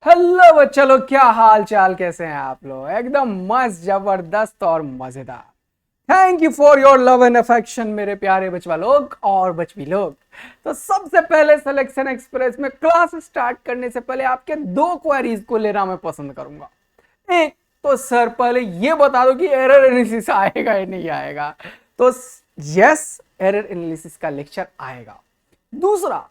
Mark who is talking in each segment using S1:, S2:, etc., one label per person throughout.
S1: Hello बच्चा लोग, क्या हाल चाल, कैसे हैं आप लोग? एकदम मस्त, जबरदस्त और मजेदार। Thank you for your love and affection मेरे प्यारे बचवा लोग और बचवी लोग। तो सबसे पहले सिलेक्शन एक्सप्रेस में क्लास स्टार्ट करने से पहले आपके दो क्वेरीज को लेना मैं पसंद करूंगा। एक, तो सर पहले ये बता दो कि एरर एनालिसिस आएगा या नहीं आएगा। तो यस, एरर एनालिसिस का लेक्चर आएगा। दूसरा,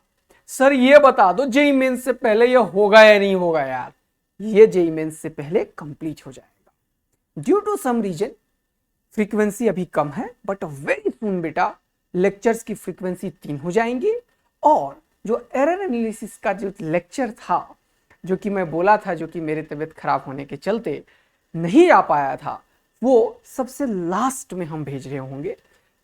S1: सर ये बता दो जेई मेंस से पहले ये होगा या नहीं होगा यार। ये जेई मेंस से पहले कंप्लीट हो जाएगा। Due to some reason frequency अभी कम है, बट वेरी सुन बेटा लेक्चर्स की फ्रीक्वेंसी 3 हो जाएंगी। और जो एरर एनालिसिस का जो लेक्चर था, जो कि मैं बोला था, जो कि मेरे तबीयत खराब होने के चलते नहीं आ पाया था, वो सबसे लास्ट में हम भेज रहे होंगे।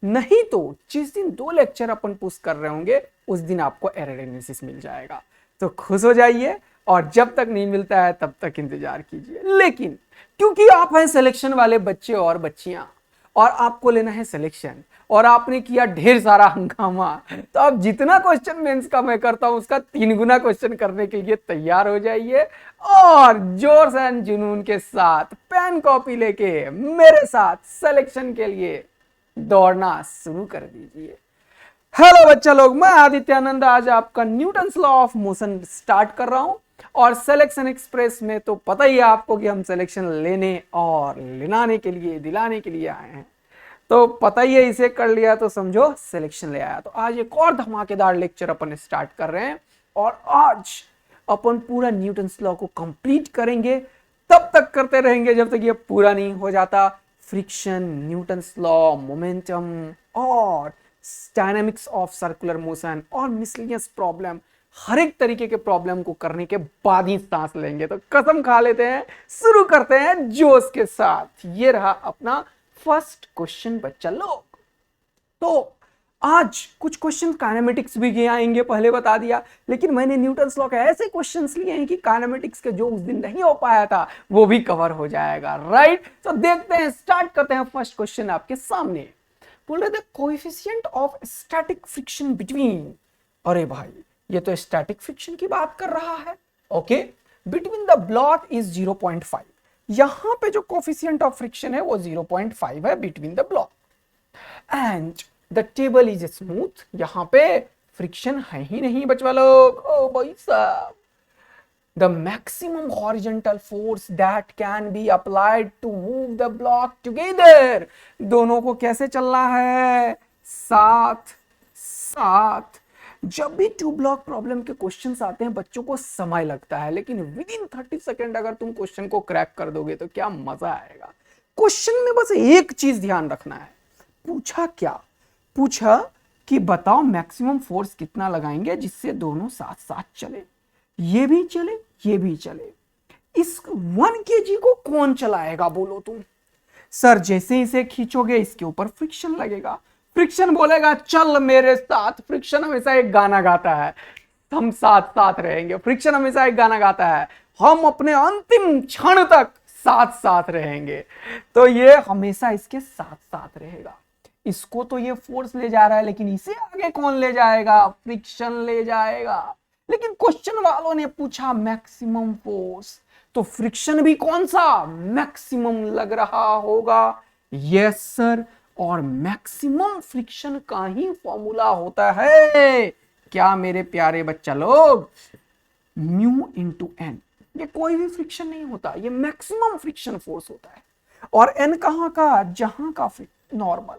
S1: नहीं तो जिस दिन 2 लेक्चर अपन पुश कर रहे होंगे उस दिन आपको एरर एनालिसिस मिल जाएगा। तो खुश हो जाइए, और जब तक नहीं मिलता है तब तक इंतजार कीजिए। लेकिन क्योंकि आप हैं सिलेक्शन वाले बच्चे और बच्चियां, और आपको लेना है सिलेक्शन, और आपने किया ढेर सारा हंगामा, तो अब जितना क्वेश्चन मेंस का मैं करता हूं उसका 3 गुना क्वेश्चन करने के लिए तैयार हो जाइए। और जोर एंड जुनून के साथ पेन कॉपी लेके मेरे साथ सिलेक्शन के लिए दौड़ना शुरू कर दीजिए। हेलो बच्चा लोग, मैं आदित्यानंद आज आपका Newton's law of motion start कर रहा हूं। और सिलेक्शन एक्सप्रेस में तो पता ही है आपको कि हम सिलेक्शन लेने और लिलाने के लिए, दिलाने के लिए आए हैं। तो पता ही है, इसे कर लिया तो समझो सिलेक्शन ले आया। तो आज एक और धमाकेदार लेक्चर अपन स्टार्ट कर रहे हैं, और आज अपन पूरा न्यूटन्स लॉ को कंप्लीट करेंगे। तब तक करते रहेंगे जब तक ये पूरा नहीं हो जाता। फ्रिक्शन, न्यूटन्स लॉ, मोमेंटम और डायनामिक्स ऑफ सर्कुलर मोशन और मिसलिनियस प्रॉब्लम, हर एक तरीके के प्रॉब्लम को करने के बाद ही सांस लेंगे। तो कसम खा लेते हैं, शुरू करते हैं जोश के साथ। ये रहा अपना फर्स्ट क्वेश्चन बच्चा लोग। तो आज कुछ क्वेश्चन काइनेमेटिक्स भी आएंगे, पहले बता दिया। लेकिन मैंने न्यूटन्स लॉ के ऐसे क्वेश्चंस लिए हैं कि काइनेमेटिक्स के जो उस दिन नहीं हो पाया था वो भी कवर हो जाएगा। राइट, तो देखते हैं, स्टार्ट करते हैं। फर्स्ट क्वेश्चन आपके सामने बोल रहे थे coefficient of static friction between. अरे भाई, ये तो स्टैटिक फ्रिक्शन की बात कर रहा है। Okay, between the block is 0.5। यहां पे जो कोएफिशिएंट ऑफ फ्रिक्शन है वो 0.5 है between the block. And the table is smooth. यहां पे फ्रिक्शन है ही नहीं बचवा लोग। ओ भाई साहब, the maximum horizontal force that can be applied to move the block together। दोनों को कैसे चलना है? साथ साथ। जब भी 2 ब्लॉक प्रॉब्लम के क्वेश्चंस आते हैं बच्चों को समय लगता है, लेकिन विद इन 30 सेकेंड अगर तुम क्वेश्चन को क्रैक कर दोगे तो क्या मजा आएगा। क्वेश्चन में बस एक चीज ध्यान रखना है। पूछा क्या? पूछा कि बताओ मैक्सिमम फोर्स कितना लगाएंगे जिससे दोनों साथ साथ चले, ये भी चले ये भी चले। इस 1 kg को कौन चलाएगा बोलो तुम? सर जैसे इसे खींचोगे इसके ऊपर फ्रिक्शन लगेगा। फ्रिक्शन बोलेगा चल मेरे साथ। फ्रिक्शन हमेशा एक गाना गाता है, हम साथ साथ रहेंगे। फ्रिक्शन हमेशा एक गाना गाता है, हम अपने अंतिम क्षण तक साथ साथ रहेंगे। तो ये हमेशा इसके साथ साथ रहेगा। इसको तो ये फोर्स ले जा रहा है, लेकिन इसे आगे कौन ले जाएगा? फ्रिक्शन ले जाएगा। लेकिन क्वेश्चन वालों ने पूछा मैक्सिमम फोर्स, तो फ्रिक्शन भी कौन सा? मैक्सिमम लग रहा होगा। यस सर, और मैक्सिमम फ्रिक्शन का ही फॉर्मूला होता है क्या मेरे प्यारे बच्चा लोग? Mu into n. ये कोई भी फ्रिक्शन नहीं होता, ये मैक्सिमम फ्रिक्शन फोर्स होता है। और एन कहां का? जहां का नॉर्मल,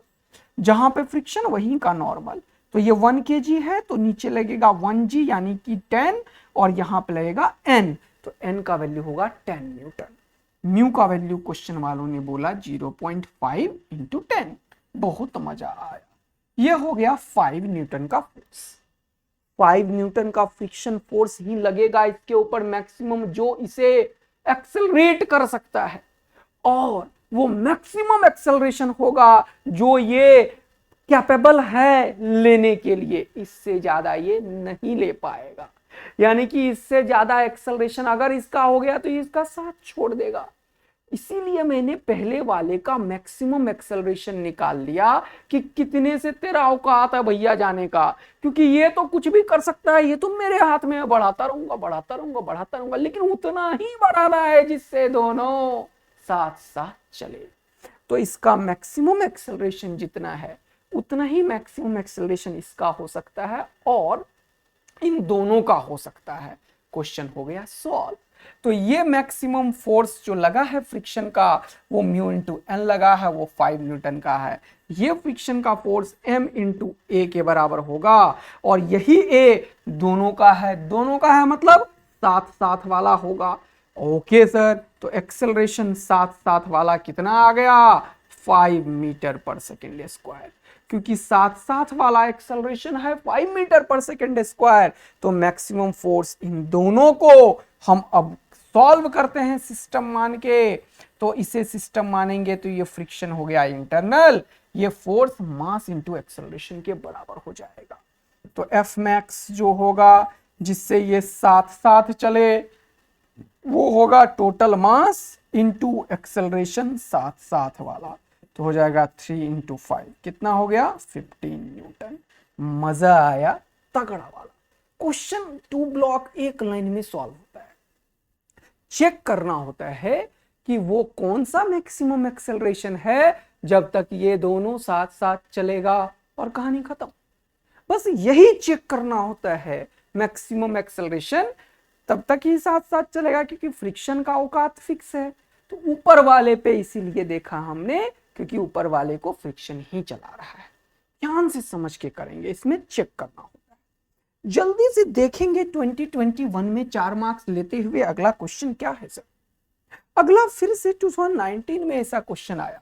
S1: जहां पे फ्रिक्शन वहीं का नॉर्मल। तो ये 1 kg है तो नीचे लगेगा 1g यानी कि 10, और यहां पे लगेगा n, तो n का वैल्यू होगा 10 न्यूटन। म्यू का वैल्यू क्वेश्चन वालों ने बोला 0.5 इंटू 10। बहुत मजा आया। ये हो गया 5 न्यूटन का फोर्स। 5 न्यूटन का फ्रिक्शन फोर्स ही लगेगा इसके ऊपर मैक्सिमम, जो इसे एक्सेलरेट कर सकता है। और वो मैक्सिमम एक्सेलरेशन होगा जो ये कैपेबल है लेने के लिए। इससे ज्यादा ये नहीं ले पाएगा। यानी कि इससे ज्यादा एक्सेलरेशन अगर इसका हो गया तो इसका साथ छोड़ देगा। इसीलिए मैंने पहले वाले का मैक्सिमम एक्सेलरेशन निकाल लिया कि कितने से तेरा औकात है भैया जाने का, क्योंकि ये तो कुछ भी कर सकता है, ये तो मेरे हाथ में है, बढ़ाता रहूंगा बढ़ाता रहूंगा बढ़ाता रहूंगा, लेकिन उतना ही बढ़ाना है जिससे दोनों साथ साथ चले। तो इसका मैक्सिमम एक्सेलरेशन जितना है उतना ही मैक्सिमम एक्सेलरेशन इसका हो सकता है और इन दोनों का हो सकता है। क्वेश्चन हो गया सॉल्व। तो ये मैक्सिमम फोर्स जो लगा है फ्रिक्शन का वो म्यू इंटू एन लगा है, वो 5 न्यूटन का है। ये फ्रिक्शन का फोर्स m इंटू ए के बराबर होगा और यही a दोनों का है मतलब साथ साथ वाला होगा। ओके सर, तो एक्सेलरेशन साथ साथ वाला कितना आ गया 5 मीटर पर सेकेंड स्क्वायर, क्योंकि साथ साथ वाला एक्सेलरेशन है 5 मीटर पर सेकेंड स्क्वायर। तो मैक्सिमम फोर्स इन दोनों को हम अब सॉल्व करते हैं सिस्टम मान के। तो इसे सिस्टम मानेंगे तो ये फ्रिक्शन हो गया इंटरनल, ये फोर्स मास इंटू एक्सेलरेशन के बराबर हो जाएगा। तो एफ मैक्स जो होगा जिससे ये साथ साथ चले वो होगा टोटल मास इंटू एक्सेलरेशन साथ साथ वाला, तो हो जाएगा 3 इंटू 5, कितना हो गया 15 न्यूटन। मजा आया, तगड़ा वाला क्वेश्चन। 2 ब्लॉक एक लाइन में सॉल्व होता है। चेक करना होता है कि वो कौन सा मैक्सिमम एक्सेलरेशन है जब तक ये दोनों साथ साथ चलेगा और कहानी खत्म। बस यही चेक करना होता है, मैक्सिमम एक्सेलरेशन तब तक ही साथ साथ चलेगा क्योंकि फ्रिक्शन का औकात फिक्स है। तो ऊपर वाले पे इसीलिए देखा हमने क्योंकि ऊपर वाले को फ्रिक्शन ही चला रहा है। ध्यान से समझ के करेंगे, इसमें चेक करना होता है। जल्दी से देखेंगे 2021 में 4 मार्क्स लेते हुए अगला क्वेश्चन क्या है सर। अगला फिर से 2019 में ऐसा क्वेश्चन आया।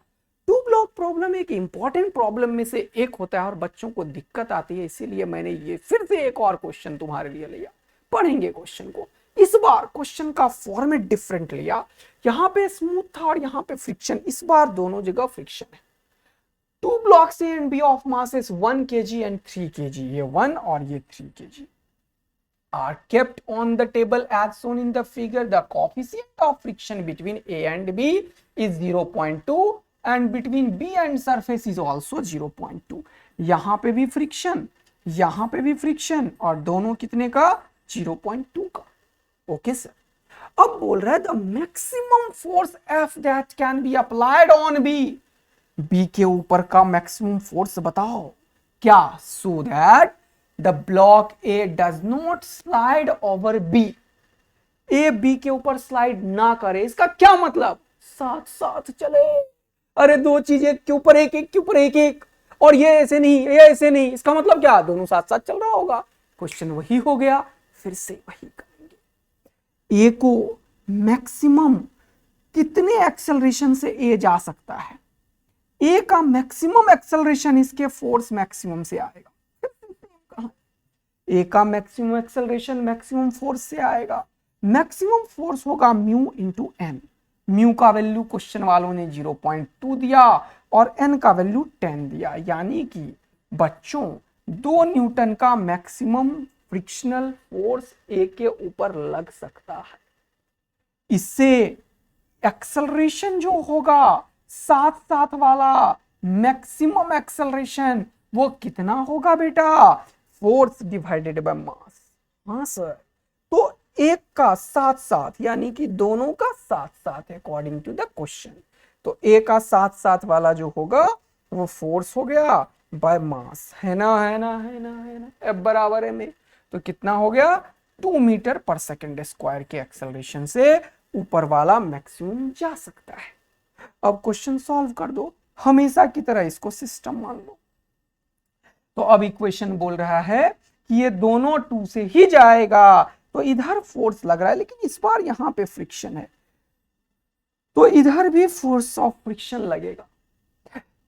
S1: 2 ब्लॉक प्रॉब्लम एक इंपॉर्टेंट प्रॉब्लम में से एक होता है और बच्चों को दिक्कत आती है, इसीलिए मैंने ये फिर से एक और क्वेश्चन तुम्हारे लिए लिया। पढ़ेंगे क्वेश्चन को। इस बार क्वेश्चन का फॉर्मेट डिफरेंट लिया, यहां पे स्मूथ था और यहां पे फ्रिक्शन, इस बार दोनों जगह फ्रिक्शन है। 2 blocks A and B of masses 1 kg and 3 kg, ये 1 और ये 3 kg are kept on the table as shown in the figure. The coefficient of friction between A and B is 0.2 and between B and surface is also 0.2. यहां पे भी friction, यहां पे भी friction और दोनों कितने का 0.2 का। ओके सर, अब बोल रहा है the maximum force F that can be applied on B, B के ऊपर का मैक्सिमम फोर्स बताओ क्या, so that the block A does not slide over B, A B के ऊपर स्लाइड ना करे। इसका क्या मतलब, साथ साथ चले। अरे दो चीजें के ऊपर एक एक के ऊपर एक एक, और ये ऐसे नहीं ये ऐसे नहीं, इसका मतलब क्या, दोनों साथ साथ चल रहा होगा। क्वेश्चन वही हो गया, फिर से वही करेंगे। ए को मैक्सिमम कितने एक्सेलरेशन से ए जा सकता है, ए का मैक्सिमम एक्सेलरेशन इसके फोर्स मैक्सिमम से आएगा। ए का मैक्सिमम एक्सेलरेशन मैक्सिमम फोर्स से आएगा। मैक्सिमम फोर्स होगा म्यू इंटू एन। म्यू का वैल्यू क्वेश्चन वालों ने 0.2 दिया और एन का वैल्यू 10 दिया, यानी कि बच्चों 2 न्यूटन का मैक्सिमम फ्रिक्शनल फोर्स ए के ऊपर लग सकता है। इससे एक्सेलरेशन जो होगा साथ साथ वाला मैक्सिमम एक्सेलरेशन वो कितना होगा बेटा, फोर्स डिवाइडेड बाय मास। हाँ सर, तो एक का साथ साथ यानी कि दोनों का साथ साथ है अकॉर्डिंग टू द क्वेश्चन। तो ए का साथ साथ वाला जो होगा वो फोर्स हो गया बाय मास, है ना है ना है ना है ना, एफ बराबर है में। तो कितना हो गया 2 मीटर पर सेकेंड स्क्वायर के एक्सेलरेशन से ऊपर वाला मैक्सिमम जा सकता है। अब क्वेश्चन सॉल्व कर दो, हमेशा की तरह इसको सिस्टम मान लो। तो अब इक्वेशन बोल रहा है कि ये दोनों 2 से ही जाएगा, तो इधर फोर्स लग रहा है लेकिन इस बार यहां पे फ्रिक्शन है, तो इधर भी फोर्स ऑफ फ्रिक्शन लगेगा।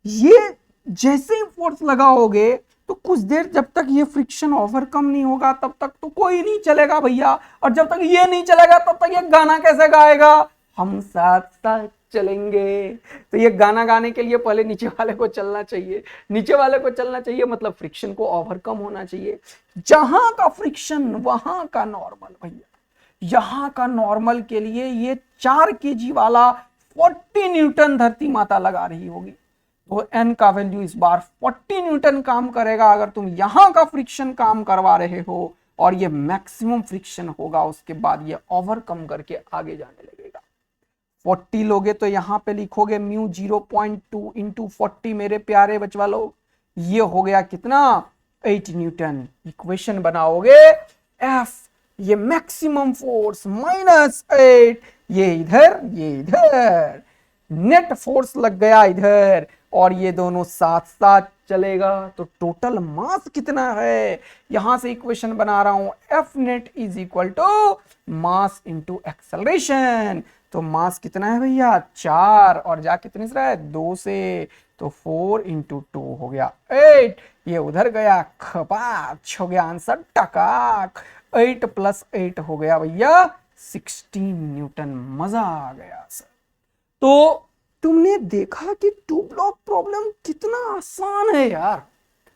S1: ये जैसे ही फोर्स लगाओगे तो कुछ देर जब तक ये फ्रिक्शन ओवरकम नहीं होगा तब तक तो कोई नहीं चलेगा भैया, और जब तक ये नहीं चलेगा तब तक ये गाना कैसे गाएगा, हम साथ साथ चलेंगे। तो ये गाना गाने के लिए पहले नीचे वाले को चलना चाहिए, नीचे वाले को चलना चाहिए मतलब फ्रिक्शन को ओवरकम होना चाहिए। जहां का फ्रिक्शन वहां का नॉर्मल भैया, यहां का नॉर्मल के लिए ये 4 kg वाला 40 न्यूटन धरती माता लगा रही होगी, तो n का वैल्यू इस बार 40 न्यूटन काम करेगा अगर तुम यहां का फ्रिक्शन काम करवा रहे हो, और ये मैक्सिमम फ्रिक्शन होगा, उसके बाद ये ओवरकम करके आगे जाने लगेगा। 40 लोगे तो यहां पे लिखोगे म्यू 0.2 इंटू 40 मेरे प्यारे बचवा लोग, ये हो गया कितना 8 न्यूटन। इक्वेशन बनाओगे F, ये मैक्सिमम फोर्स माइनस 8, ये इधर ये इधर, नेट फोर्स लग गया इधर, और ये दोनों साथ साथ चलेगा, तो टोटल मास कितना है, यहां से इक्वेशन बना रहा हूं, F net is equal to mass into acceleration. तो मास कितना है भैया 4, और जा कितने से रहा है 2 से, तो 4 इंटू 2 हो गया 8, ये उधर गया खपाच हो गया आंसर टकाक, 8 प्लस 8 हो गया भैया 16 न्यूटन। मजा आ गया सर। तो तुमने देखा कि 2 ब्लॉक प्रॉब्लम कितना आसान है यार।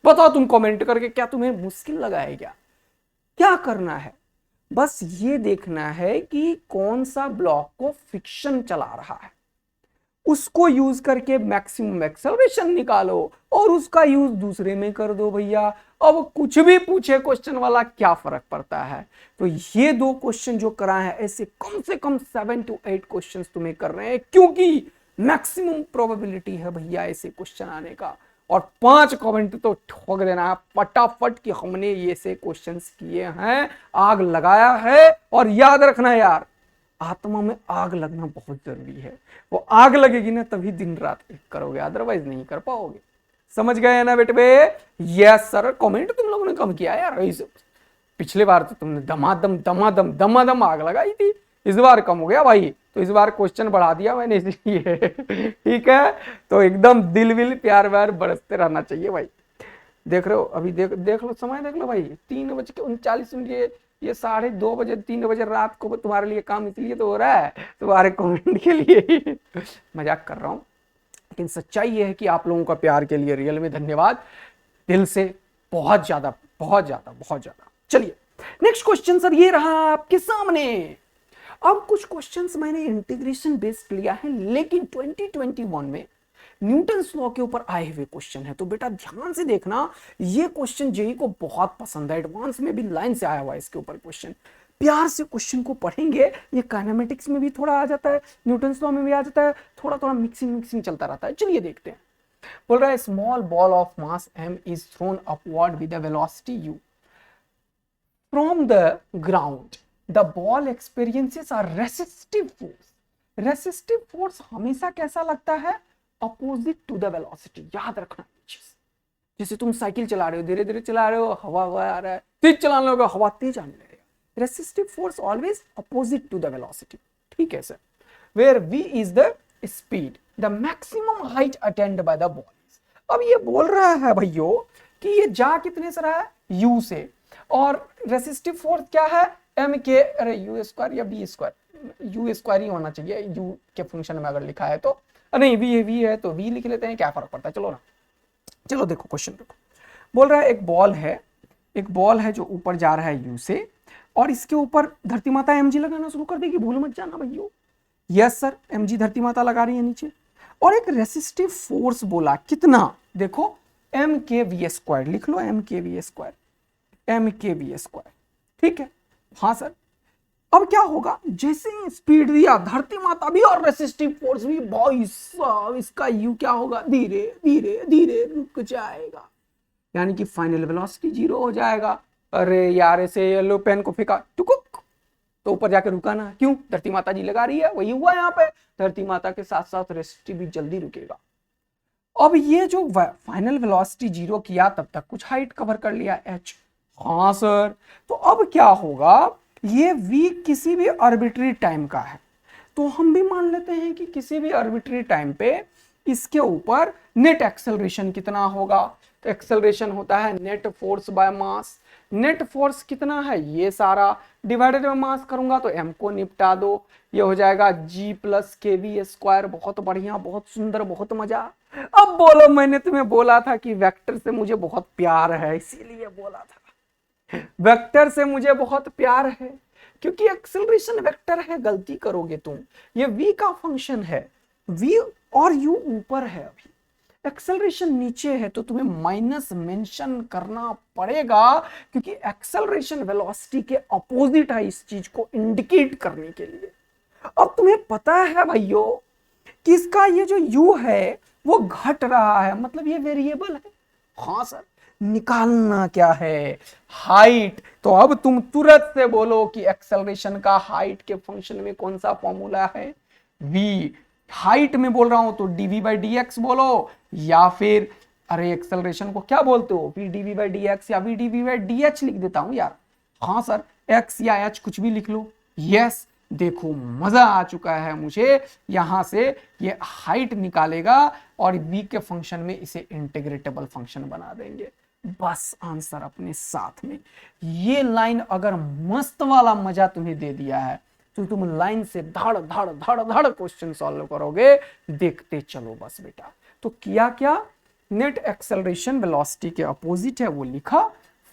S1: बताओ तुम कमेंट करके, क्या तुम्हें मुश्किल लगा है क्या? क्या करना है, बस ये देखना है कि कौन सा ब्लॉक को फ्रिक्शन चला रहा है, उसको यूज करके मैक्सिमम एक्सेलरेशन निकालो और उसका यूज दूसरे में कर दो भैया। अब कुछ भी पूछे क्वेश्चन वाला, क्या फर्क पड़ता है। तो ये 2 क्वेश्चन जो कराए हैं, ऐसे कम से कम 7 to 8 क्वेश्चन तुम्हें कर रहे हैं, क्योंकि मैक्सिमम प्रोबेबिलिटी है भैया ऐसे क्वेश्चन आने का। और 5 कमेंट तो ठोक देना फटाफट कि हमने ये से क्वेश्चंस किए हैं, आग लगाया है। और याद रखना यार, आत्मा में आग लगना बहुत जरूरी है, वो आग लगेगी ना तभी दिन रात एक करोगे, अदरवाइज नहीं कर पाओगे। समझ गए ना बेटे? Yes sir. कमेंट तुम लोगों ने कम किया यार, पिछले बार तो तुमने दमादम दमादम दमादम आग लगाई थी, इस बार कम हो गया भाई, तो इस बार क्वेश्चन बढ़ा दिया मैंने इसलिए। ठीक है, तो एकदम दिल विल प्यार व्यार बरसते रहना चाहिए भाई। देख रहे हो अभी, देख लो समय, देख लो भाई 3:39, ये 2:30 बजे 3 बजे रात को तुम्हारे लिए काम इसलिए तो हो रहा है, तुम्हारे कमेंट के लिए ही। मजाक कर रहा हूं, लेकिन सच्चाई ये है कि आप लोगों का प्यार के लिए रियल में धन्यवाद, दिल से बहुत ज्यादा बहुत ज्यादा बहुत ज्यादा। चलिए नेक्स्ट क्वेश्चन सर ये रहा आपके सामने। अब कुछ क्वेश्चंस मैंने इंटीग्रेशन बेस्ड लिया है, लेकिन 2021 में न्यूटन्स लॉ के ऊपर आए हुए क्वेश्चन है, तो बेटा ध्यान से देखना, ये क्वेश्चन जेई को बहुत पसंद है, एडवांस में भी लाइन से आया हुआ है इसके ऊपर क्वेश्चन। प्यार से क्वेश्चन को पढ़ेंगे, ये काइनेमेटिक्स में भी थोड़ा आ जाता है, न्यूटन्स लॉ में भी आ जाता है, थोड़ा थोड़ा मिक्सिंग चलता रहता है। चलिए देखते हैं। बोल रहा है small ball of mass m is throne upward with a velocity u from the ground, the ball experiences a resistive force. Resistive force हमेशा कैसा लगता है, अपोजिट टू द वेलोसिटी। याद रखना चीज, जैसे तुम साइकिल चला रहे हो, धीरे धीरे चला रहे हो, हवा आ रहा है, तेज चलाने लगेगा, हवा तेज आने लगेगा। Resistive force always opposite to the velocity. ठीक है sir. Where v is the speed, the maximum height attend by the ball. अब ये बोल रहा है भैयो कि ये जा कितने से रहा है, u से, और रेसिस्टिव फोर्स क्या है, m के, अरे u स्क्वायर या v स्क्वायर, u स्क्वायर ही होना चाहिए u के फंक्शन में अगर लिखा है तो, नहीं v है तो v लिख लेते हैं, क्या फर्क पड़ता है। चलो ना, चलो देखो क्वेश्चन देखो। बोल रहा है एक बॉल है जो ऊपर जा रहा है u से, और इसके ऊपर धरती माता mg लगाना शुरू कर देगी, भूल मत जाना भैया। यस सर, mg धरती माता लगा रही है नीचे, और एक रेसिस्टिव फोर्स बोला कितना, देखो m के v स्क्वायर लिख लो, m के v स्क्वायर, ठीक है। हाँ सर। अब क्या होगा, जैसे ही स्पीड दिया, धरती माता भी और रेसिस्टिव फोर्स भी, भाई साहब इसका यू क्या होगा, धीरे धीरे धीरे रुक जाएगा, यानी कि फाइनल वेलोसिटी 0 हो जाएगा। अरे यार, ऐसे येलो पेन को फेंका टुकुक, तो ऊपर जाके रुका ना, क्यों, धरती माता जी लगा रही है, वही हुआ यहाँ पे, धरती माता के साथ साथ रेसिस्टिव भी जल्दी रुकेगा। अब ये जो फाइनल वेलोसिटी 0 किया, तब तक कुछ हाइट कवर कर लिया h। हाँ सर। तो अब क्या होगा, ये v किसी भी आर्बिट्री टाइम का है, तो हम भी मान लेते हैं कि किसी भी आर्बिट्री टाइम पे इसके ऊपर नेट एक्सेलरेशन कितना होगा। तो एक्सेलरेशन होता है net force by mass. Net force कितना है, ये सारा डिवाइडेड बाय मास करूंगा तो m को निपटा दो, ये हो जाएगा g plus k v square. बहुत बढ़िया, बहुत सुंदर, बहुत मजा। अब बोलो, मैंने तुम्हें बोला था कि वेक्टर से मुझे बहुत प्यार है, इसीलिए बोला था वेक्टर से मुझे बहुत प्यार है, क्योंकि एक्सेलरेशन वेक्टर है, गलती करोगे तुम। ये v का फंक्शन है, v और u ऊपर है, अभी एक्सेलरेशन नीचे है, तो तुम्हें माइनस मेंशन करना पड़ेगा, क्योंकि एक्सेलरेशन वेलोसिटी के अपोजिट है इस चीज को इंडिकेट करने के लिए। अब तुम्हें पता है भाइयों कि इसका ये जो u है वो घट रहा है, मतलब ये वेरिएबल है। हाँ सर, निकालना क्या है, हाइट। तो अब तुम तुरंत से बोलो कि एक्सेलरेशन का हाइट के फंक्शन में कौन सा फॉर्मूला है, v। हाइट में बोल रहा हूं तो dv बाई डी एक्स बोलो, या फिर अरे एक्सेलरेशन को क्या बोलते हो, v dv by D x या v dv by D H लिख देता हूं यार। हाँ सर, x या h कुछ भी लिख लो। यस, देखो मजा आ चुका है मुझे। यहां से ये हाइट निकालेगा और v के फंक्शन में इसे इंटीग्रेटेबल फंक्शन बना देंगे। बस आंसर अपने साथ में। ये लाइन अगर मस्त वाला मजा तुम्हें दे दिया है तो तुम लाइन से धड़ धड़ धड़ धड़ क्वेश्चन सॉल्व करोगे, देखते चलो बस बेटा। तो किया क्या, नेट एक्सेलरेशन वेलोसिटी के अपोजिट है वो लिखा,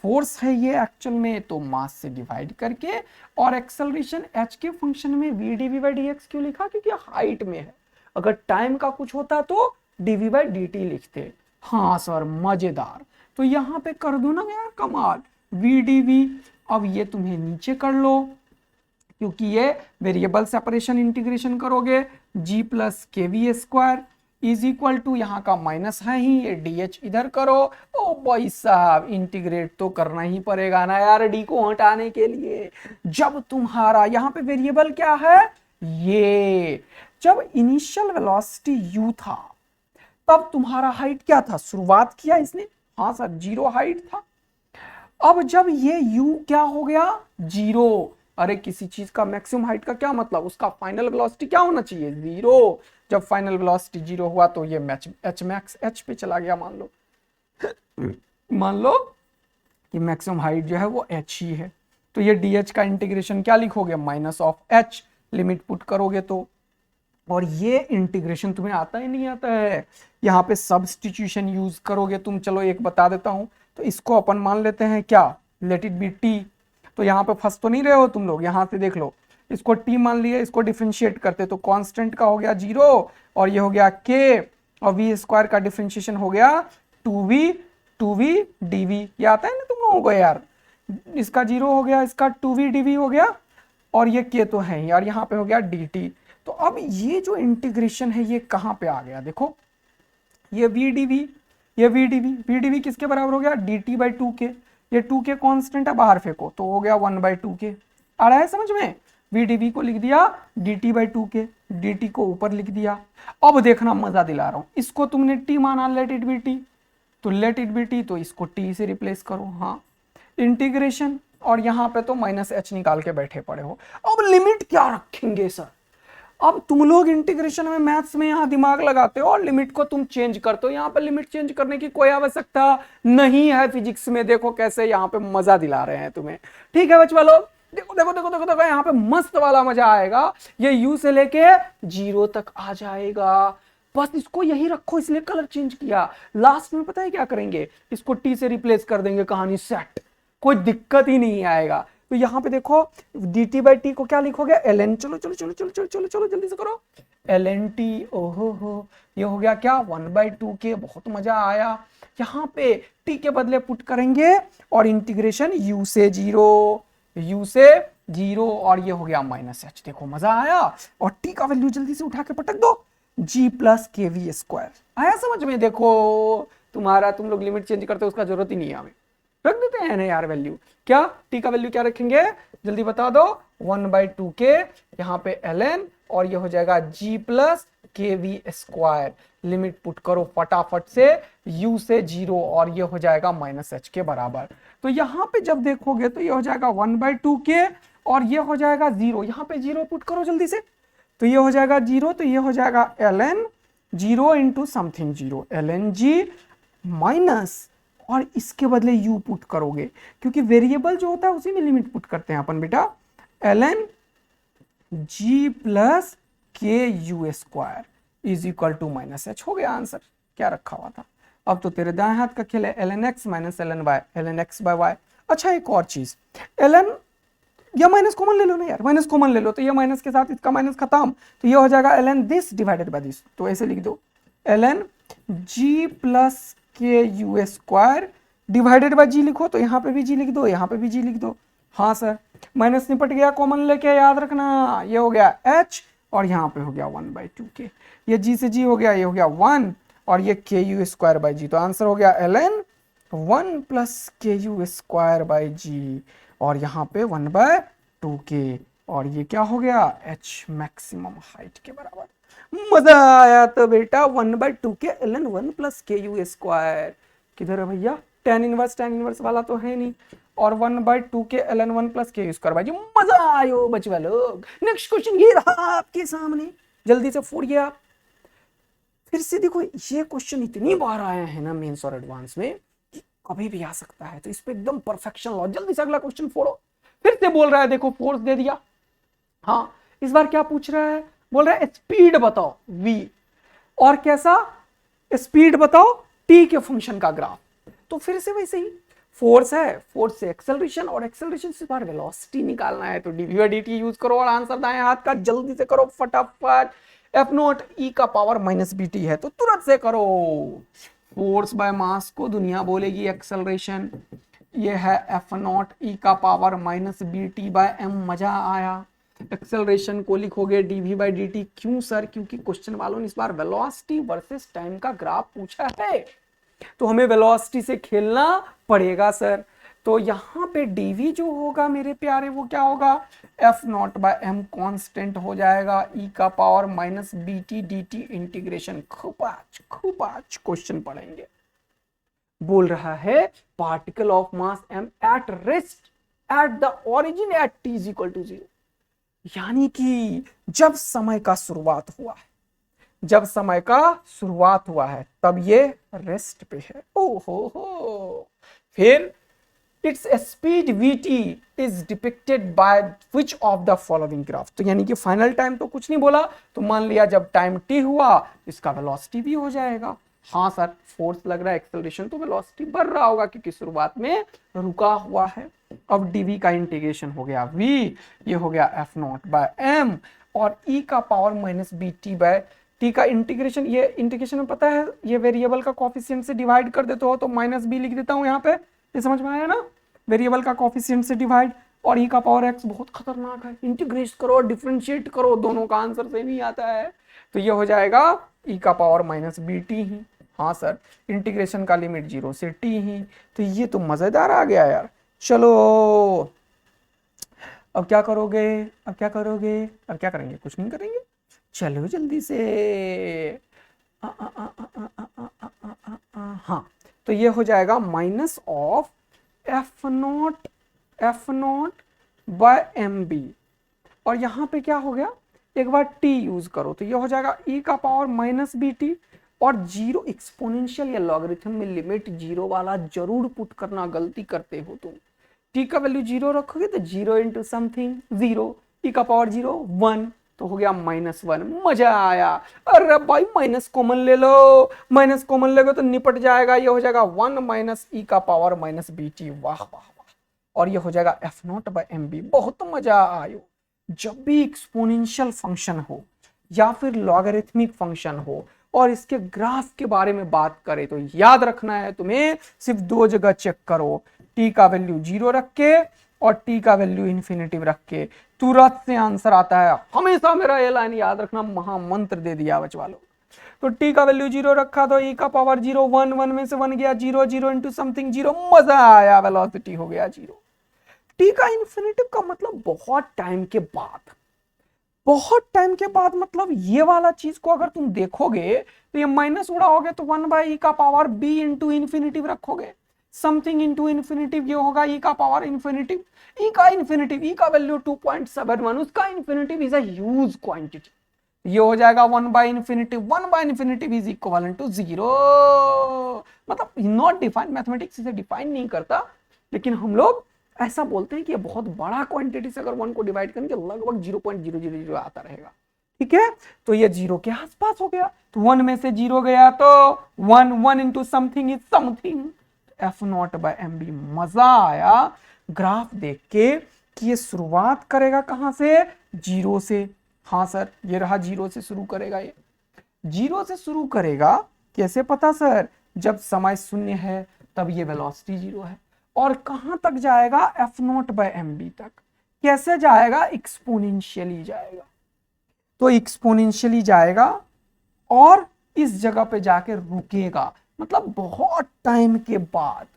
S1: फोर्स है ये एक्चुअल में, तो मास से डिवाइड करके, और एक्सेलरेशन h के फंक्शन में v dv by D x क्यों लिखा, क्योंकि हाइट में है। अगर टाइम का कुछ होता तो dv बाई dt लिखते। हाँ सर, मजेदार। तो यहां पे कर दो ना यार कमाल, v dv। अब ये तुम्हें नीचे कर लो, क्योंकि ये वेरिएबल सेपरेशन इंटीग्रेशन करोगे, g plus k v square is equal to, यहाँ का माइनस है ही, ये dh इधर करो। ओ भाई साहब, इंटीग्रेट तो करना ही पड़ेगा ना यार d को हटाने के लिए। जब तुम्हारा यहाँ पे वेरिएबल क्या है, ये जब इनिशियल वेलोसिटी u था तब तुम्हारा हाइट क्या था, शुरुआत किया इसने, हाँ सर 0 हाइट था। अब जब ये u क्या हो गया, 0, अरे किसी चीज का मैक्सिमम हाइट का क्या मतलब, उसका फाइनल वेलोसिटी क्या होना चाहिए, 0। जब फाइनल वेलोसिटी 0 हुआ तो ये एच मैक्स एच पे चला गया। मान लो कि मैक्सिमम हाइट जो है वो h ही है, तो ये dh का इंटीग्रेशन क्या लिखोगे, minus of h, limit put करोगे तो। और ये इंटीग्रेशन तुम्हें आता ही नहीं आता है, यहाँ पे सब्स्टिट्यूशन यूज करोगे तुम। चलो एक बता देता हूं, तो इसको अपन मान लेते हैं क्या, लेट इट बी t। तो यहाँ पे फंस तो नहीं रहे हो तुम लोग, यहाँ से देख लो, इसको t मान लिया, इसको डिफरेंशिएट करते तो कांस्टेंट का हो गया 0, और ये हो गया k, और v स्क्वायर का डिफरेंशिएशन हो गया 2v dv। ये आता है ना तुम लोगों को यार, इसका 0 हो गया, इसका 2v dv हो गया, और ये k तो है यार, यहाँ पे हो गया dt। तो अब ये जो इंटीग्रेशन है ये कहाँ पे आ गया, देखो ये v dv, ये v dv किसके बराबर हो गया, dt बाई 2k। ये 2k कांस्टेंट है, बाहर फेंको तो हो गया 1 बाई 2k। आ रहा है समझ में, v dv को लिख दिया dt बाई 2k, dt को ऊपर लिख दिया। अब देखना मजा दिला रहा हूं, इसको तुमने t माना, लेट इट बी t, तो लेट इट बी t, तो इसको t से रिप्लेस करो। हाँ, इंटीग्रेशन, और यहाँ पे तो माइनस h निकाल के बैठे पड़े हो। अब लिमिट क्या रखेंगे सर, अब तुम लोग इंटीग्रेशन में, मैथ्स में यहाँ दिमाग लगाते हो और लिमिट को तुम चेंज करते हो। यहाँ पे लिमिट चेंज करने की कोई आवश्यकता नहीं है फिजिक्स में। देखो कैसे यहाँ पे मजा दिला रहे हैं तुम्हें। ठीक है बच्चा लोग, देखो देखो देखो देखो देखो, यहाँ पे मस्त वाला मजा आएगा। ये u से लेके 0 तक आ जाएगा, बस इसको यही रखो, इसलिए कलर चेंज किया। लास्ट में पता है क्या करेंगे, इसको t से रिप्लेस कर देंगे, कहानी सेट, कोई दिक्कत ही नहीं आएगा। तो यहाँ पे देखो dt बाई टी को क्या लिखोगे, ln, चलो चलो चलो चलो चलो चलो चलो जल्दी से करो, ln t। ओहो हो, ये हो गया क्या 1 बाई 2k, बहुत मजा आया। यहाँ पे t के बदले पुट करेंगे और इंटीग्रेशन u से 0, और ये हो गया माइनस h। देखो मजा आया, और t का वैल्यू जल्दी से उठा के पटक दो, g plus k v square. आया समझ में, देखो तुम्हारा, तुम लोग लिमिट चेंज करते हो उसका जरूरत ही नहीं है हमें, रख देते हैं ना यार वैल्यू। क्या t का वैल्यू क्या रखेंगे, जल्दी बता दो, 1 बाई 2k, यहाँ पे ln, और ये हो जाएगा g plus k v square. Limit put करो फटाफट से, u से 0, और ये हो जाएगा माइनस h के बराबर। तो यहाँ पे जब देखोगे तो ये हो जाएगा 1 बाई 2k, और ये हो जाएगा 0, यहाँ पे 0 पुट करो जल्दी से, तो ये हो जाएगा 0, तो ये हो जाएगा ln 0 into something 0, ln g minus, और इसके बदले u पुट करोगे, क्योंकि वेरिएबल जो होता है उसी में लिमिट पुट करते हैं अपन बेटा, ln g plus k u square is equal to minus h। हो गया आंसर, क्या रखा हुआ था। अब तो तेरे दाएं हाथ का खेल है, ln x minus ln y, ln x by y। अच्छा एक और चीज, ln ये माइनस कॉमन ले लो ना यार, माइनस कॉमन ले लो, तो ये माइनस के साथ इसका माइनस खत्म, तो ये हो जाएगा ln this divided by this, तो ऐसे लिख दो ln g plus k u square divided by जी लिखो, तो यहाँ पे भी जी लिख दो, यहाँ पे भी जी लिख दो। हाँ सर, माइनस निपट गया, कॉमन लेके याद रखना, ये हो गया h और यहाँ पे हो गया 1/2k, ये g से g हो गया, ये हो गया 1 और ये के यू स्क्वायर बाई जी, तो आंसर हो गया ln 1 plus k u square by जी और यहाँ पे 1/2k और ये क्या हो गया h मैक्सिमम हाइट के बराबर। मजा आया तो बेटा 1/2k ln 1 plus k u square किधर है भैया, tan इनवर्स वाला तो है नहीं, और 1/2k ln 1 plus k u square by जी। मजा आयो बचवा लोग। नेक्स्ट क्वेश्चन ये रहा आपके सामने, जल्दी से फोड़िए आप। फिर से देखो ये क्वेश्चन इतनी बार आया है ना मेंस और एडवांस में कि कभी भी आ सकता है, तो इस पे एकदम परफेक्शन लो। जल्दी से अगला क्वेश्चन फोड़ो। फिर से बोल रहा है, देखो फोर्स दे दिया, हाँ इस बार क्या पूछ रहा है, बोल रहा है स्पीड बताओ v, और कैसा स्पीड बताओ t के फंक्शन का ग्राफ। तो फिर से वैसे ही फोर्स है, फोर्स से एक्सेलरेशन और एक्सेलरेशन से बार वेलोसिटी निकालना है, तो dv/dt यूज करो और आंसर दाएं हाथ का जल्दी से करो फटाफट। एफ नॉट ई का पावर माइनस बी टी है, तो तुरंत से करो। फोर्स बाय मास को दुनिया बोलेगी एक्सेलरेशन, ये है एफ नॉट ई का power minus b t by m. मजा आया। एक्सेलरेशन को लिखोगे dv/dt। क्यों सर, क्योंकि क्वेश्चन वालों ने इस बार वेलोसिटी वर्सेस टाइम का ग्राफ पूछा है, तो हमें वेलोसिटी से खेलना पड़ेगा सर। तो यहाँ पे dv जो होगा मेरे प्यारे वो क्या होगा, F naught by m constant हो जाएगा, ई का power minus b t d t integration. खूब आज क्वेश्चन पढ़ेंगे। बोल रहा है particle of mass m at rest at the origin at t is equal to 0, यानी कि जब समय का शुरुआत हुआ है, जब समय का शुरुआत हुआ है तब ये रेस्ट पे है। हो फिर its speed vt is depicted by which of the following graph. तो यानी कि फाइनल टाइम तो कुछ नहीं बोला, तो मान लिया जब टाइम t हुआ इसका वेलोसिटी भी हो जाएगा। हाँ सर, फोर्स लग रहा है एक्सेलरेशन, तो वेलोसिटी बढ़ रहा होगा क्योंकि शुरुआत में रुका हुआ है। अब dv का इंटीग्रेशन हो गया v, ये हो गया एफ नॉट बाय एम, और e का power minus b t by t का इंटीग्रेशन। ये इंटीग्रेशन में पता है ये वेरिएबल का कोफिशिएंट से डिवाइड कर देते हो, तो माइनस बी लिख देता हूं यहाँ पे, ये समझ में आया ना, वेरिएबल का कोफिशिएंट से डिवाइड, और e का पावर x बहुत खतरनाक है, इंटीग्रेट करो डिफरेंशिएट करो, दोनों का आंसर सेम ही आता है, तो ये हो जाएगा e का पावर माइनस बी टी ही। हाँ सर, इंटीग्रेशन का लिमिट 0 से t ही, तो ये तो मजेदार आ गया यार। चलो अब क्या करोगे, अब क्या करोगे, अब क्या करेंगे, कुछ नहीं करेंगे, चलो जल्दी से। हाँ, तो ये हो जाएगा minus of F naught by m b, और यहाँ पे क्या हो गया, एक बार t यूज करो तो ये हो जाएगा e का पावर माइनस बी टी, और 0 एक्सपोनेंशियल या लॉगरिथम में लिमिट 0 वाला जरूर पुट करना, गलती करते हो तुम। t का वैल्यू 0 रखोगे तो 0 इंटू समथिंग 0, e का पावर 0 1, तो हो गया -1। मजा आया। अरे भाई माइनस कॉमन ले लो, माइनस कॉमन लेगे तो निपट जाएगा, ये हो जाएगा 1 माइनस ई का पावर माइनस बी टी। वाह वाह वाह, और ये हो जाएगा F naught by m b. बहुत मजा आयो। जब भी एक्सपोनेंशियल फंक्शन हो या फिर लॉगरिथमिक फंक्शन हो और इसके ग्राफ के बारे में बात करें, तो याद रखना है तुम्हें, सिर्फ 2 जगह चेक करो, t का वैल्यू 0 रख के और t का वैल्यू इन्फिनिटिव रख के, तुरंत से आंसर आता है। हमेशा मेरा ये लाइन याद रखना, महामंत्र दे दिया बच्चा लोग। तो t का वैल्यू 0 रखा तो e का पावर 0, 1 1 में से 1 गया 0, 0 इंटू समथिंग 0, मजा आया, वेलोसिटी हो गया 0। t का इन्फिनिटिव का मतलब बहुत टाइम के बाद, बहुत टाइम के बाद, मतलब ये वाला चीज को अगर तुम देखोगे तो ये माइनस उड़ाओगे तो 1 बाई ई का पावर बी इंटू इन्फिनिटिव रखोगे, समथिंग इंटू इन्फिनिटिव, ये होगा ई का पावर इन्फिनिटिव, ई का इन्फिनिटिव, ई का वैल्यू 2.71, उसका infinitive is a huge quantity, ये हो जाएगा 1 by infinitive, 1 by infinitive is equivalent to 0। मतलब नॉट डिफाइंड, मैथमेटिक्स इसे डिफाइन नहीं करता, लेकिन हम लोग ऐसा बोलते हैं कि ये बहुत बड़ा क्वांटिटी से अगर 1 को डिवाइड करेंगे लगभग 0.000 आता रहेगा, ठीक है। तो ये 0 के आसपास हो गया, तो 1 में से 0 गया तो 1 into something is something, F naught by m b. मजा आया ग्राफ देख के कि ये शुरुआत करेगा कहां से, जीरो से। हाँ सर, ये रहा जीरो से शुरू करेगा, ये जीरो से शुरू करेगा। कैसे पता सर, जब समय शून्य है तब ये वेलोसिटी जीरो है। और कहां तक जाएगा, f0/mv तक। कैसे जाएगा, एक्सपोनेंशियली जाएगा। तो एक्सपोनेंशियली जाएगा और इस जगह पे जाके रुकेगा, मतलब बहुत टाइम के बाद।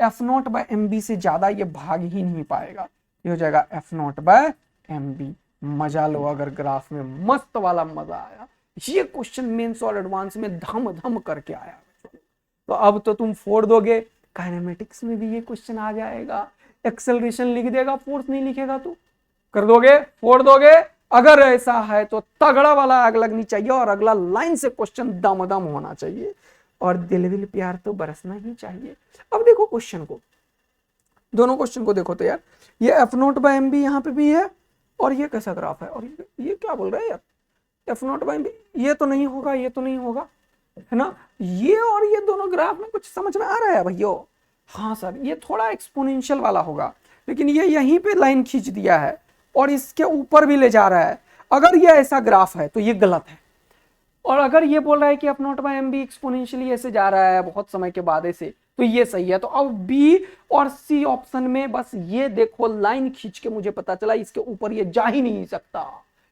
S1: f0/mv से ज्यादा ये भाग ही नहीं पाएगा, ये हो जाएगा f0/mv। मजा लो अगर ग्राफ में मस्त वाला मजा आया। ये क्वेश्चन मेंस और एडवांस में धम धम करके आया। तो अब तो तुम फोड़ दोगे, काइनेमेटिक्स में भी ये क्वेश्चन आ जाएगा। एक्सेलरेशन लिख देगा, फोर्स नहीं लिखेगा तू, कर दोगे, फोड़ दोगे। अगर ऐसा है तो तगड़ा वाला आग लगनी चाहिए और अगला लाइन से क्वेश्चन दम दम होना चाहिए और दिल विल प्यार तो बरसना ही चाहिए। अब देखो क्वेश्चन को, दोनों क्वेश्चन को देखो तो यार, ये f0/mv यहाँ पे भी है और ये कैसा ग्राफ है, और ये क्या बोल रहा है यार, f0/mv, ये तो नहीं होगा, ये तो नहीं होगा, है ना। ये और ये दोनों ग्राफ में कुछ समझ में आ रहा है भैया। हाँ सर, ये थोड़ा एक्सपोनेंशियल वाला होगा, लेकिन ये यहीं पे लाइन खींच दिया है और इसके ऊपर भी ले जा रहा है। अगर ये ऐसा ग्राफ है तो ये गलत है, और अगर ये बोल रहा है कि f0/mv एक्सपोनेंशियली ऐसे जा रहा है बहुत समय के बाद ऐसे, तो ये सही है। तो अब बी और सी ऑप्शन में बस ये देखो, लाइन खींच के मुझे पता चला इसके ऊपर ये जा ही नहीं सकता,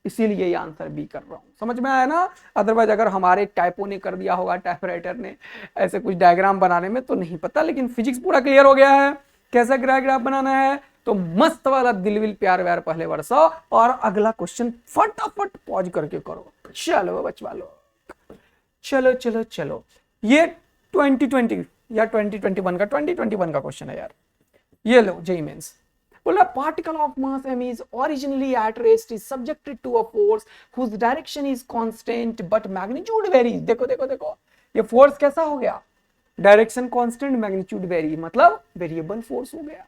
S1: इसीलिए ये आंसर बी कर रहा हूं। समझ में आया ना। अदरवाइज अगर हमारे टाइपो ने कर दिया होगा, टाइपराइटर ने, ऐसे कुछ डायग्राम बनाने में तो नहीं पता, लेकिन फिजिक्स पूरा क्लियर हो गया है कैसा ग्राफ बनाना है। तो मस्त वाला दिल विल प्यार व्यार पहले वर्षो और अगला क्वेश्चन फटाफट पॉज करके करो। चलो बचवा लो, चलो चलो चलो। ये 2020 या 2021 का 2021 का क्वेश्चन है यार, ये लो जेईई मेंस। बोला particle of mass m is originally at rest is subjected to a force whose direction is constant but magnitude varies। देखो देखो देखो, ये फोर्स कैसा हो गया, डायरेक्शन कांस्टेंट, मैग्नीट्यूड वेरी, मतलब वेरिएबल फोर्स हो गया।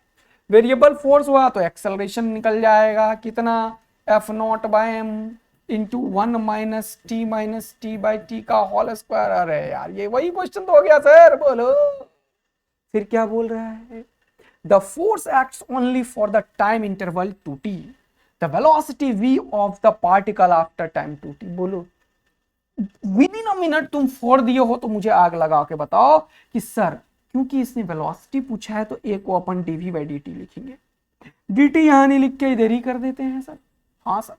S1: वेरिएबल फोर्स हुआ तो एक्सेलरेशन निकल जाएगा कितना, f0/m इंटू 1 - t/t का होल स्क्वायर। अरे यार ये वही क्वेश्चन तो हो गया सर, बोलो फिर क्या बोल रहा है। The force acts only for the time interval 2t. The velocity v of the particle after time 2t। बोलो विद इन अ मिनट तुम फोड़ दिए हो तो मुझे आग लगा के बताओ कि सर, क्योंकि इसने वेलोसिटी पूछा है तो a को अपन dv/dt लिखेंगे, dt यहां नहीं लिख के इधर ही कर देते हैं सर। हाँ सर,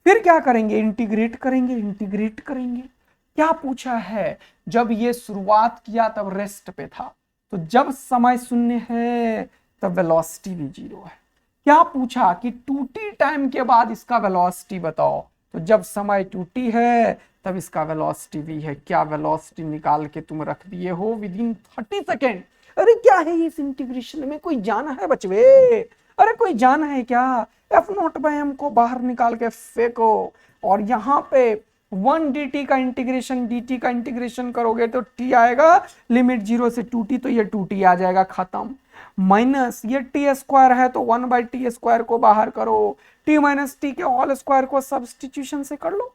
S1: फिर क्या करेंगे, इंटीग्रेट करेंगे, इंटीग्रेट करेंगे। क्या पूछा है, जब ये शुरुआत किया तब रेस्ट पे था, तो जब समय शून्य है तब वेलोसिटी भी जीरो है। क्या पूछा कि 2t टाइम के बाद इसका वेलोसिटी बताओ, तो जब समय 2t है तब इसका वेलोसिटी भी है। क्या वेलोसिटी निकाल के तुम रख दिए हो विद इन 30 सेकेंड। अरे क्या है इस इंटीग्रेशन में, कोई जाना है बचवे, अरे कोई जाना है क्या। f0/m को बाहर निकाल के फेंको और यहाँ पे 1 dt का इंटीग्रेशन, dt का इंटीग्रेशन करोगे तो t आएगा, लिमिट 0 से 2t, तो ये 2t आ जाएगा, खत्म। माइनस ये t स्क्वायर है तो 1/t स्क्वायर को बाहर करो, t माइनस टी के होल स्क्वायर को सब्सटीट्यूशन से कर लो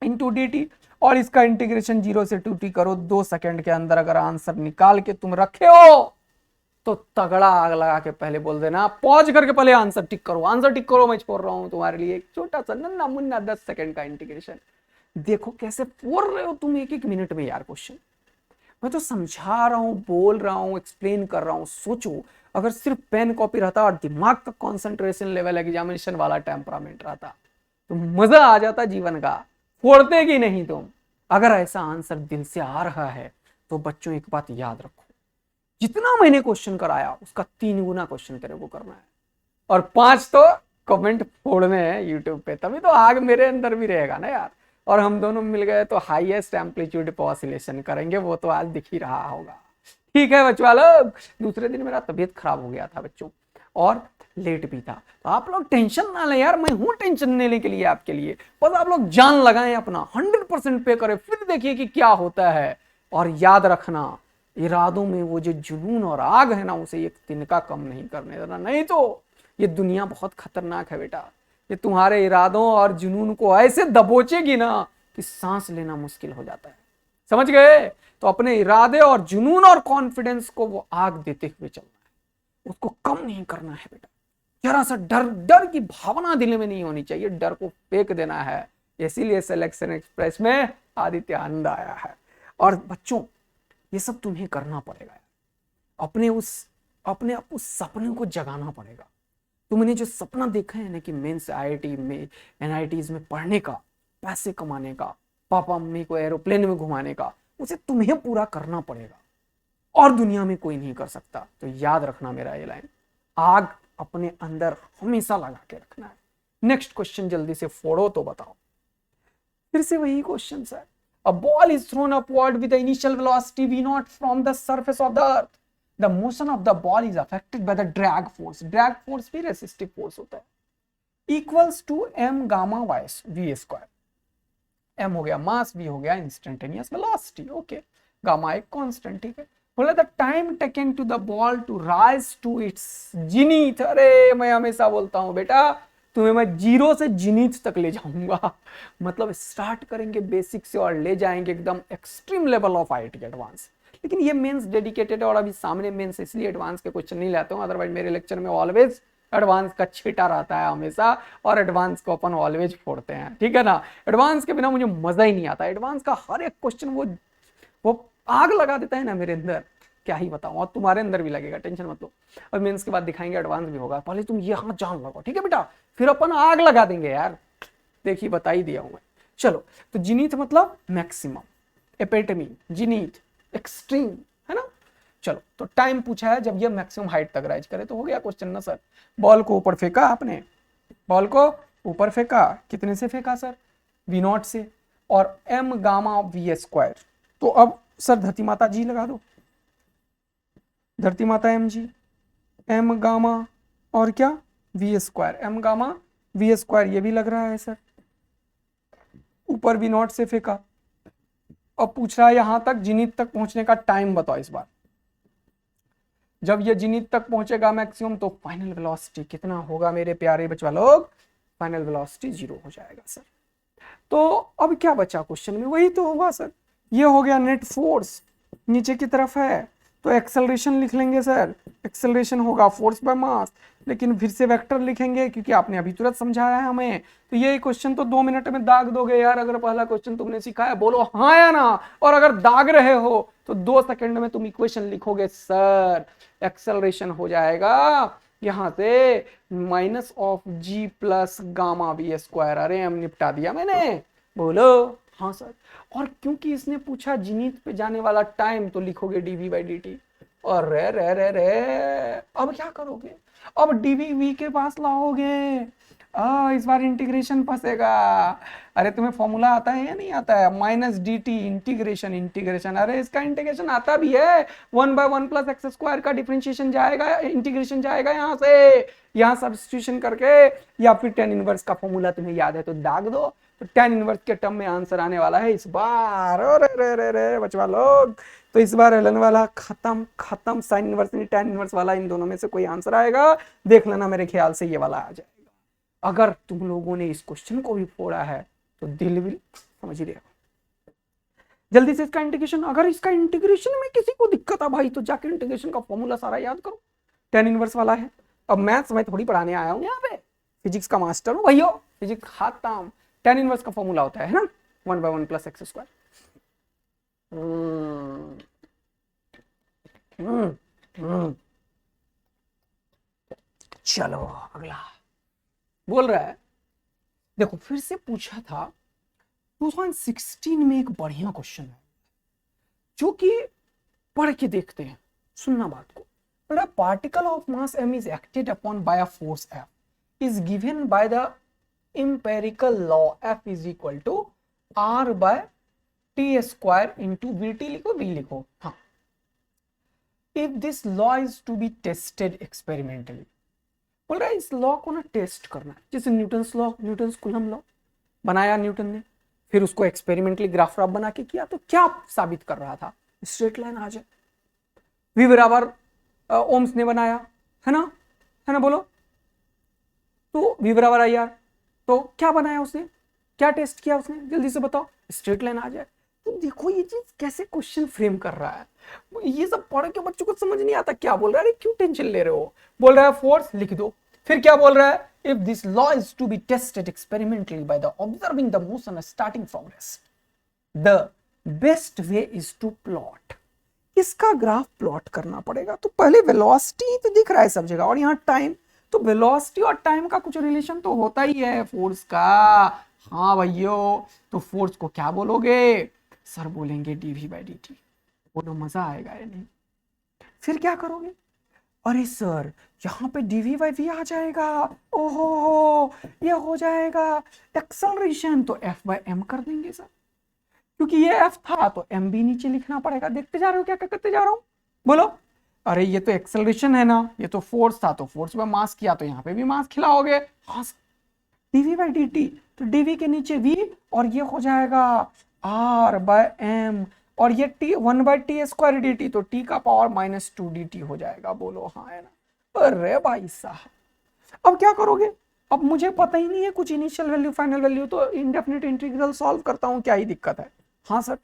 S1: इंटू dt, और इसका इंटीग्रेशन 0 से 2t करो। 2 सेकंड के अंदर अगर आंसर निकाल के तुम रखे हो तो तगड़ा आग लगा के पहले बोल देना, पॉज करके पहले आंसर टिक करो, आंसर टिक करो। मैं छोड़ रहा हूं तुम्हारे लिए एक छोटा सा नन्ना मुन्ना 10 सेकंड का इंटीग्रेशन। देखो कैसे फोड़ रहे हो तुम एक एक मिनट में यार क्वेश्चन। मैं तो समझा रहा हूं, बोल रहा हूं, एक्सप्लेन कर रहा हूं। सोचो अगर सिर्फ पेन कॉपी रहता और दिमाग का कंसंट्रेशन लेवल एग्जामिनेशन वाला टेम्परामेंट रहता तो मजा आ जाता जीवन का। फोड़ते कि नहीं तुम। अगर ऐसा आंसर दिल से आ रहा है तो बच्चों एक बात याद रखो, जितना मैंने क्वेश्चन कराया उसका 3 गुना क्वेश्चन तेरे को करना है, और 5 तो कमेंट फोड़ने हैं यूट्यूब पे, तभी तो आग मेरे अंदर भी रहेगा ना यार। और हम दोनों मिल गए तो हाईएस्ट एम्पलीट्यूड पे ऑसिलेशन करेंगे, वो तो आज दिख ही रहा होगा। ठीक है बच्चों लोग, दूसरे दिन मेरा तबीयत खराब हो गया था बच्चों और लेट भी था, तो आप लोग टेंशन ना लें यार, मैं हूं टेंशन लेने के लिए आपके लिए। बस आप लोग जान लगाएं अपना, 100% पे करें, फिर देखिए कि क्या होता है। और याद रखना, इरादों में वो जो जुनून और आग है ना, उसे एक तिनका कम नहीं करने देना, नहीं तो ये दुनिया बहुत खतरनाक है बेटा। ये तुम्हारे इरादों और जुनून को ऐसे दबोचेगी ना कि सांस लेना मुश्किल हो जाता है, समझ गए। तो अपने इरादे और जुनून और कॉन्फिडेंस को वो आग देते हुए चलना है, उसको कम नहीं करना है बेटा। जरा सा डर डर की भावना दिल में नहीं होनी चाहिए, डर को फेंक देना है। इसीलिए सिलेक्शन एक्सप्रेस में आदित्य आनंद आया है। और बच्चों ये सब तुम्हें करना पड़ेगा, अपने उस सपने को जगाना पड़ेगा। तुमने जो सपना देखा है ना कि मेंस आईआईटी में एनआईटीज में पढ़ने का, पैसे कमाने का, पापा मम्मी को एरोप्लेन में घुमाने का, उसे तुम्हें पूरा करना पड़ेगा और दुनिया में कोई नहीं कर सकता। तो याद रखना मेरा ये लाइन, आग अपने अंदर हमेशा लगा के रखना है। नेक्स्ट क्वेश्चन जल्दी से फोड़ो तो बताओ। फिर से वही क्वेश्चन है। A ball is thrown upward with the initial velocity v naught from the surface of the earth. The motion of the ball is affected by the drag force. Drag force भी resistive force होता है। Equals to m gamma v square. m हो गया मास, v हो गया instantaneous velocity. Okay, gamma एक constant, ठीक है। बोला the time taken to the ball to rise to its zenith. अरे मैं हमेशा बोलता हूं बेटा, तुम्हें मैं जीरो से जिनीथ तक ले जाऊंगा। मतलब स्टार्ट करेंगे बेसिक से और ले जाएंगे एकदम extreme level of IIT advance. लेकिन ये मेंस डेडिकेटेड है और अभी सामने मेंस, इसलिए एडवांस के क्वेश्चन नहीं लाता हूं। अदरवाइज मेरे लेक्चर में ऑलवेज एडवांस का छीटा रहता है हमेशा, और एडवांस को अपन ऑलवेज फोड़ते हैं, ठीक है ना। एडवांस के बिना मुझे मजा ही नहीं आता। एडवांस का हर एक क्वेश्चन वो आग लगा देता है ना मेरे अंदर, क्या ही बताऊं। और तुम्हारे अंदर भी लगेगा, टेंशन मत लो। और मेंस के बाद दिखाएंगे एडवांस भी होगा, पहले तुम यहाँ जान लगाओ, ठीक है बेटा, फिर अपन आग लगा देंगे यार। देखिए बता ही दिया हूं मैं। चलो, तो जिनीथ मतलब मैक्सिमम, एपिटमी, जिनीथ एक्सट्रीम, है ना। चलो, तो टाइम पूछा है जब ये मैक्सिमम हाइट तक राइज करे, तो हो गया क्वेश्चन ना सर। बॉल को ऊपर फेंका आपने, बॉल को ऊपर फेंका, कितने से फेंका सर? वी नॉट से, और एम गामा वी स्क्वायर। तो अब सर धरती माता जी लगा दो, धरती माता एम जी, एम गामा और क्या v square, m gamma v square, ये भी लग रहा है सर। ऊपर वी नॉट से फेंका, अब पूछ रहा है यहां तक जिनीथ तक पहुंचने का टाइम बताओ इस बार। जब ये जिनीथ तक पहुंचेगा मैक्सिमम, तो फाइनल वेलोसिटी कितना होगा मेरे प्यारे बच्चा लोग? फाइनल वेलोसिटी 0 हो जाएगा सर। तो अब क्या बचा क्वेश्चन में? वही तो होगा सर। ये हो गया नेट फोर्स, नीचे की तरफ है, तो एक्सेलरेशन लिख लेंगे सर। एक्सेलरेशन होगा फोर्स बाय मास, लेकिन फिर से वेक्टर लिखेंगे क्योंकि आपने अभी तुरंत समझाया है हमें। तो ये क्वेश्चन तो 2 मिनट में दाग दोगे यार, अगर पहला क्वेश्चन तुमने सीखा है, बोलो हाँ या ना। और अगर दाग रहे हो तो 2 सेकंड में तुम इक्वेशन लिखोगे सर। एक्सेलरेशन हो जाएगा यहां से minus of g plus gamma v square. अरे हम निपटा दिया मैंने, बोलो हाँ सर। और क्योंकि इसने पूछा जिनीथ पे जाने वाला टाइम, तो लिखोगे डीवी बाई डी टी। और रे अब क्या करोगे? अब डीवी वी के पास लाओगे। इस बार इंटीग्रेशन फंसेगा। अरे तुम्हें फॉर्मूला आता है या नहीं आता है? Minus D t integration. अरे इसका इंटीग्रेशन आता भी है, 1/1 प्लस एक्स स्क्वायर का डिफरेंशिएशन जाएगा, इंटीग्रेशन जाएगा यहाँ से, यहाँ सब्स्टिट्यूशन करके, या फिर tan इनवर्स का फॉर्मूला तुम्हें याद है तो दाग दो। तो tan इनवर्स के टर्म में आंसर आने वाला है इस बार। रे बचवा लोग, तो इस बार एलन वाला खत्म। साइन इनवर्स नहीं, tan इनवर्स वाला, इन दोनों में से कोई आंसर आएगा देख लेना, मेरे ख्याल से ये वाला आ जाएगा। अगर तुम लोगों ने इस क्वेश्चन को भी फोड़ा है तो दिल भी समझ ही रहेगा। जल्दी से इसका इंटीग्रेशन, अगर इसका इंटीग्रेशन में किसी को दिक्कत है भाई, तो जाके इंटीग्रेशन का फॉर्मूला सारा याद करो, tan इनवर्स वाला है। अब मैथ्स मैं थोड़ी पढ़ाने आया हूं यहाँ पे, फिजिक्स का मास्टर हूं भैया, फिजिक्स खत्म। tan इनवर्स का फॉर्मूला होता है ना 1/1 प्लस एक्स स्क्वायर। चलो अगला बोल रहा है, देखो फिर से पूछा था 2016 में एक बढ़िया क्वेश्चन है जो कि पढ़ के देखते हैं, सुनना बात को। बड़ा particle of mass m is acted upon by a force F is given by the empirical law F is equal to R by T square into VT लिखो, V लिखो, हाँ। If this law is to be tested experimentally, बोल रहा है इस law को ना test करना है, जैसे Newton's law, Newton's coulomb law बनाया न्यूटन ने, फिर उसको एक्सपेरिमेंटली ग्राफ राफ बना के किया, तो क्या साबित कर रहा था? स्ट्रेट लाइन आ जाए। V बराबर ओम्स ने बनाया, है ना बोलो, तो V बराबर IR, तो क्या बनाया उसने, क्या टेस्ट किया उसने, जल्दी से बताओ, स्ट्रेट लाइन आ जाए। तो देखो ये चीज कैसे क्वेश्चन फ्रेम कर रहा है, ये सब पढ़ के बच्चों को समझ नहीं आता क्या बोल रहा है। क्यों टेंशन ले रहे हो? बोल रहा है फोर्स लिख दो, फिर क्या बोल रहा है, if this law is to be tested experimentally by the observing the motion starting from rest, the best way is to plot. इसका ग्राफ प्लॉट करना पड़ेगा। तो पहले वेलोसिटी तो दिख रहा है सब जगह, और यहाँ टाइम, तो वेलोसिटी और टाइम का कुछ रिलेशन तो होता ही है फोर्स का। हाँ भाइयों, तो फोर्स को क्या बोलोगे? सर बोलेंगे डीवी बाई डी टी। बोलो मजा आएगा या नहीं? फिर क्या करोगे? अरे सर यहाँ पे डीवी बाई वी आ जाएगा, ओहो ये हो जाएगा एक्सेलरेशन, तो एफ बाई एम कर देंगे सर, क्योंकि ये एफ था तो एम भी नीचे लिखना पड़ेगा। देखते जा रहे हो क्या क्या करते जा रहा हूं? बोलो। अरे ये तो एक्सेलरेशन है ना, ये तो फोर्स था, तो फोर्स पे मास किया, तो यहाँ पे भी मास खिलाओगे। हाँ डीवी बाई डी टी, तो डीवी के नीचे वी, और ये हो जाएगा आर बाय एम, और ये टी 1/t² डी टी, तो टी का पावर -2 डी टी हो जाएगा। बोलो हाँ है ना? अरे भाई साहब, अब क्या करोगे? अब मुझे पता ही नहीं है कुछ इनिशियल वैल्यू फाइनल वैल्यू, तो इंडेफिनिट इंटीग्रल सॉल्व करता हूँ, क्या ही दिक्कत है? हाँ सर,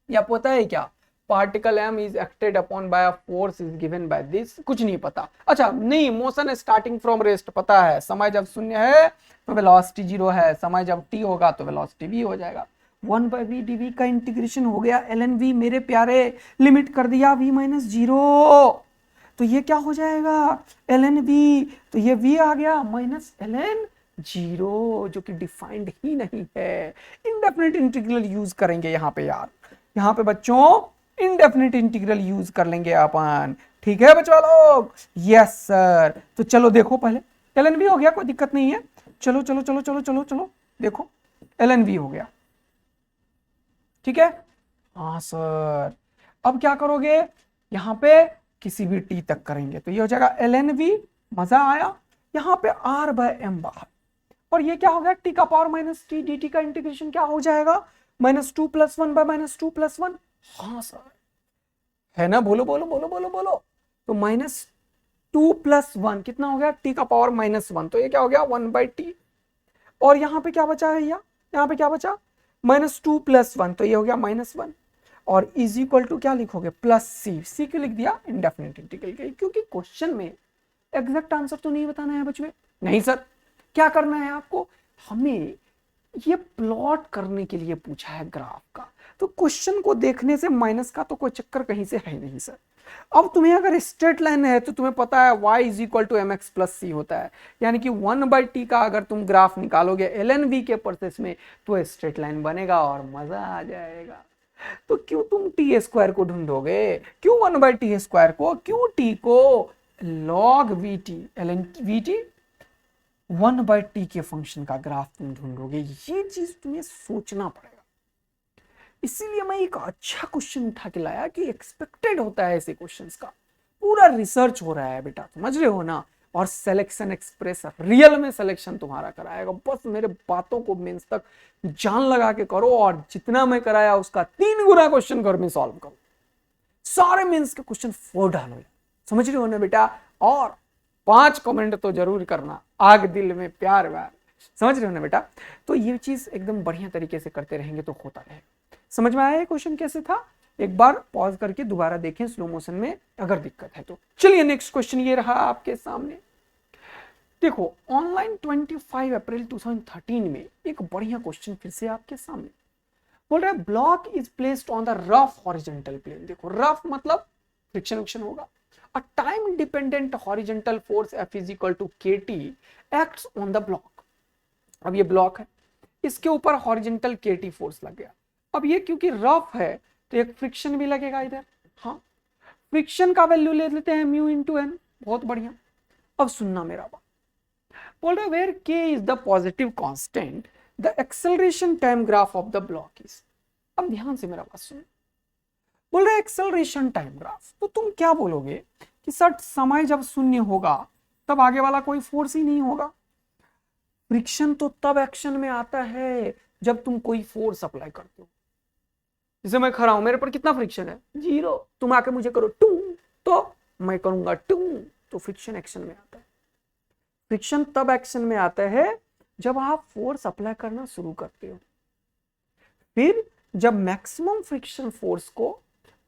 S1: या पता है क्या? Particle m is acted upon by a force is given by this, कुछ नहीं पता। अच्छा नहीं, मोशन स्टार्टिंग फ्रॉम रेस्ट पता है, समय जब शून्य है तो वेलोसिटी 0 है, समय जब t होगा तो वेलोसिटी v हो जाएगा। 1/v dv का इंटीग्रेशन हो गया ln v मेरे प्यारे, लिमिट कर दिया v -0, तो ये क्या हो जाएगा? ln v, तो ये v आ गया -ln 0, जो कि डिफाइंड ही नहीं है। इंडेफिनिट इंटीग्रल यूज करेंगे यहाँ पे यार, यहाँ पे बच्चों इंडेफिनिट इंटीग्रल यूज कर लेंगे अपन। ठीक है बच्चों लोग? Yes sir. तो चलो देखो, पहले ln v हो गया, कोई दिक्कत नहीं है। चलो चलो चलो चलो चलो चलो देखो, ln v हो गया, ठीक है? हाँ सर। अब क्या करोगे? यहाँ पे किसी भी t तक करेंगे, तो ये हो जाएगा ln v, मजा आया। यहाँ पे r बाय एम बाहर, और ये क्या हो गया? t का पावर -t dt का इंटीग्रेशन क्या हो जाएगा? -2 + 1 बाय -2 + 1। हाँ सर, है ना? बोलो बोलो बोलो बोलो बोलो। तो -2 + 1 कितना हो गया? t का पावर -1, तो ये क्या हो गया? 1/t। और यहाँ पे क्या बचा है भैया? यहाँ पे क्या बचा? -2 + 1, तो ये हो गया -1, और इज इक्वल टू क्या लिखोगे? +c। c क्यों लिख दिया? इंडेफिनिट इंटीग्रल के, क्योंकि क्वेश्चन में एग्जैक्ट आंसर तो नहीं बताना है बच्चों। नहीं सर, क्या करना है आपको? हमें ये प्लॉट करने के लिए पूछा है ग्राफ का, तो क्वेश्चन को देखने से माइनस का तो कोई चक्कर कहीं से है नहीं सर। अब तुम्हें अगर स्ट्रेट लाइन है तो तुम्हें पता है y = mx + c होता है, यानी कि 1/t का अगर तुम ग्राफ निकालोगे ln v के प्रोसेस में तो स्ट्रेट लाइन बनेगा और मजा आ जाएगा। तो क्यों तुम t² को ढूंढोगे? क्यों 1/t² को? क्यों t को? log vt, ln vt 1/t के फंक्शन का ग्राफ तुम ढूंढोगे, ये चीज तुम्हें सोचना पड़ेगा। इसीलिए मैं एक अच्छा क्वेश्चन उठा के लाया कि एक्सपेक्टेड होता है ऐसे क्वेश्चंस का, पूरा रिसर्च हो रहा है बेटा, समझ रहे हो ना? और सिलेक्शन एक्सप्रेस रियल में सिलेक्शन तुम्हारा कराएगा। बस मेरे बातों को मेंस तक जान लगा के करो, और जितना मैं कराया उसका 3 गुना क्वेश्चन घर में सॉल्व करो, सारे मेंस के क्वेश्चन 4 डालो, समझ रहे हो ना बेटा? और 5 कमेंट तो जरूर करना, आग दिल में प्यार व्यार, समझ रहे हो ना बेटा? तो ये चीज एकदम बढ़िया तरीके से करते रहेंगे तो होता रहेगा। समझ में आया क्वेश्चन कैसे था? एक बार पॉज करके दोबारा देखें स्लो मोशन में अगर दिक्कत है तो। चलिए नेक्स्ट क्वेश्चन ये रहा आपके सामने। देखो ऑनलाइन 25 अप्रैल 2013 में एक बढ़िया क्वेश्चन फिर से आपके सामने बोल रहा है, block is placed on the rough horizontal plane. देखो रफ मतलब फ्रिक्शन विक्शन होगा। A time independent horizontal force F is equal to KT acts on the block। अब ये ब्लॉक है, इसके ऊपर हॉरिजॉन्टल KT फोर्स लग गया। अब ये क्योंकि रफ है तो एक फ्रिक्शन भी लगेगा इधर। हाँ, फ्रिक्शन का वैल्यू ले लेते हैं μ/n। बहुत बढ़िया। अब सुनना मेरा बात, बोल रहे where K is the positive constant the acceleration time graph of the block is. अब ध्यान से मेरा बात सुनो, बोल रहे एक्सेलरेशन टाइम ग्राफ, तो तुम क्या बोलोगे कि सर समय जब शून्य होगा तब आगे वाला कोई फोर्स ही नहीं होगा। फ्रिक्शन तो तब एक्शन में आता है जब तुम कोई फोर्स अप्लाई करते हो। जैसे मैं खड़ा हूं, मेरे पर कितना फ्रिक्शन है? 0। तुम आके मुझे करो टू, तो मैं करूंगा टू, तो फ्रिक्शन एक्शन में आता है। फ्रिक्शन तब एक्शन में आता है जब आप फोर्स अप्लाई करना शुरू करते हो। फिर जब मैक्सिमम फ्रिक्शन फोर्स को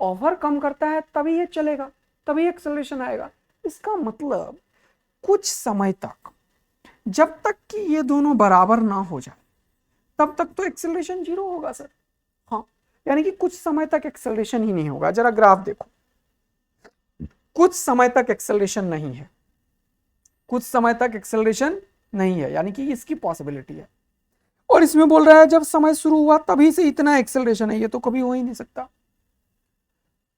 S1: ओवरकम करता है तभी ये चलेगा, तभी एक्सेलरेशन आएगा। इसका मतलब कुछ समय तक, जब तक कि ये दोनों बराबर ना हो जाए तब तक तो एक्सेलरेशन 0 होगा सर। हाँ, यानी कि कुछ समय तक एक्सेलरेशन ही नहीं होगा। जरा ग्राफ देखो, कुछ समय तक एक्सेलरेशन नहीं है, कुछ समय तक एक्सेलरेशन नहीं है, यानी कि इसकी पॉसिबिलिटी है। और इसमें बोल रहा है जब समय शुरू हुआ तभी से इतना एक्सेलरेशन है, ये तो कभी हो ही नहीं सकता।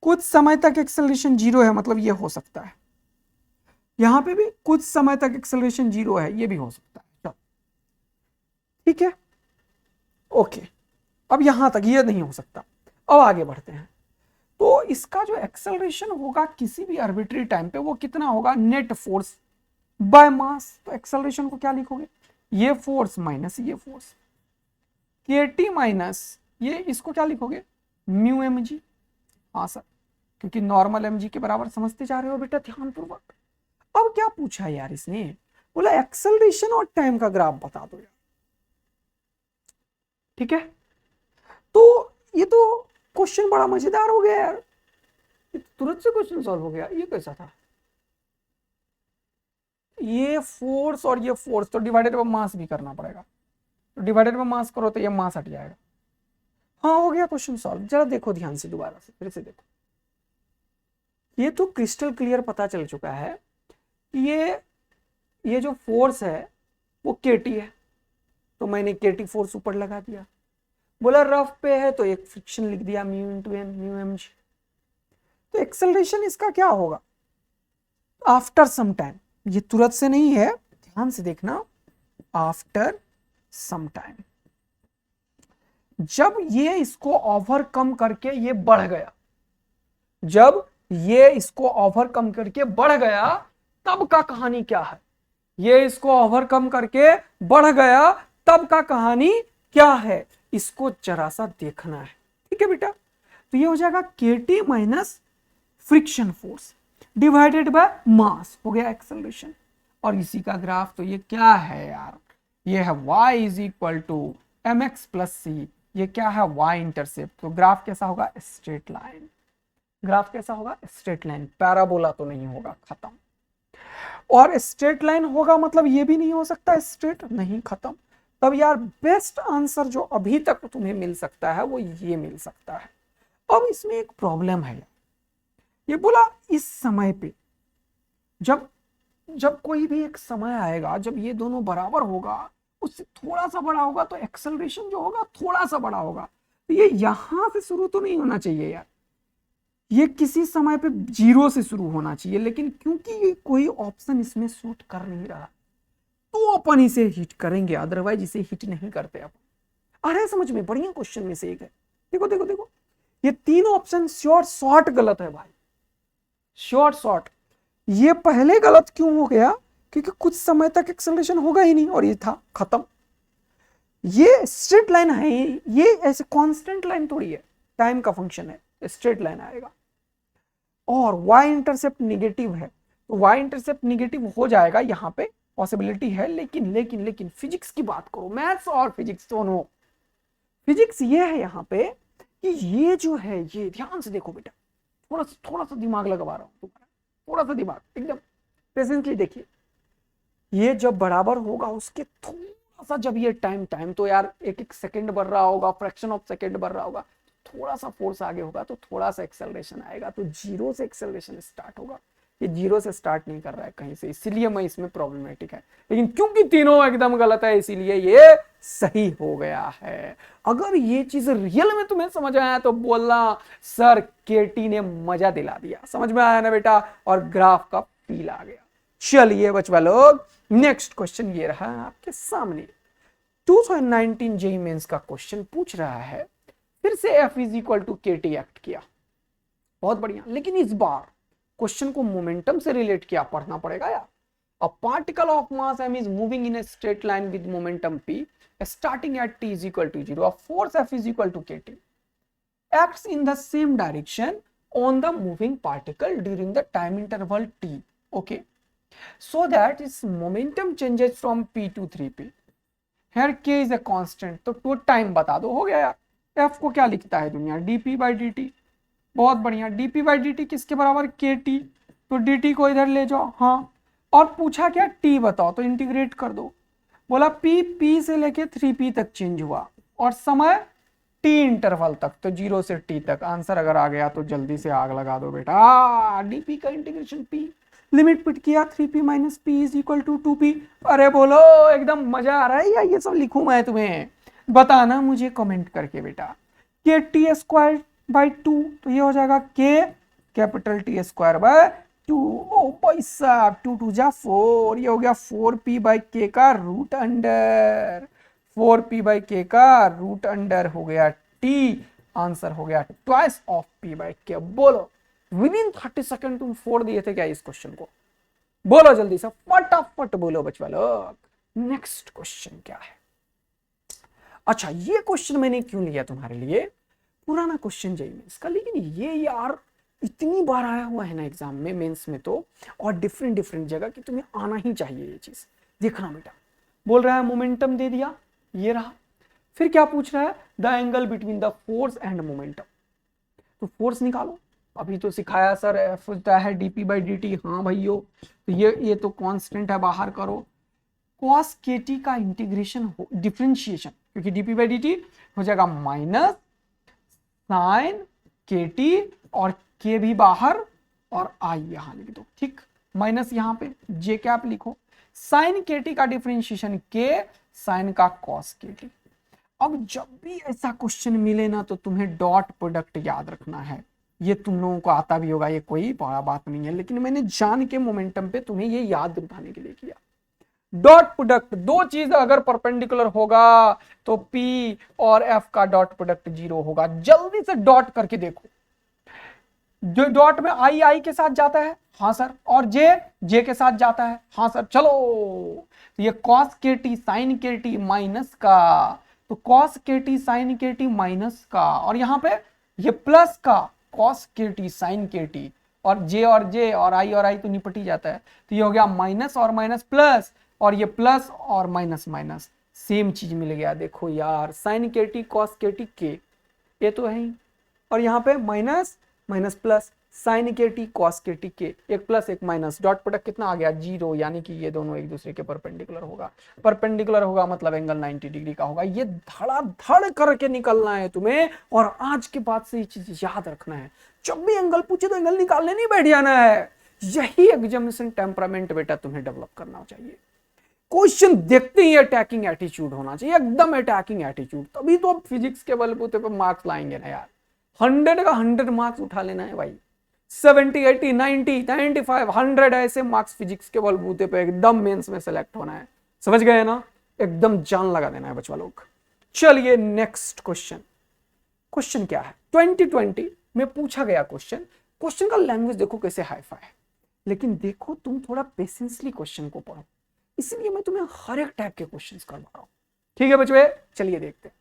S1: कुछ समय तक एक्सेलरेशन 0 है, मतलब ये हो सकता है। यहां पे भी कुछ समय तक एक्सेलरेशन 0 है, ये भी हो सकता है। चलो ठीक है, ओके। अब यहां तक ये नहीं हो सकता। अब आगे बढ़ते हैं। तो इसका जो एक्सेलरेशन होगा किसी भी आर्बिट्री टाइम पे वो कितना होगा, नेट फोर्स बाय मास। तो एक्सेलरेशन को क्या लिखोगे, ये फोर्स माइनस ये फोर्स, के टी माइनस ये, इसको क्या लिखोगे, म्यू एम जी। हाँ सर, क्योंकि नॉर्मल एम जी के बराबर समझते जा रहे हो बेटा ध्यानपूर्वक। अब क्या पूछा यार इसने, बोला एक्सेलरेशन और टाइम का ग्राफ बता दो यार। ठीक है, तो ये तो क्वेश्चन बड़ा मजेदार हो गया यार, तुरंत से क्वेश्चन सॉल्व हो गया। ये कैसा था, ये फोर्स और ये फोर्स तो डिवाइडेड बाय मास भी करना पड़ेगा, तो डिवाइडेड बाय मास करो तो ये मास हट जाएगा। हाँ हो गया क्वेश्चन सॉल्व। जरा देखो ध्यान से, दोबारा से फिर से देखो। ये तो क्रिस्टल क्लियर पता चल चुका है कि ये जो फोर्स है वो केटी है, तो मैंने केटी फोर्स ऊपर लगा दिया। बोला रफ पे है तो एक फ्रिक्शन लिख दिया, mu into m, mu m g. तो एक्सेलरेशन इसका क्या होगा आफ्टर सम टाइम, ये तुरंत से नहीं है, ध्यान से देखना, आफ्टर सम टाइम जब ये इसको ओवरकम करके ये बढ़ गया, जब ये इसको ओवरकम करके बढ़ गया तब का कहानी क्या है, ये इसको ओवरकम करके बढ़ गया तब का कहानी क्या है, इसको जरा सा देखना है। ठीक है बेटा, तो ये हो जाएगा KT minus friction force divided by mass, हो गया एक्सेलरेशन। और इसी का ग्राफ तो ये क्या है यार, ये है y is equal to M X plus C. ये क्या है, y इंटरसेप्ट। तो ग्राफ कैसा होगा, स्ट्रेट लाइन। ग्राफ कैसा होगा, स्ट्रेट लाइन, पैराबोला तो नहीं होगा, खत्म। और स्ट्रेट लाइन होगा मतलब ये भी नहीं हो सकता स्ट्रेट, नहीं, खत्म। तब यार बेस्ट आंसर जो अभी तक तुम्हें मिल सकता है वो ये मिल सकता है। अब इसमें एक प्रॉब्लम है, ये बोला इस समय पे जब जब कोई भी एक समय आएगा जब ये दोनों बराबर होगा, उससे थोड़ा सा बड़ा होगा तो एक्सेलरेशन जो होगा थोड़ा सा बड़ा होगा। तो ये यहां से शुरू तो नहीं होना चाहिए यार, ये किसी समय पे 0 से शुरू होना चाहिए, लेकिन क्योंकि ये कोई ऑप्शन इसमें सूट कर नहीं रहा तो अपन इसे हिट करेंगे, अदरवाइज इसे हिट नहीं करते अपन। अरे समझ में, बढ़िया क्वेश्चन में से एक है। देखो देखो देखो, ये तीनों ऑप्शन श्योर शॉर्ट गलत है भाई, श्योर शॉर्ट। ये पहले गलत क्यों हो गया, क्योंकि कुछ समय तक एक्सेलरेशन होगा ही नहीं और ये था, खत्म। ये स्ट्रेट लाइन है, ये ऐसे कांस्टेंट लाइन थोड़ी है, टाइम का फंक्शन है, स्ट्रेट लाइन आएगा। और y इंटरसेप्ट निगेटिव है, तो y इंटरसेप्ट निगेटिव हो जाएगा, यहां पे पॉसिबिलिटी है। लेकिन लेकिन लेकिन फिजिक्स की बात करो, मैथ्स और फिजिक्स दोनों, फिजिक्स ये है यहां पे कि ये जो है, ये ध्यान से देखो बेटा, थोड़ा सा दिमाग लगवा रहा हूं तुम्हारा, थोड़ा सा दिमाग, एकदम पेशेंटली देखिए। ये जब बराबर होगा उसके थोड़ा सा, जब ये टाइम तो यार एक एक सेकंड बढ़ रहा होगा, फ्रैक्शन ऑफ सेकंड बढ़ रहा होगा, थोड़ा सा फोर्स आगे होगा तो थोड़ा सा एक्सेलरेशन आएगा, तो 0 से एक्सेलरेशन स्टार्ट होगा। ये 0 से स्टार्ट नहीं कर रहा है कहीं से, इसीलिए मैं इसमें प्रॉब्लमेटिक है। लेकिन क्योंकि तीनों एकदम गलत है इसीलिए ये सही हो गया है। अगर ये चीज रियल में तुम्हें समझ आया तो बोलना सर केटी ने मजा दिला दिया, समझ में आया ना बेटा, और ग्राफ का फील आ गया। चलिए बच्चा लोग, नेक्स्ट क्वेश्चन ये रहा आपके सामने। 2019 जेईई मेंस का क्वेश्चन पूछ रहा है, फिर से F इज इक्वल टू के टी एक्ट किया, बहुत बढ़िया। लेकिन इस बार क्वेश्चन को मोमेंटम से रिलेट किया, पढ़ना पड़ेगा यार। A particle of mass m is moving in a straight line with momentum p starting at t is equal to 0. A force F is equal to kt acts in the same direction on the moving particle during the time interval t. Okay, so that its momentum changes from p to 3p. Here k is a constant, तो to time बता दो, हो गया यार। F को क्या लिखता है दुनिया, dp by dt, बहुत बढ़िया। dp by dt किसके बराबर, kt, तो dt को इधर ले जाओ, हाँ, और पूछा क्या टी बताओ, तो इंटीग्रेट कर दो। बोला पी से लेके 3p तक चेंज हुआ और समय टी इंटरवल तक, तो 0 से टी तक। आंसर अगर आ गया तो जल्दी से आग लगा दो बेटा। डीपी का इंटीग्रेशन पी, लिमिट पुट किया 3p minus p is equal to 2p। अरे बोलो एकदम मजा आ रहा है या ये सब लिखूं मैं तुम्हें? बताना मुझे कमेंट करके बेटा। के टी स्क्वायर बाई 2, तो ये हो जाएगा के कैपिटल टी स्क्वायर बाय 2। ओ भाई साहब 2 2 जा 4, ये हो गया 4p बाई के का रूट अंडर, 4p बाई के का रूट अंडर हो गया t। आंसर हो गया ट्वाइस ऑफ p बाई के। बोलो विद इन 30 सेकंड तुम फोड़ दिए थे क्या इस क्वेश्चन को? बोलो जल्दी से फटाफट बोलो बचवा लोग। नेक्स्ट क्वेश्चन क्या है? अच्छा ये क्वेश्चन मैंने क्यों लिया तुम्हारे लिए, पुराना क्वेश्चन जेईई मेंस का, लेकिन ये यार इतनी बार आया हुआ है ना एग्जाम में, मेंस में तो, और डिफरेंट डिफरेंट जगह कि तुम्हें आना ही चाहिए ये चीज। देखना बेटा, बोल रहा है मोमेंटम दे दिया, ये रहा। फिर क्या पूछ रहा है? The angle between the force and momentum. तो फोर्स निकालो, अभी तो सिखाया सर एफ होता है डीपी बाई डी टी। हाँ भाइयों, तो ये तो कांस्टेंट है, बाहर करो। cos kt का इंटीग्रेशन डिफरेंशिएशन, क्योंकि dp बाई dt हो जाएगा माइनस साइन kt, और k भी बाहर और i यहां लिख दो, ठीक। माइनस यहां पे j कैप लिखो, साइन kt का डिफरेंशिएशन k, साइन का cos kt। अब जब भी ऐसा क्वेश्चन मिले ना तो तुम्हें डॉट प्रोडक्ट याद रखना है। ये तुम लोगों को आता भी होगा, ये कोई बड़ा बात नहीं है, लेकिन मैंने जान के मोमेंटम पे तुम्हें ये याद दिलाने के लिए किया। डॉट प्रोडक्ट, दो चीज अगर परपेंडिकुलर होगा तो P और F का डॉट प्रोडक्ट 0 होगा। जल्दी से डॉट करके देखो, जो डॉट में आई के साथ जाता है, हाँ सर, और जे के साथ जाता है, हाँ सर। चलो तो ये cos kt sin kt minus का, तो cos kt sin kt minus का, और यहां पे ये प्लस का cos kt sin kt, और जे और आई तो निपट ही जाता है। तो ये हो गया माइनस और माइनस प्लस, और ये प्लस और माइनस माइनस सेम चीज मिल गया। देखो यार साइन के टी कॉस के टी के, ये तो है ही, और यहाँ पे माइनस माइनस प्लस, साइन के टी कॉस के टी के, एक प्लस एक माइनस, डॉट प्रोडक्ट कितना आ गया 0, यानी कि ये दोनों एक दूसरे के परपेंडिकुलर होगा। परपेंडिकुलर होगा मतलब एंगल 90 डिग्री का होगा। ये धड़ाधड़ करके निकलना है तुम्हें, और आज के बाद से ये चीज याद रखना है। जब भी एंगल पूछे तो एंगल निकालने नहीं बैठ जाना है। यही एग्जामिनेशन टेम्परामेंट बेटा तुम्हें डेवलप करना चाहिए। क्वेश्चन देखते ही अटैकिंग एटीट्यूड होना चाहिए, एकदम अटैकिंग एटीट्यूड, तभी तो अब फिजिक्स के बलबूते पे मार्क्स लाएंगे ना यार। 100 का 100 मार्क्स उठा लेना है भाई, 70 80 90 95 100 ऐसे मार्क्स फिजिक्स के बलबूते पे एकदम मेंस में सेलेक्ट होना है। समझ गए ना? एकदम जान लगा देना है बच्चा लोग। चलिए नेक्स्ट क्वेश्चन। क्वेश्चन क्या है? 2020 में पूछा गया क्वेश्चन का लैंग्वेज देखो कैसे हाई-फाई है, लेकिन देखो तुम थोड़ा पेशेंसली क्वेश्चन को पढ़ो, इसलिए मैं तुम्हें हर एक टाइप के क्वेश्चंस करवा रहा हूं। ठीक है बच्चे, चलिए देखते हैं।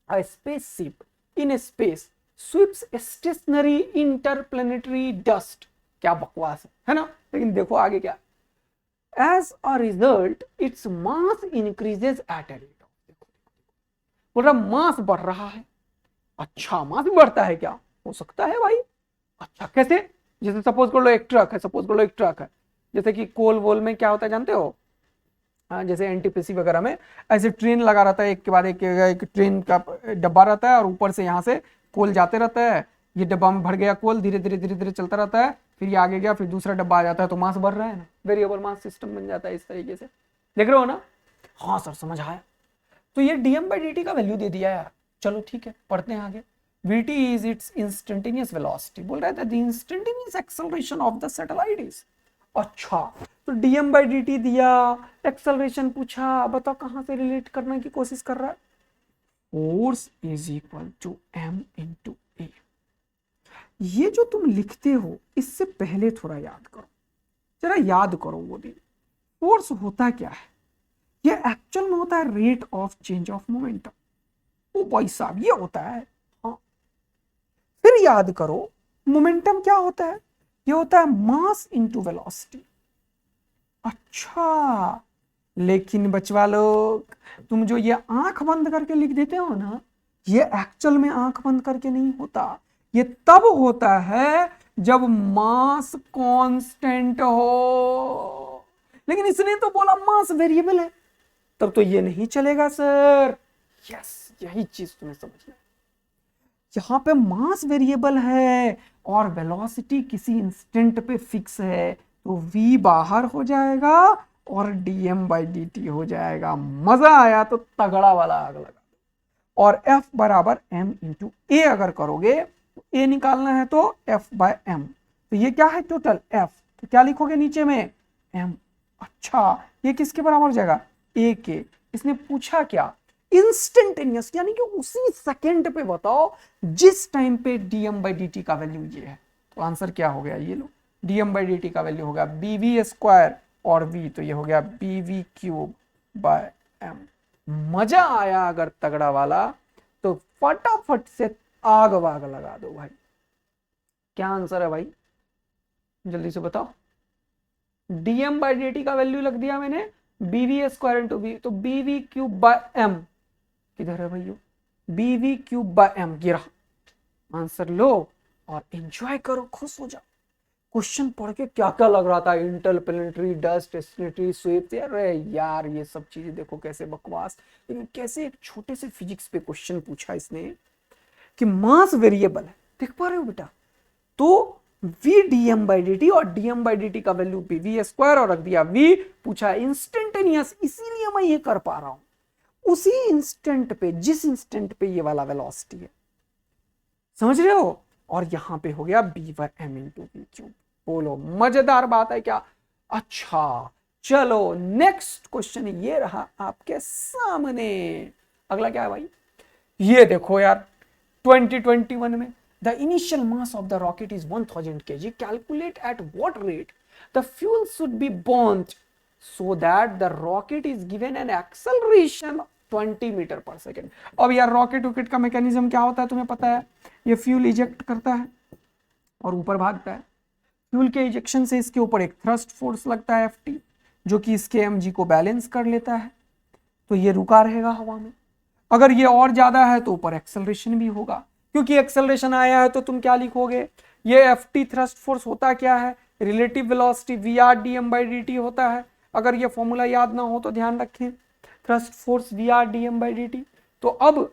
S1: A spaceship in space sweeps stationary interplanetary dust. क्या बकवास है ना? लेकिन देखो आगे क्या, as a result its mass increases at a rate of, बोल रहा मास बढ़ रहा है। अच्छा मास भी बढ़ता है क्या? हो सकता है भाई। अच्छा कैसे? जैसे सपोज कर लो एक ट्रक है, जैसे कि कोल वोल में क्या होता है जानते हो? जैसे एनटीपीसी वगैरह में ऐसे ट्रेन लगा रहता है, एक के बाद एक ट्रेन का डब्बा रहता है, और ऊपर से यहाँ से कोल जाते रहता है। ये डब्बा में भर गया कोल, धीरे धीरे चलता रहता है, फिर ये आगे गया, फिर दूसरा डब्बा आ जाता है, तो मास बढ़ रहा है ना, वेरिएबल मास सिस्टम बन जाता है इस तरीके से। देख रहे हो ना? हाँ सर समझ आया। तो ये डीएम बाई डी टी का वैल्यू दे दिया यार। चलो ठीक है, पढ़ते हैं आगे। vt is its instantaneous velocity, बोल रहा था the instantaneous acceleration of the satellite is। अच्छा तो dm by dt दिया, एक्सेलरेशन पूछा, बताओ कहां से रिलेट करने की कोशिश कर रहा है? Force is equal to m into A. ये जो तुम लिखते हो इससे पहले थोड़ा याद करो, जरा याद करो वो दिन। फोर्स होता क्या है? ये एक्चुअल में होता है rate of change of momentum. ओ भाई साहब ये होता है। हाँ फिर याद करो मोमेंटम क्या होता है? ये होता है मास इनटू वेलोसिटी। अच्छा लेकिन बचवा लोग, तुम जो ये आंख बंद करके लिख देते हो ना, ये एक्चुअल में आंख बंद करके नहीं होता। ये तब होता है जब मास कांस्टेंट हो। लेकिन इसने तो बोला मास वेरिएबल है, तब तो ये नहीं चलेगा सर। यस, यही चीज तुम्हें समझना है। यहां पे मास वेरिएबल है और वेलोसिटी किसी इंस्टेंट पे फिक्स है, तो v बाहर हो जाएगा और dm बाई डी टी हो जाएगा। मजा आया तो तगड़ा वाला आग लगा। और f बराबर m इंटू ए अगर करोगे तो a निकालना है तो f बाय m, तो ये क्या है टोटल f, तो क्या लिखोगे नीचे में m। अच्छा, ये किसके बराबर हो जाएगा a के। इसने पूछा क्या इंस्टेंटेनियस, यानी कि उसी सेकंड पे बताओ जिस टाइम पे dm बाई डी टी का वैल्यू ये है, तो आंसर क्या हो गया, ये लो dm बाई डी टी का वैल्यू हो गया bv स्क्वायर और v, तो ये हो गया bv क्यूब बाय m। मजा आया अगर तगड़ा वाला तो फटाफट से आग वाग लगा दो भाई। क्या आंसर है भाई, जल्दी से बताओ। dm बाई डी टी का वैल्यू लग दिया मैंने bv स्क्वायर इंटू v, तो bv क्यूब बाय m किधर है भैया, bv क्यूब बाय m गिरा। आंसर लो और एंजॉय करो, खुश हो जाओ। क्वेश्चन पढ़ के क्या क्या लग रहा था, इंटरप्लेनेटरी डस्ट एस्टिलेटरी स्वीप, अरे यार ये सब चीजें देखो कैसे बकवास, लेकिन कैसे एक छोटे से फिजिक्स पे क्वेश्चन पूछा इसने कि मास वेरिएबल है, देख पा रहे हो बेटा, तो v dm by d T और dm बाई डी टी का वैल्यू bv स्क्वायर और रख दिया v, पूछा इंस्टेंटेनियस, इसीलिए मैं ये कर पा रहा हूं उसी इंस्टेंट पे जिस इंस्टेंट पे ये वाला वेलोसिटी है, समझ रहे हो। और यहां पे हो गया b by m into v cube. बोलो मजेदार बात है क्या। अच्छा चलो नेक्स्ट क्वेश्चन ये रहा आपके सामने। अगला क्या है भाई, ये देखो यार 2021 में the initial mass of the rocket is 1000 kg, calculate at what rate the fuel should be burned so that the rocket is given an acceleration 20 metre per second. अब यार रॉकेट वॉकेट का मैकेनिज्म क्या होता है तुम्हें पता है, ये फ्यूल इजेक्ट करता है और ऊपर भागता है। फ्यूल के इजेक्शन से इसके ऊपर एक थ्रस्ट फोर्स लगता है Ft, जो कि इसके mg को बैलेंस कर लेता है, तो ये रुका रहेगा हवा में। अगर ये और ज्यादा है तो ऊपर एक्सेलरेशन भी होगा, क्योंकि एक्सेलरेशन आया है तो तुम क्या लिखोगे, ये Ft थ्रस्ट फोर्स होता क्या है, relative velocity Vr dm by d T होता है। अगर ये फॉर्मूला याद ना हो तो ध्यान रखें, thrust force Vr dm by d T. तो अब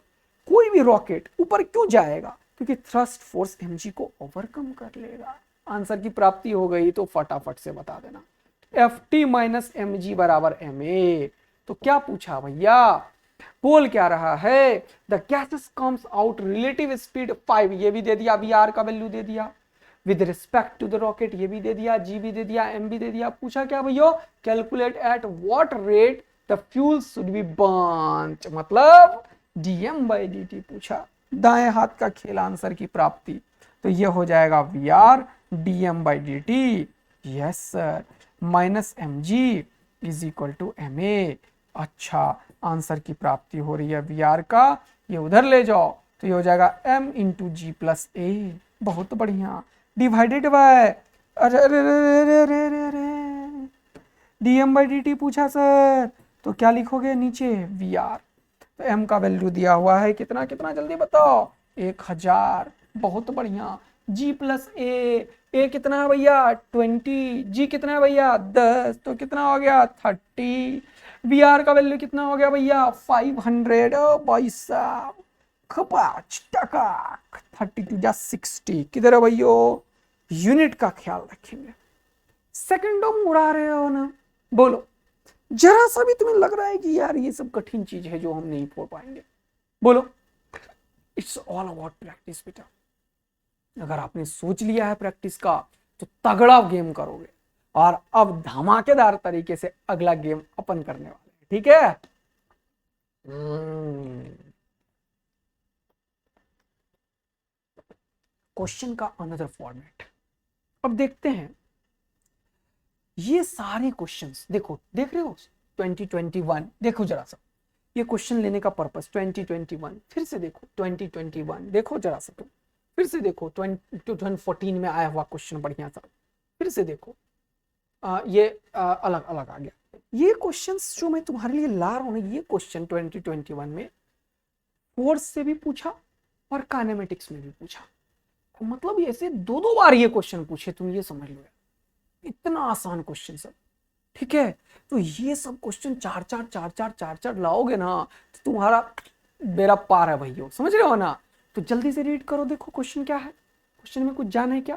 S1: कोई भी रॉकेट ऊपर क्यों जाएगा, क्योंकि थ्रस्ट फोर्स mg को ओवरकम कर लेगा। आंसर की प्राप्ति हो गई तो फटाफट से बता देना, Ft माइनस mg बराबर ma। तो क्या पूछा भैया, बोल क्या रहा है, the gases comes out relative speed 5, ये भी दे दिया, Vr का वैल्यू दे दिया, with respect to the rocket ये भी दे दिया, जी भी दे दिया, एम भी दे दिया। पूछा क्या भैया, calculate at what rate the fuel should be burned, मतलब dm बाई डी टी पूछा। दाएं हाथ का खेल आंसर की प्राप्ति, तो ये हो जाएगा Vr dm by d t, yes sir, minus mg is equal to ma। अच्छा आंसर की प्राप्ति हो रही है Vr का, ये उधर ले जाओ तो ये हो जाएगा m इंटू जी प्लस ए। बहुत बढ़िया, डिवाइडेड बाय, अरे अरे अरे अरे अरे dm बाई डी टी पूछा सर, तो क्या लिखोगे नीचे Vr, तो m का वैल्यू दिया हुआ है कितना कितना जल्दी बताओ 1000। बहुत बढ़िया, g प्लस ए कितना है भैया 20, g कितना है भैया 10, तो कितना हो गया 30, Vr का वैल्यू कितना हो गया भैया 500। ओ भाई साहब खपाच टका 32 जा 60, किधर है भैया, यूनिट का ख्याल रखेंगे, सेकंडों में उड़ा रहे हो ना। बोलो जरा सा भी तुम्हें लग रहा है कि यार ये सब कठिन चीज है जो हम नहीं फोड़ पाएंगे, बोलो इट्स ऑल अबाउट प्रैक्टिस बेटा। अगर आपने सोच लिया है प्रैक्टिस का तो तगड़ा गेम करोगे, और अब धमाकेदार तरीके से अगला गेम अपन करने वाले हैं, ठीक है। क्वेश्चन का अनदर फॉर्मेट अब देखते हैं। ये सारे क्वेश्चंस देखो, देख रहे हो 2021, देखो जरा सा ये क्वेश्चन लेने का पर्पस 2021, फिर से देखो 2021, देखो जरा सा तुम फिर से देखो 2014 में आया हुआ क्वेश्चन बढ़िया सा, फिर से देखो ये अलग अलग आ गया। ये क्वेश्चंस जो मैं तुम्हारे लिए ला रहा हूँ, ये क्वेश्चन 2021 में फोर्स से भी पूछा और काइनेमेटिक्स में भी पूछा, मतलब ऐसे दो बार ये क्वेश्चन पूछे, तुम ये समझ लो, इतना आसान क्वेश्चन सब, ठीक है, तो ये सब क्वेश्चन चार चार लाओगे ना तो तुम्हारा बेड़ा पार है भैया, समझ रहे हो ना। तो जल्दी से रीड करो, देखो क्वेश्चन क्या है, क्वेश्चन में कुछ जाना है क्या।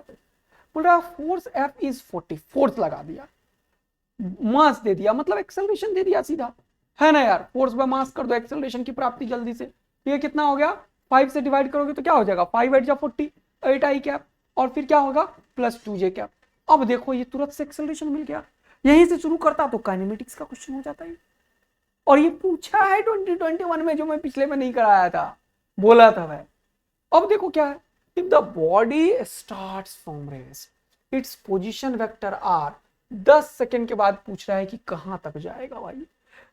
S1: बोल रहा फोर्स एफ इज 40, फोर्स लगा दिया, मास दे दिया, मतलब एक्सेलरेशन दे दिया सीधा, है ना यार। फोर्स बाय मास कर दो, एक्सेलरेशन की प्राप्ति जल्दी से। ये कितना हो गया, 5 से डिवाइड करोगे तो क्या हो जाएगा, 5 8 जा 40, 8 आई कैप, और फिर क्या होगा प्लस 2 जे कैप। अब देखो ये तुरंत से एक्सेलरेशन मिल गया। यहीं से शुरू करता तो काइनेमेटिक्स का क्वेश्चन हो जाता है, और ये पूछा है 2021 में, जो मैं पिछले में नहीं कराया था, बोला था भाई। अब देखो क्या है, if the body starts from rest its position vector r, 10 second के बाद पूछ रहा है कि कहां तक जाएगा भाई।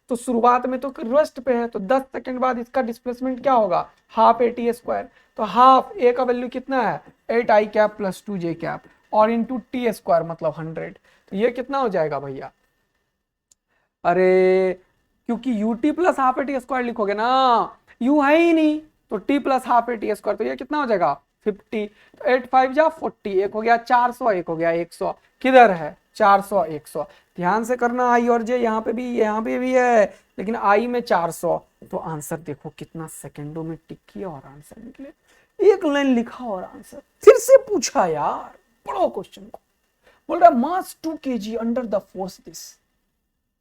S1: तो शुरुआत में तो रेस्ट पे है, तो 10 सेकंड बाद इसका डिस्प्लेसमेंट क्या होगा, हाफ ए टी स्क्वायर। तो हाफ ए का वैल्यू कितना है, 8 आई कैप प्लस 2 जे कैप, और इंटू टी स्क्वायर मतलब 100। तो ये कितना हो जाएगा भैया, अरे क्योंकि U T plus half A T square लिखोगे ना, यू है ही नहीं, तो T plus half A T square, तो ये कितना हो जाएगा 50। तो 8 5 जा 40, एक हो गया 400, एक हो गया 100, किधर है 400 100, ध्यान से करना। आई और जे यहाँ पे भी है, लेकिन आई में 400। तो आंसर देखो कितना सेकंडों में टिक किया और आंसर निकले, एक लाइन लिखा और आंसर। फिर से पूछा यार, पढ़ो क्वेश्चन को। बोल रहा मास 2 kg under the force this,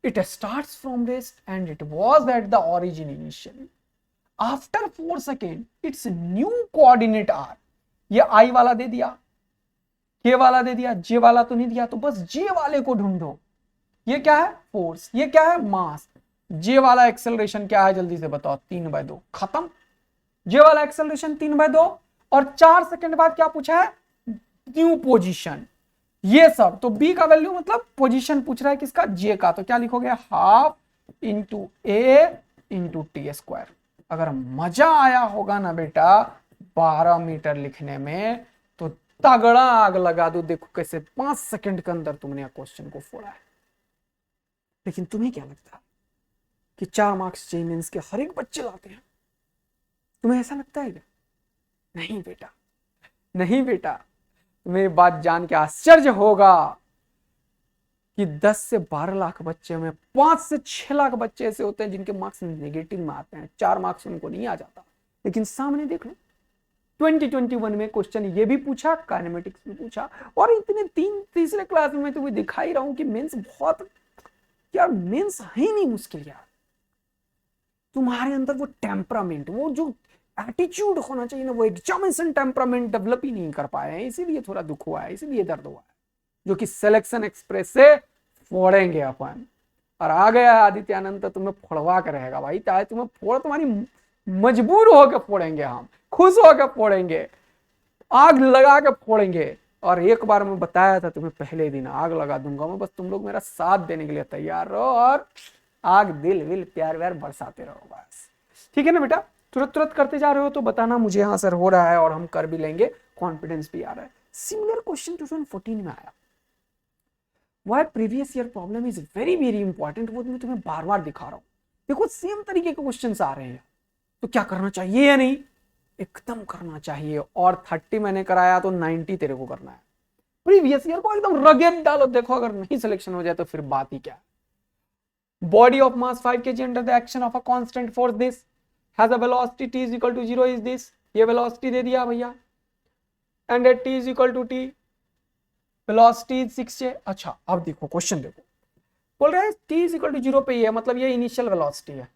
S1: it starts from rest and it was at the origin initially. After 4 seconds its new coordinate r, ये I वाला दे दिया, K वाला दे दिया, J वाला तो नहीं दिया, तो बस J वाले को ढूंढो। ये क्या है फोर्स, ये क्या है मास, J वाला एक्सेलरेशन क्या है जल्दी से बताओ, 3/2, खत्म। J वाला एक्सेलरेशन 3/2, और 4 सेकंड बाद क्या पूछा है, न्यू पोजीशन, ये सब। तो बी का वैल्यू मतलब पोजीशन पूछ रहा है किसका, जे का, तो क्या लिखोगे, हाफ इंटू ए इंटू टी स्क्वायर। अगर मजा आया होगा ना बेटा 12 मीटर लिखने में, तो तगड़ा आग लगा दो, देखो कैसे 5 सेकंड के अंदर तुमने क्वेश्चन को फोड़ा है। लेकिन तुम्हें क्या लगता है कि 4 मार्क्स जेईई मेंस के हर एक बच्चे लाते हैं, तुम्हें ऐसा लगता है क्या? नहीं बेटा, नहीं बेटा, तुम्हें बात जान के आश्चर्य होगा कि 10 से 12 लाख बच्चे में 5 से 6 लाख बच्चे ऐसे होते हैं जिनके मार्क्स नेगेटिव में आते हैं, 4 मार्क्स उनको नहीं आ जाता। लेकिन सामने देख लो 2021 में क्वेश्चन ये भी पूछा, काइनेमेटिक्स में पूछा, और इतने तीसरे क्लास में तुम्हें दिखाई रहा हूं कि मेंस बहुत, यार मेंस है ही नहीं मुश्किल यार। तुम्हारे अंदर वो टेम्परामेंट, वो जो एटीट्यूड होना चाहिए ना, वो एग्जामिनेशन टेम्परामेंट डेवलप ही नहीं कर पाए हैं, इसीलिए थोड़ा दुख हुआ है, इसीलिए दर्द हुआ है, जो कि सिलेक्शन एक्सप्रेस से फोड़ेंगे अपन। और आ गया आदित्य आनंद तो तुम्हें फोड़वा के रहेगा भाई, चाहे तुम्हें फोड़, तुम्हारी मजबूर होकर फोड़ेंगे, हम खुश होकर फोड़ेंगे, आग लगा के फोड़ेंगे। और एक बार मैं बताया था तुम्हें, पहले दिन आग लगा दूंगा मैं, बस तुम लोग मेरा साथ देने के लिए तैयार रहो और आग दिल विल प्यार व्यार बरसाते रहो बस, ठीक है ना बेटा। तुरंत करते जा रहे हो तो बताना मुझे, हाँ सर हो रहा है और हम कर भी लेंगे, कॉन्फिडेंस भी आ रहा है। सिमिलर क्वेश्चन 2014 में आया, why previous year problem is very very important, वो मैं तुम्हें बार बार दिखा रहा हूं। देखो सेम तरीके के क्वेश्चन आ रहे हैं, तो क्या करना चाहिए या नहीं, एकदम करना चाहिए। और 30 मैंने कराया तो 90 तेरे को करना है। प्रीवियस ईयर को एकदम रगेड डालो, देखो अगर नहीं सिलेक्शन हो जाए तो फिर बात ही क्या है। Body of mass 5 kg under the action of a constant force this has a velocity t is equal to 0 is this, ये velocity दे दिया भैया, and at t is equal to t velocity is 6j। अच्छा अब देखो question देखो, बोल रहा है t is equal to 0 पे ही है, मतलब ये इनिशियल वेलोसिटी है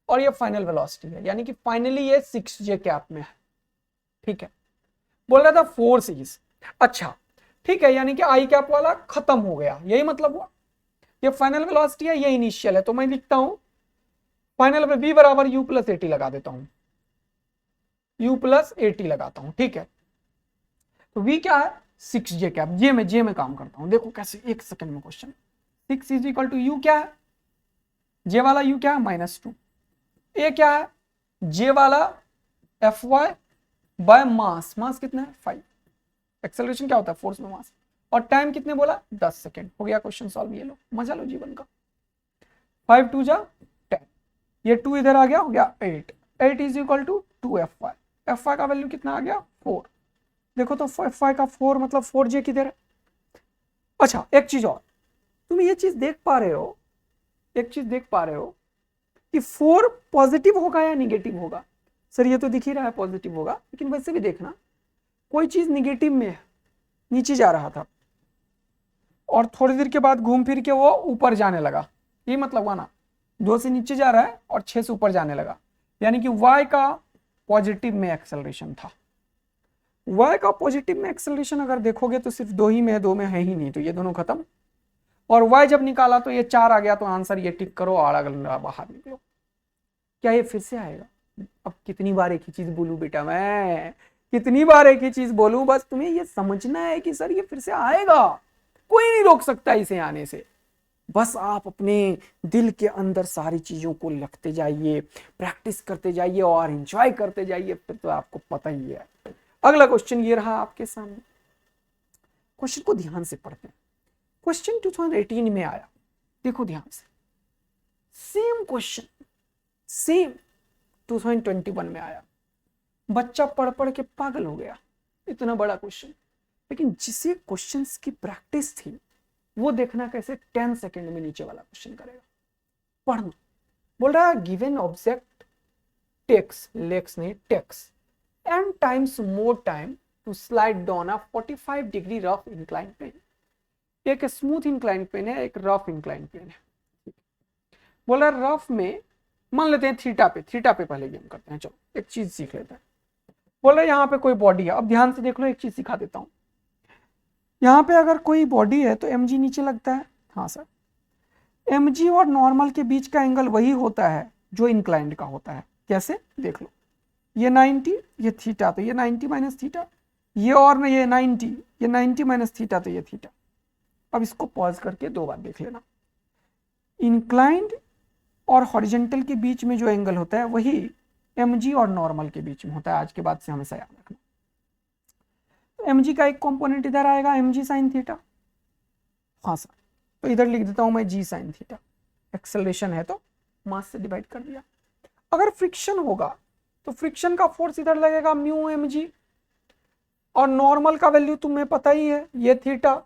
S1: और ये फाइनल वेलोसिटी है, यानी कि फाइनली ये 6j कैप में है, ठीक है। बोल रहा था फोर्स इज, अच्छा ठीक है, यानी कि आई कैप वाला खत्म हो गया, यही मतलब हुआ। ये फाइनल वेलोसिटी है, ये इनिशियल है, तो मैं लिखता हूं फाइनल पे v बराबर u प्लस एटी लगा देता हूं, u प्लस एटी लगाता हूं, ठीक है। तो v क्या है 6j कैप, जे में काम करता हूं, देखो कैसे, एक सेकंड में question. 6 is equal to u क्या है, j वाला u क्या है -2, a क्या है j वाला fy बाय मास, मास कितना है 5, एक्सेलरेशन क्या होता है फोर्स में मास, और टाइम कितने बोला 10 सेकेंड। हो गया क्वेश्चन सॉल्व, ये लो मजा लो जीवन का। 5 2 जा 10, ये 2 इधर आ गया, हो गया 8, 8 is equal to 2fy, fy का वैल्यू कितना आ गया 4, देखो तो fy का 4 मतलब 4j किधर है। अच्छा एक चीज और, तुम ये चीज देख पा रहे हो, एक चीज देख पा रहे हो कि 4 पॉजिटिव होगा या निगेटिव होगा। सर ये तो दिख ही रहा है पॉजिटिव होगा, लेकिन वैसे भी देखना, कोई चीज निगेटिव में है, नीचे जा रहा था और थोड़ी देर के बाद घूम फिर के वो ऊपर जाने लगा, ये मतलब हुआ ना, 2 से नीचे जा रहा है और 6 से ऊपर जाने लगा, यानी कि y का पॉजिटिव में एक्सेलरेशन था। y का पॉजिटिव में एक्सेलरेशन अगर देखोगे तो सिर्फ 2 ही में है, 2 में है ही नहीं, तो ये दोनों खत्म। और y जब निकाला तो ये 4 आ गया, तो आंसर ये टिक करो और अगला बाहर निकलो। क्या ये फिर से आएगा? अब कितनी बार एक ही चीज बोलूं बेटा, मैं कितनी बार एक ही चीज बोलूं, बस तुम्हें ये समझना है कि सर ये फिर से आएगा, कोई नहीं रोक सकता इसे आने से। बस आप अपने दिल के अंदर सारी चीजों को रखते जाइए, प्रैक्टिस करते जाइए और एंजॉय करते जाइए, फिर तो आपको पता ही है। अगला क्वेश्चन ये रहा आपके सामने, क्वेश्चन को ध्यान से पढ़ते हैं। क्वेश्चन 2018 में आया, देखो ध्यान से, सेम क्वेश्चन सेम 2021 में आया। बच्चा पढ़ पढ़ के पागल हो गया, इतना बड़ा क्वेश्चन, लेकिन जिसे क्वेश्चंस की प्रैक्टिस थी वो देखना कैसे 10 सेकंड में नीचे वाला क्वेश्चन करेगा। पढ़ना, बोल रहा है गिवन ऑब्जेक्ट टेक्स, लेक्स नहीं takes, n times more time to slide down a 45 degree rough incline plane. एक स्मूथ इंक्लाइन प्लेन है, एक रफ इंक्लाइन प्लेन है। बोला रफ में मान लेते हैं थीटा पे पहले गेम करते हैं, चलो एक चीज सीख लेते हैं। बोल रहे यहाँ पे कोई बॉडी है, अब ध्यान से देख लो, एक चीज सिखा देता हूं। यहाँ पे अगर कोई बॉडी है तो mg नीचे लगता है, हाँ सर। mg और नॉर्मल के बीच का एंगल वही होता है जो इंक्लाइंड का होता है। कैसे? देख लो, ये 90, ये थीटा, तो ये 90 माइनस थीटा, ये और ये 90, ये 90 माइनस थीटा, तो ये थीटा। अब इसको पॉज करके 2 बार देख लेना। इंक्लाइंड और हॉरिजॉन्टल के बीच में जो एंगल होता है वही mg और नॉर्मल के बीच में होता है। आज के बाद से हमेशा याद रखना। तो mg का एक कंपोनेंट इधर आएगा, mg साइन थीटा, हाँ सर, तो इधर लिख देता हूं मैं g साइन थीटा। एक्सेलरेशन है तो मास से डिवाइड कर दिया। अगर फ्रिक्शन होगा तो फ्रिक्शन का फोर्स इधर लगेगा म्यू mg, और नॉर्मल का वैल्यू तुम्हें पता ही है, ये थीटा,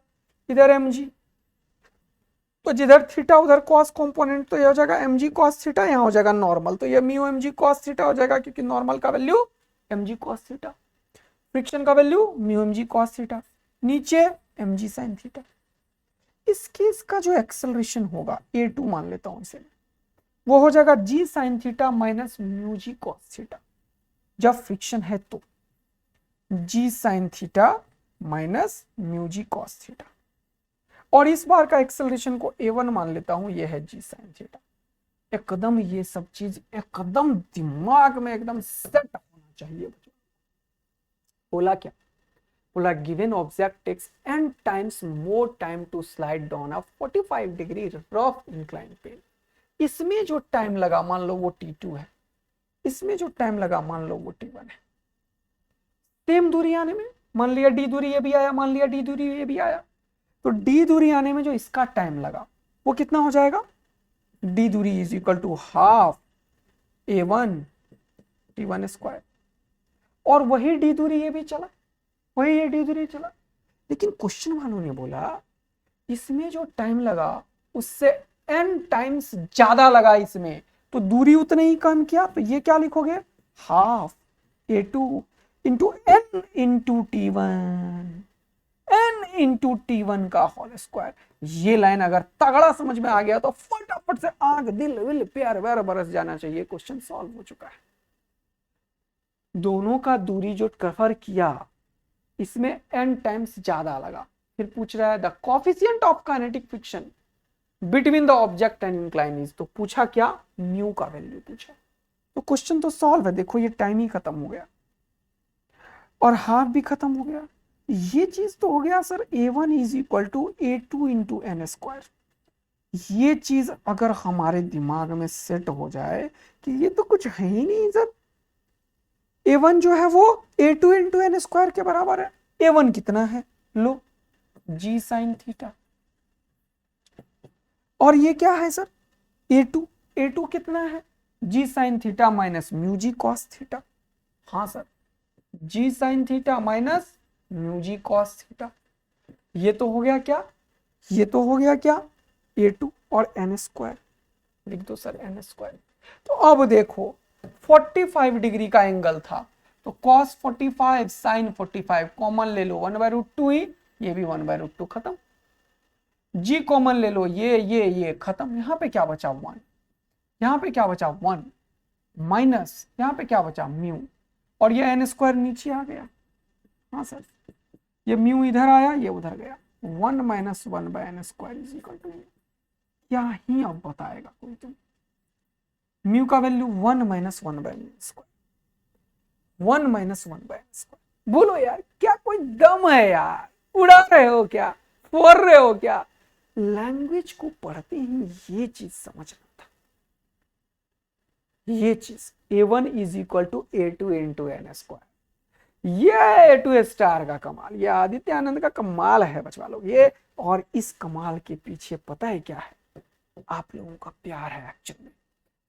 S1: इधर mg, तो जिधर थीटा उधर कॉस कंपोनेंट, तो ये हो जाएगा mg cos थीटा, यहाँ हो जाएगा नॉर्मल, तो ये म्यू mg cos थीटा हो जाएगा, क्योंकि नॉर्मल का value mg cos theta, friction का value mu mg cos theta, नीचे mg sin थीटा। इस केस का जो एक्सेलरेशन होगा a2 मान लेता हूं इसे, वो हो जाएगा g sin theta minus mu g cos theta. जब फ्रिक्शन है तो g sin theta minus mu g cos theta, और इस बार का एक्सेलरेशन को a1 मान लेता हूं, ये है g sin थीटा। एकदम ये सब चीज एकदम दिमाग में एकदम सेट होना चाहिए। बोला क्या? बोला given object takes n times more time to slide down a 45 degree rough incline plane. इसमें जो टाइम लगा मान लो वो t2 है, इसमें जो टाइम लगा मान लो वो t1 है। सेम दूरी आने में, मान लिया d दूरी ये भी आया, मान लिया d दूरी ये भी आया, तो d दूरी आने में जो इसका टाइम लगा वो कितना हो जाएगा? d दूरी is equal to half a1 t1 square, और वही d दूरी ये भी चला, वही ये d दूरी चला। लेकिन क्वेश्चन वालों ने बोला इसमें जो टाइम लगा उससे n टाइम्स ज्यादा लगा इसमें, तो दूरी उतने ही कम किया, तो ये क्या लिखोगे? Half a2 into n into t1, n into t1 का होल स्क्वायर। ये लाइन अगर तगड़ा समझ में आ गया तो फटाफट से आंख दिल विल प्यार व्यार बरस जाना चाहिए, क्वेश्चन सॉल्व हो चुका है। दोनों का दूरी जो कवर किया इसमें n टाइम्स ज्यादा लगा। फिर पूछ रहा है the coefficient of kinetic friction between the object and incline is, तो पूछा क्या? म्यू का वैल्यू पूछा। तो क्वेश्चन तो सॉल्व है। देखो ये टाइम ही खत्म हो गया और हाफ भी खत्म हो गया। ये चीज तो हो गया sir a1 is equal to a2 into n square. ये चीज अगर हमारे दिमाग में सेट हो जाए कि ये तो कुछ है ही नहीं सर, a1 जो है वो a2 इंटू एन स्क्वायर के बराबर है। a1 कितना है? लो g साइन थीटा, और ये क्या है सर? a2, a2 कितना है? g sine theta minus mu G cos theta. हाँ sir, g sine theta minus mu G cos theta. ये तो हो गया क्या? ये तो हो गया क्या? A2 और n स्क्वायर, लिख दो सर n स्क्वायर। तो अब देखो 45 डिग्री का एंगल था, तो cos 45 sin 45 कॉमन ले लो, 1/√2 ही, ये भी 1/√2 खत्म। g कॉमन ले लो, ये खत्म। यहाँ पे क्या बचा 1, यहाँ पे क्या बचा 1 माइनस, यहाँ पे क्या बचा म्यू, और ये n स्क्वायर नीचे आ गया। हाँ सर, ये म्यू इधर आया, ये उधर गया, 1 - 1/n square is equal to, क्या ही अब बताएगा कोई तुम। म्यू का value 1 - 1/n square, 1 - 1/n square. बोलो यार, क्या कोई दम है यार? उड़ा रहे हो क्या, फोड़ रहे हो क्या? लैंग्वेज को पढ़ते ही ये चीज समझना था, ये चीज A1 is equal to A2 into n square. ये A2 स्टार का कमाल, ये आदित्य आनंद का कमाल है बचवा लोग ये। और इस कमाल के पीछे पता है क्या है? आप लोगों का प्यार है एक्चुअली,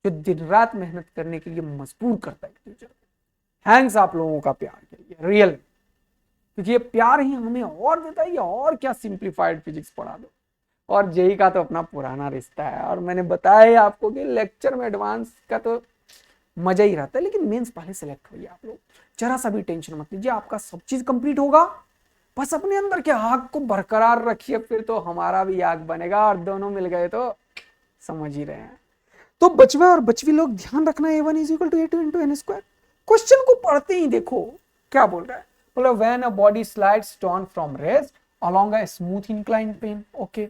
S1: जो दिन रात मेहनत करने के लिए मजबूर करता है टीचर। थैंक्स आप लोगों का प्यार के लिए, रियल, क्योंकि ये प्यार ही हमें और देता है। और क्या सिंप्लीफाइड फिजिक्स पढ़ा दो। और जेई का तो अपना पुराना रिश्ता है, और मैंने बताया आपको कि लेक्चर में एडवांस का तो मजा ही रहता है, लेकिन मेंस पहले सेलेक्ट होइए आप लोग, जरा सा भी टेंशन मत लीजिए, आपका सब चीज कंप्लीट होगा। बस अपने अंदर के आग को बरकरार रखिए, फिर तो हमारा भी आग बनेगा, और दोनों मिल गए तो समझ ही रहे हैं। तो बचवा और बचवी लोग ध्यान रखना, A1 is equal to A2 into n square. Question को पढ़ते ही देखो क्या बोल रहा है, बोला when a body slides down from rest along a smooth inclined plane, okay,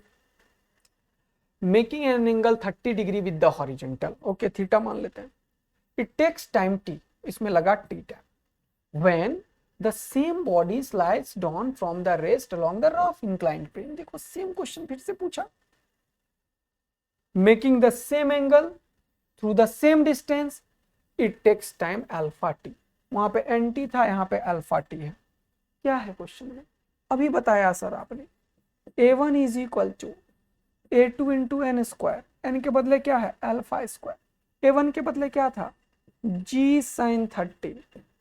S1: making an angle 30 degree with the horizontal, okay, theta मान लेते हैं। इट टेक्स टाइम t, इसमें लगा t time, when the same body slides down from the rest along the rough inclined plane. देखो same question फिर से पूछा, making the same angle through the same distance, it takes time alpha t. वहां पे N T था, यहाँ पे alpha T है। क्या है क्वेश्चन में? अभी बताया सर आपने, A1 is equal to A2 into n square, n के बदले क्या है अल्फा स्क्वायर, A1 के बदले क्या था g साइन 30,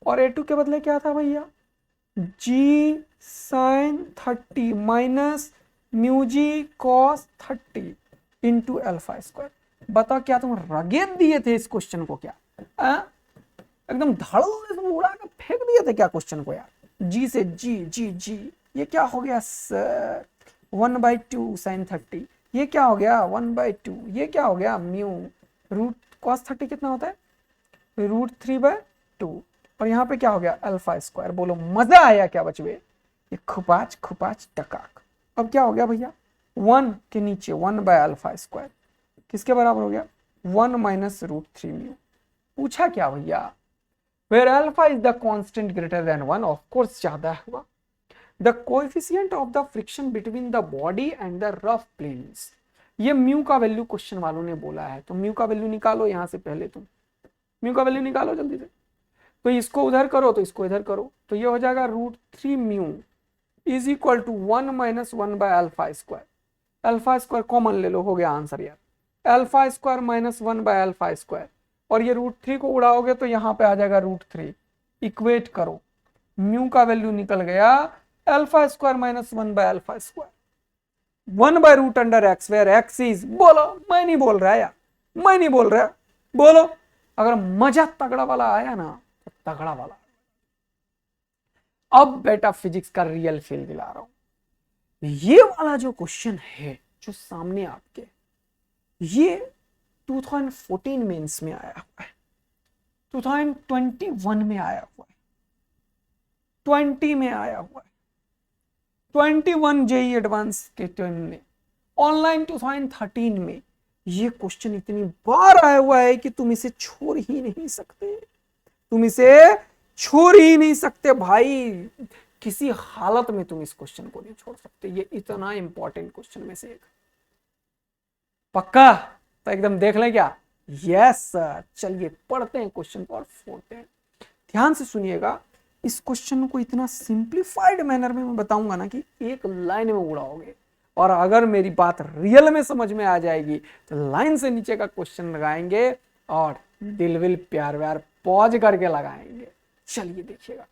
S1: और A2 के बदले क्या था भैया g sign 30 minus mu G cos 30 into alpha square. बताओ क्या तुम रगेद दिए थे इस क्वेश्चन को क्या? एकदम धड़ से उड़ा कर फेंक दिए थे क्या क्वेश्चन को यार? जी से जी, ये क्या हो गया सर 1/2 साइन 30, ये क्या हो गया 1/2, ये क्या हो गया म्यू रूट कॉस 30 कितना होता है √3/2, और यहाँ पे क्या हो गया अल्फा स्क्वायर। बोलो मजा आया क्या बचवे? ये खुपाच खुपाच टकाक। अब क्या हो गया भैया 1 के नीचे 1/अल्फा स्क्वायर किसके बराबर हो गया 1 - √3 म्यू। पूछा क्या भैया, where alpha is the constant greater than 1, of course ज्यादा हुआ, the coefficient of the friction between the body and the rough planes। ये म्यू का वैल्यू क्वेश्चन वालों ने बोला है, तो म्यू का वैल्यू निकालो यहां से, पहले तुम म्यू का वैल्यू निकालो जल्दी से। तो इसको उधर करो, तो इसको इधर करो, तो ये हो जाएगा √3 म्यू इज इक्वल टू 1 - 1/अल्फा स्क्वायर। अल्फा स्क्वायर कॉमन ले लो, हो गया आंसर यार, अल्फा स्क्वायर माइनस 1/अल्फा स्क्वायर, और ये √3 को उड़ाओगे तो यहाँ पे आ जाएगा √3, इक्वेट करो, म्यू का वैल्यू निकल गया अल्फा स्क्वायर माइनस 1/अल्फा square, 1/√x where x is, बोलो मैं नहीं बोल रहा यार, मैं नहीं बोल रहा, बोलो। अगर मजा तगड़ा वाला आया ना तो तगड़ा वाला। अब बेटा फिजिक्स का रियल फील दिला रहा हूं। ये वाला जो क्वेश्चन है जो सामने आपके, ये 2014 मेंस में आया हुआ है, 2021 में आया हुआ है, 20 में आया हुआ है, 21 जेई एडवांस के टाइम में, ऑनलाइन 2013 में। ये क्वेश्चन इतनी बार आया हुआ है कि तुम इसे छोड़ ही नहीं सकते, तुम इसे छोड़ ही नहीं सकते भाई, किसी हालत में तुम इस क्वेश्चन को नहीं छोड़ सकते। ये इतना इंपॉर्टेंट क्वेश्चन में से एक, पक्का? तो एकदम देख लें क्या? यस सर, चलिए पढ़ते हैं क्वेश्चन को और फोड़ते हैं। ध्यान से सुनिएगा, इस क्वेश्चन को इतना सिंप्लीफाइड मैनर में मैं बताऊंगा ना कि एक लाइन में उड़ाओगे, और अगर मेरी बात रियल में समझ में आ जाएगी तो लाइन से नीचे का क्वेश्चन लगाएंगे और दिल विल प्यार व्यार पॉज करके लगाएंगे। चलिए देखिएगा,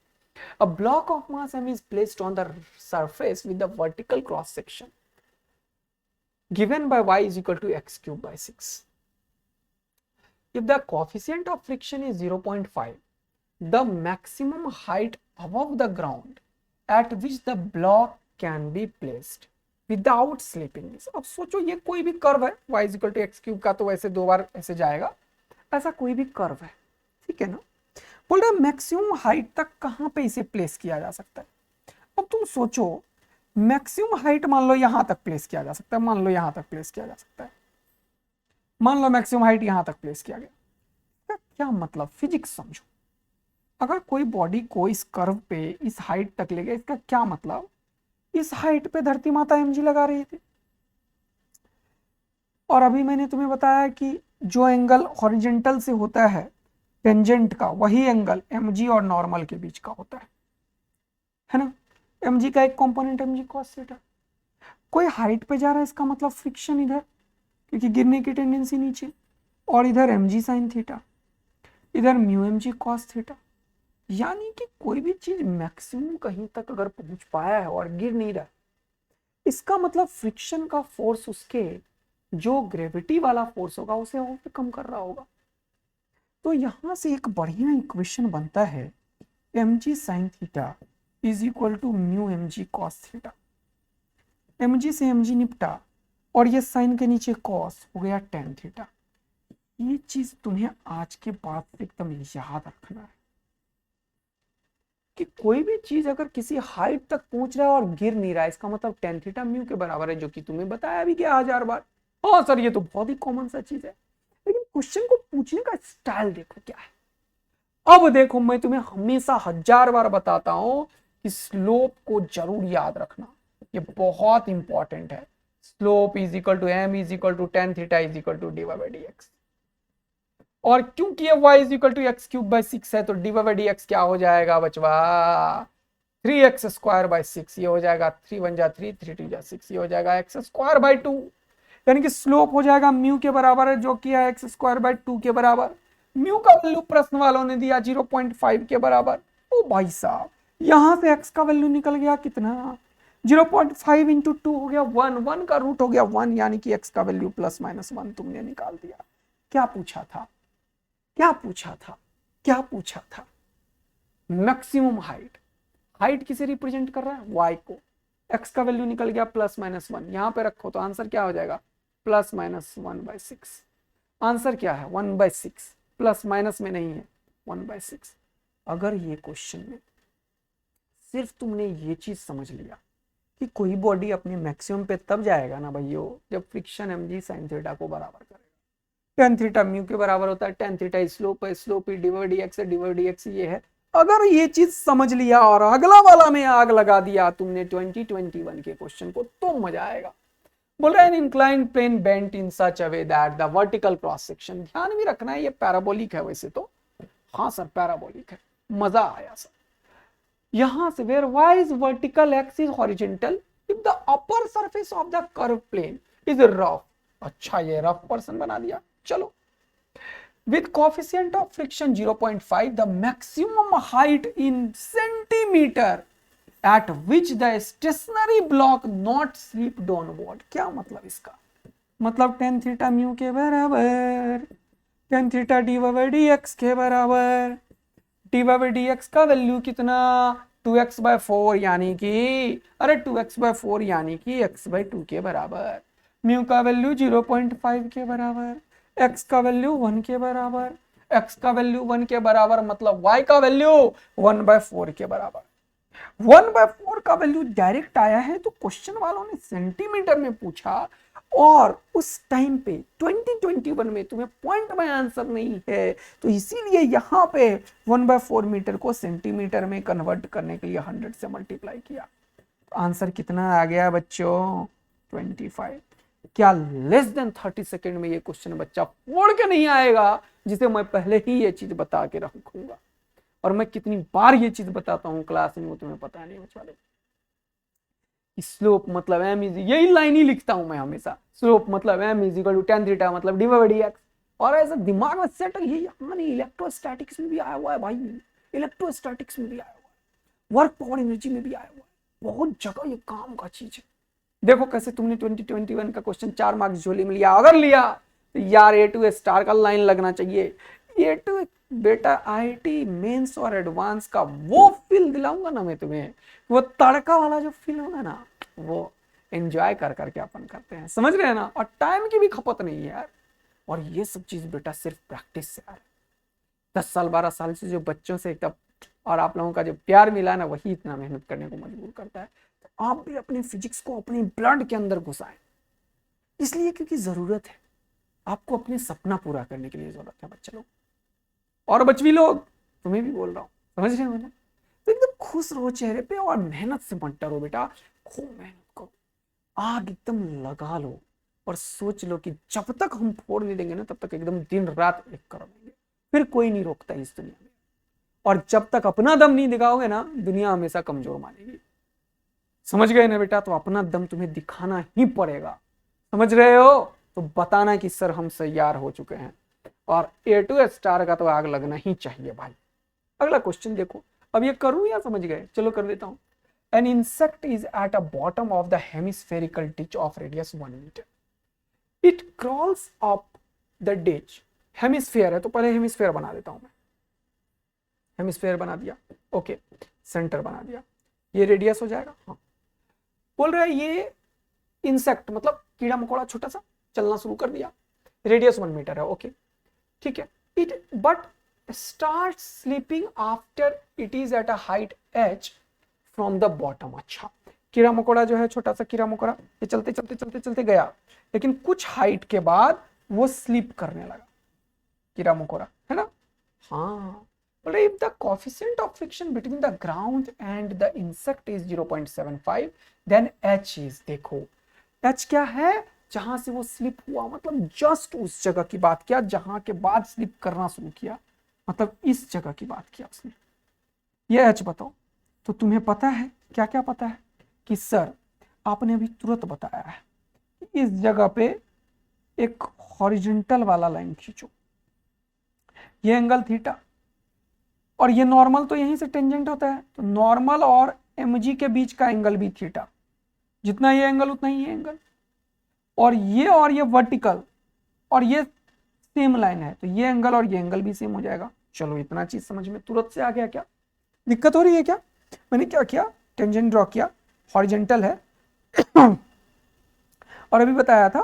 S1: a block of mass m is placed on the surface with the vertical cross section given by y is equal to x cube by 6. If the coefficient of friction is 0.5, the maximum height above the ground at which the block can be placed without slipping is. अब सोचो ये कोई भी curve है y is equal to x cube का, तो वैसे दो बार ऐसे जाएगा, ऐसा कोई भी कर्व है, ठीक है ना। बोल रहा है मैक्सिमम हाइट तक कहां पे इसे प्लेस किया जा सकता है। अब तुम सोचो मैक्सिमम हाइट मान लो यहां तक प्लेस किया जा सकता है, मान लो यहां तक प्लेस किया जा सकता है, मान लो मैक्सिमम हाइट यहां तक प्लेस किया गया। क्या मतलब, फिजिक्स समझो। अगर कोई बॉडी को इस कर्व पे इस हाइट तक ले गया, इसका क्या मतलब, इस हाइट पे धरती माता mg लगा रही थी, और अभी मैंने तुम्हें बताया कि जो एंगल हॉरिजॉन्टल से होता है टेंजेंट का, वही एंगल mg और नॉर्मल के बीच का होता है ना। mg का एक कंपोनेंट mg cos थीटा। कोई हाइट पे जा रहा है, इसका मतलब फ्रिक्शन इधर, क्योंकि गिरने की टेंडेंसी नीचे, और इधर mg sin थीटा, इधर म्यू mg cos थीटा। यानी कि कोई भी चीज मैक्सिमम कहीं तक अगर पहुंच पाया है और गिर नहीं रहा, इसका मतलब फ्रिक्शन का फोर्स उसके जो ग्रेविटी वाला फोर्स होगा उसे ओवरकम कर रहा होगा। तो यहां से एक बढ़िया इक्वेशन बनता है mg sin theta is equal to mu mg cos theta. mg से mg निपटा और ये साइन के नीचे cos हो गया tan थीटा। ये चीज तुम्हें आज के बाद से एकदम याद रखना है कि कोई भी चीज अगर किसी हाइट तक पहुंच रहा है और गिर नहीं रहा है, इसका मतलब tan थीटा म्यू के बराबर है, जो कि तुम्हें बताया भी क्या 1000 बार। हाँ सर ये तो बहुत ही कॉमन सा चीज है, लेकिन क्वेश्चन को पूछने का स्टाइल देखो क्या है। अब देखो मैं तुम्हें हमेशा 1000 बार बताता हूं कि स्लोप को जरूर याद रखना, ये बहुत इंपॉर्टेंट है। Slope is equal to m is equal to tan theta is equal to dy by dx। और क्योंकि ये y is equal to x cube by 6 है, तो dy by dx क्या हो जाएगा बचवा, 3x स्क्वायर बाई 6। ये हो जाएगा 3 1 जा 3, 3 2 जा 6, ये हो जाएगा x स्क्वायर बाई 2। यानी कि स्लोप हो जाएगा म्यू के बराबर है, जो कि है x स्क्वायर बाई 2 के बराबर। म्यू का वैल्यू प्रश्न वालों ने दिया 0.5 के बराबर। ओ भाई साहब, यहां से x का वैल्यू निकल गया कितना, 0.5 इंटू 2 हो गया 1, 1 का रूट हो गया 1, यानी कि x का वैल्यू प्लस माइनस 1 तुमने निकाल दिया। क्या पूछा था, क्या पूछा था, क्या पूछा था, मैक्सिमम हाइट। हाइट किसे रिप्रेजेंट कर रहा है, y को। x का वैल्यू निकल गया प्लस माइनस 1, यहां पे रखो तो आंसर क्या हो जाएगा, प्लस माइनस 1/6। आंसर क्या है 1/6, प्लस माइनस में नहीं है 1/6। अगर ये क्वेश्चन में सिर्फ तुमने ये चीज समझ लिया कि कोई बॉडी अपने मैक्सिमम पे तब जाएगा ना भाइयों, जब फ्रिक्शन mg sin थीटा को बराबर करेगा। tan थीटा म्यू के बराबर होता है, tan थीटा स्लोप है, स्लोप ही dy dx है, dy dx ये है। अगर ये चीज समझ लिया और अगला वाला में आग लगा दिया तुमने 2021 के क्वेश्चन को, तो मजा आएगा। बोल रहा है inclined plane bent in such a way that the vertical cross section, ध्यान भी रखना है ये पैराबोलिक है वैसे तो, हाँ सर पैराबोलिक है, मजा आया सर। यहां से where y is vertical x is horizontal if the upper surface of the curve plane is rough। अच्छा ये रफ पर्सन बना दिया। चलो, with coefficient of friction 0.5 the maximum height in centimeter at which the stationary block not slip downward। क्या मतलब इसका, मतलब tan theta mu के बराबर, tan theta dy by dx के बराबर। dy by dx का वैल्यू कितना, 2x/4 यानी कि, अरे 2x/4 यानी कि x/2 के बराबर। म्यू का वैल्यू 0.5 के बराबर, x का वैल्यू 1 के बराबर। x का वैल्यू 1 के बराबर मतलब y का वैल्यू 1/4 के बराबर। 1/4 का वैल्यू डायरेक्ट आया है, तो क्वेश्चन वालों ने सेंटीमीटर में पूछा, और उस टाइम पे 2021 में तुम्हें पॉइंट में आंसर नहीं है, तो इसीलिए यहां पे 1/4 मीटर को सेंटीमीटर में कन्वर्ट करने के लिए 100 से मल्टीप्लाई किया। तो आंसर कितना आ गया बच्चों, 25। क्या लेस देन 30 सेकेंड में ये क्वेश्चन बच्चा फोड़ के नहीं आएगा, जिसे मैं पहले ही ये चीज बता के रखूंगा। और मैं कितनी बार ये चीज बताता हूं क्लास में, वो तुम्हें पता नहीं बच्चा। स्लोप मतलब m इज, यही लाइन ही लिखता हूं मैं हमेशा, स्लोप मतलब m is equal to tan theta मतलब dy by dx। और ऐसा दिमाग में सेट, ये यहाँ नहीं, इलेक्ट्रोस्टैटिक्स में भी आया हुआ है भाई, इलेक्ट्रोस्टैटिक्स में भी आया हुआ है, वर्क पावर एनर्जी में भी आया हुआ है, बहुत जगह ये काम का चीज है। देखो कैसे तुमने 2021 का क्वेश्चन 4 मार्क्स झोली में लिया, अगर लिया तो यार A2 स्टार का लाइन लगना चाहिए। A2 बेटा IIT मेंस और एडवांस का वो फील दिलाऊंगा ना मैं तुम्हें, वो तड़का वाला जो फील होगा ना, वो एंजॉय कर करके अपन करते हैं, समझ रहे हैं ना। और टाइम की भी खपत नहीं है यार, और ये सब चीज बेटा सिर्फ प्रैक्टिस से आ रहा है। 10 साल 12 साल से जो बच्चों से एकदम और आप लोगों का जो प्यार मिला ना, वही इतना मेहनत करने को मजबूर करता है। तो आप भी अपने फिजिक्स को अपने ब्लड के अंदर घुसाएं, इसलिए क्योंकि जरूरत है आपको अपने सपना पूरा करने के लिए, जरूरत है बच्चे लोग और बच्ची लोग, तुम्हें भी बोल रहा हूँ, समझ रहे हो ना। तो एकदम खुश रहो चेहरे पे और मेहनत से मत डरो बेटा, खूब मेहनत करो, आग एकदम लगा लो और सोच लो कि जब तक हम फोड़ नहीं देंगे ना, तब तक एकदम दिन रात एक कर देंगे, फिर कोई नहीं रोकता इस दुनिया में। और जब तक अपना दम नहीं दिखाओगे ना, दुनिया हमेशा कमजोर मानेगी, समझ गए ना बेटा। तो अपना दम तुम्हें दिखाना ही पड़ेगा, समझ रहे हो। तो बताना कि सर हम तैयार हो चुके हैं, और A2 स्टार का तो आग लगना ही चाहिए भाई। अगला क्वेश्चन देखो, अब ये करूं या समझ गए, चलो कर देता हूं। An insect is at a bottom of the hemispherical ditch of radius 1 meter. It crawls up the ditch. Hemisphere है तो पहले हेमिस्फेयर बना देता हूं मैं, हेमिस्फेयर बना दिया, ओके, सेंटर बना दिया, ये रेडियस हो जाएगा। हाँ, बोल रहा है ये इंसेक्ट मतलब कीड़ा मकोड़ा छोटा सा चलना शुरू कर दिया, रेडियस 1 मीटर है, ओके ठीक है। It but start sleeping after it is at a height h from the bottom. अच्छा, कीड़ा मकोड़ा जो है छोटा सा कीड़ा मकोड़ा, ये चलते चलते चलते चलते गया, लेकिन कुछ हाइट के बाद वो स्लीप करने लगा, कीड़ा मकोड़ा है ना। हाँ, बोले if the coefficient of friction between the ground and the insect is 0.75 then h is, देखो h क्या है, जहां से वो स्लिप हुआ, मतलब जस्ट उस जगह की बात किया जहां के बाद स्लिप करना शुरू किया, मतलब इस जगह की बात किया उसने। ये h बताओ। तो तुम्हें पता है क्या क्या पता है कि सर आपने अभी तुरंत बताया है कि इस जगह पे एक हॉरिजॉन्टल वाला लाइन खींचो, ये एंगल थीटा, और ये नॉर्मल तो यहीं से टेंजेंट होता है, तो नॉर्मल और mg के बीच का एंगल भी थीटा, जितना ये एंगल उतना ही ये एंगल, और ये वर्टिकल और ये सेम लाइन है, तो ये एंगल और ये एंगल भी सेम हो जाएगा। चलो इतना चीज समझ में तुरंत से आ गया, क्या दिक्कत हो रही है क्या। मैंने क्या किया, टेंजेंट ड्रॉ किया, हॉरिजॉन्टल है और अभी बताया था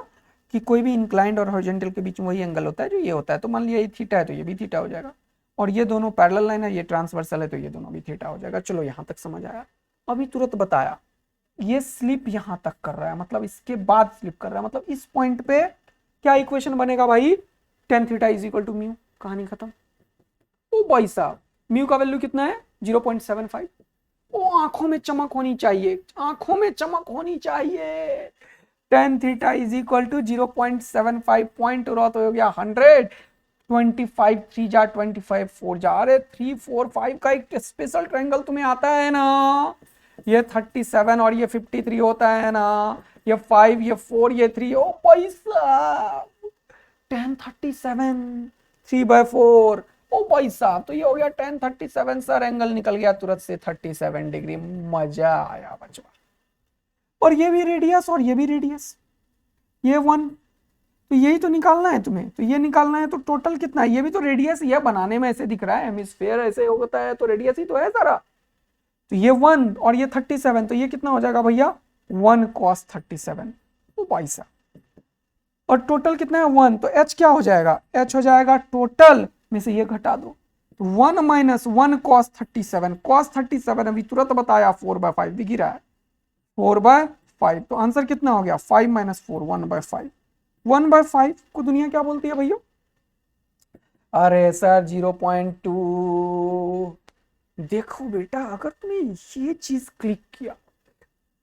S1: कि कोई भी इंक्लाइंड और हॉरिजॉन्टल के बीच में वही एंगल होता है जो ये होता है, तो मान लिया ये थीटा है तो ये भी थीटा हो जाएगा, और ये दोनों पैरेलल लाइन है, ये ट्रांसवर्सल है तो ये दोनों भी थीटा हो जाएगा। चलो यहां तक समझ आया। अभी तुरंत बताया, ये स्लिप यहां तक कर रहा है, मतलब इसके बाद स्लिप कर रहा है, मतलब इस पॉइंट पे क्या इक्वेशन बनेगा भाई, tan theta is equal to mu, कहानी खत्म। ओ भाई साहब, म्यू का वैल्यू कितना है 0.75। ओ आंखों में चमक होनी चाहिए, आंखों में चमक होनी चाहिए। tan theta is equal to 0.75 point रहा तो हो गया 100, 25 3 जा 25 4 जा, अरे 3 4 5 का एक स्पेशल ट्रायंगल तुम्हें आता है ना, ये 37 और ये 53 होता है ना, ये 5 ये 4 ये 3, ओ पैसा 10 37 3/4, ओ भाई साहब, तो ये हो गया 10 37 सर, एंगल निकल गया तुरंत से 37 डिग्री, मजा आया बचवा। और ये भी रेडियस और ये भी रेडियस, ये 1, तो यही तो निकालना है तुम्हें, तो ये निकालना है, तो टोटल कितना है, ये भी तो रेडियस ही है, बनाने में ऐसे दिख रहा है, हेमिस्फीयर ऐसे होता है तो रेडियस ही तो है सारा। तो ये 1 और ये 37, तो ये कितना हो जाएगा भैया 1 cos 37, ओ भाई साहब, और टोटल कितना है 1, तो h क्या हो जाएगा, h हो जाएगा टोटल में से ये घटा दो, तो 1 - 1 cos 37, cos 37 अभी तुरंत बताया 4/5 दिख रहा है, 4/5, तो आंसर कितना हो गया 5 - 4 1/5, 1/5 को दुनिया क्या बोलती है भैया, अरे सर 0.2। देखो बेटा, अगर तुमने ये चीज क्लिक किया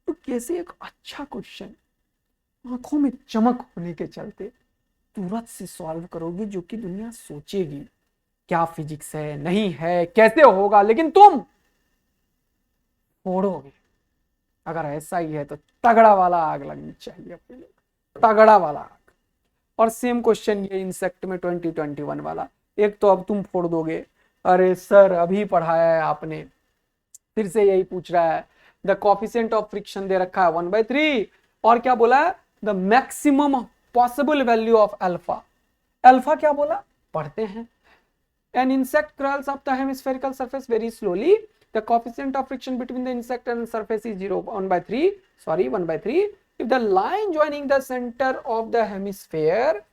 S1: तो कैसे एक अच्छा क्वेश्चन आंखों में चमक होने के चलते तुरंत से सॉल्व करोगे, जो कि दुनिया सोचेगी क्या फिजिक्स है नहीं है कैसे होगा, लेकिन तुम फोड़ोगे। अगर ऐसा ही है तो तगड़ा वाला आग लगनी चाहिए अपने लोग, तगड़ा वाला आग। और सेम क्वेश्चन ये इंसेक्ट में 2021 वाला, एक तो अब तुम फोड़ दोगे, अरे सर अभी पढ़ाया है आपने, फिर से यही पूछ रहा है, द कोफिशिएंट ऑफ फ्रिक्शन दे रखा है 1/3 और क्या बोला है, the maximum possible value of alpha. Alpha क्या बोला, पढ़ते हैं, an insect crawls up the hemispherical surface very slowly, the coefficient of friction between the insect and surface is 1/3 if the line joining the center of the hemisphere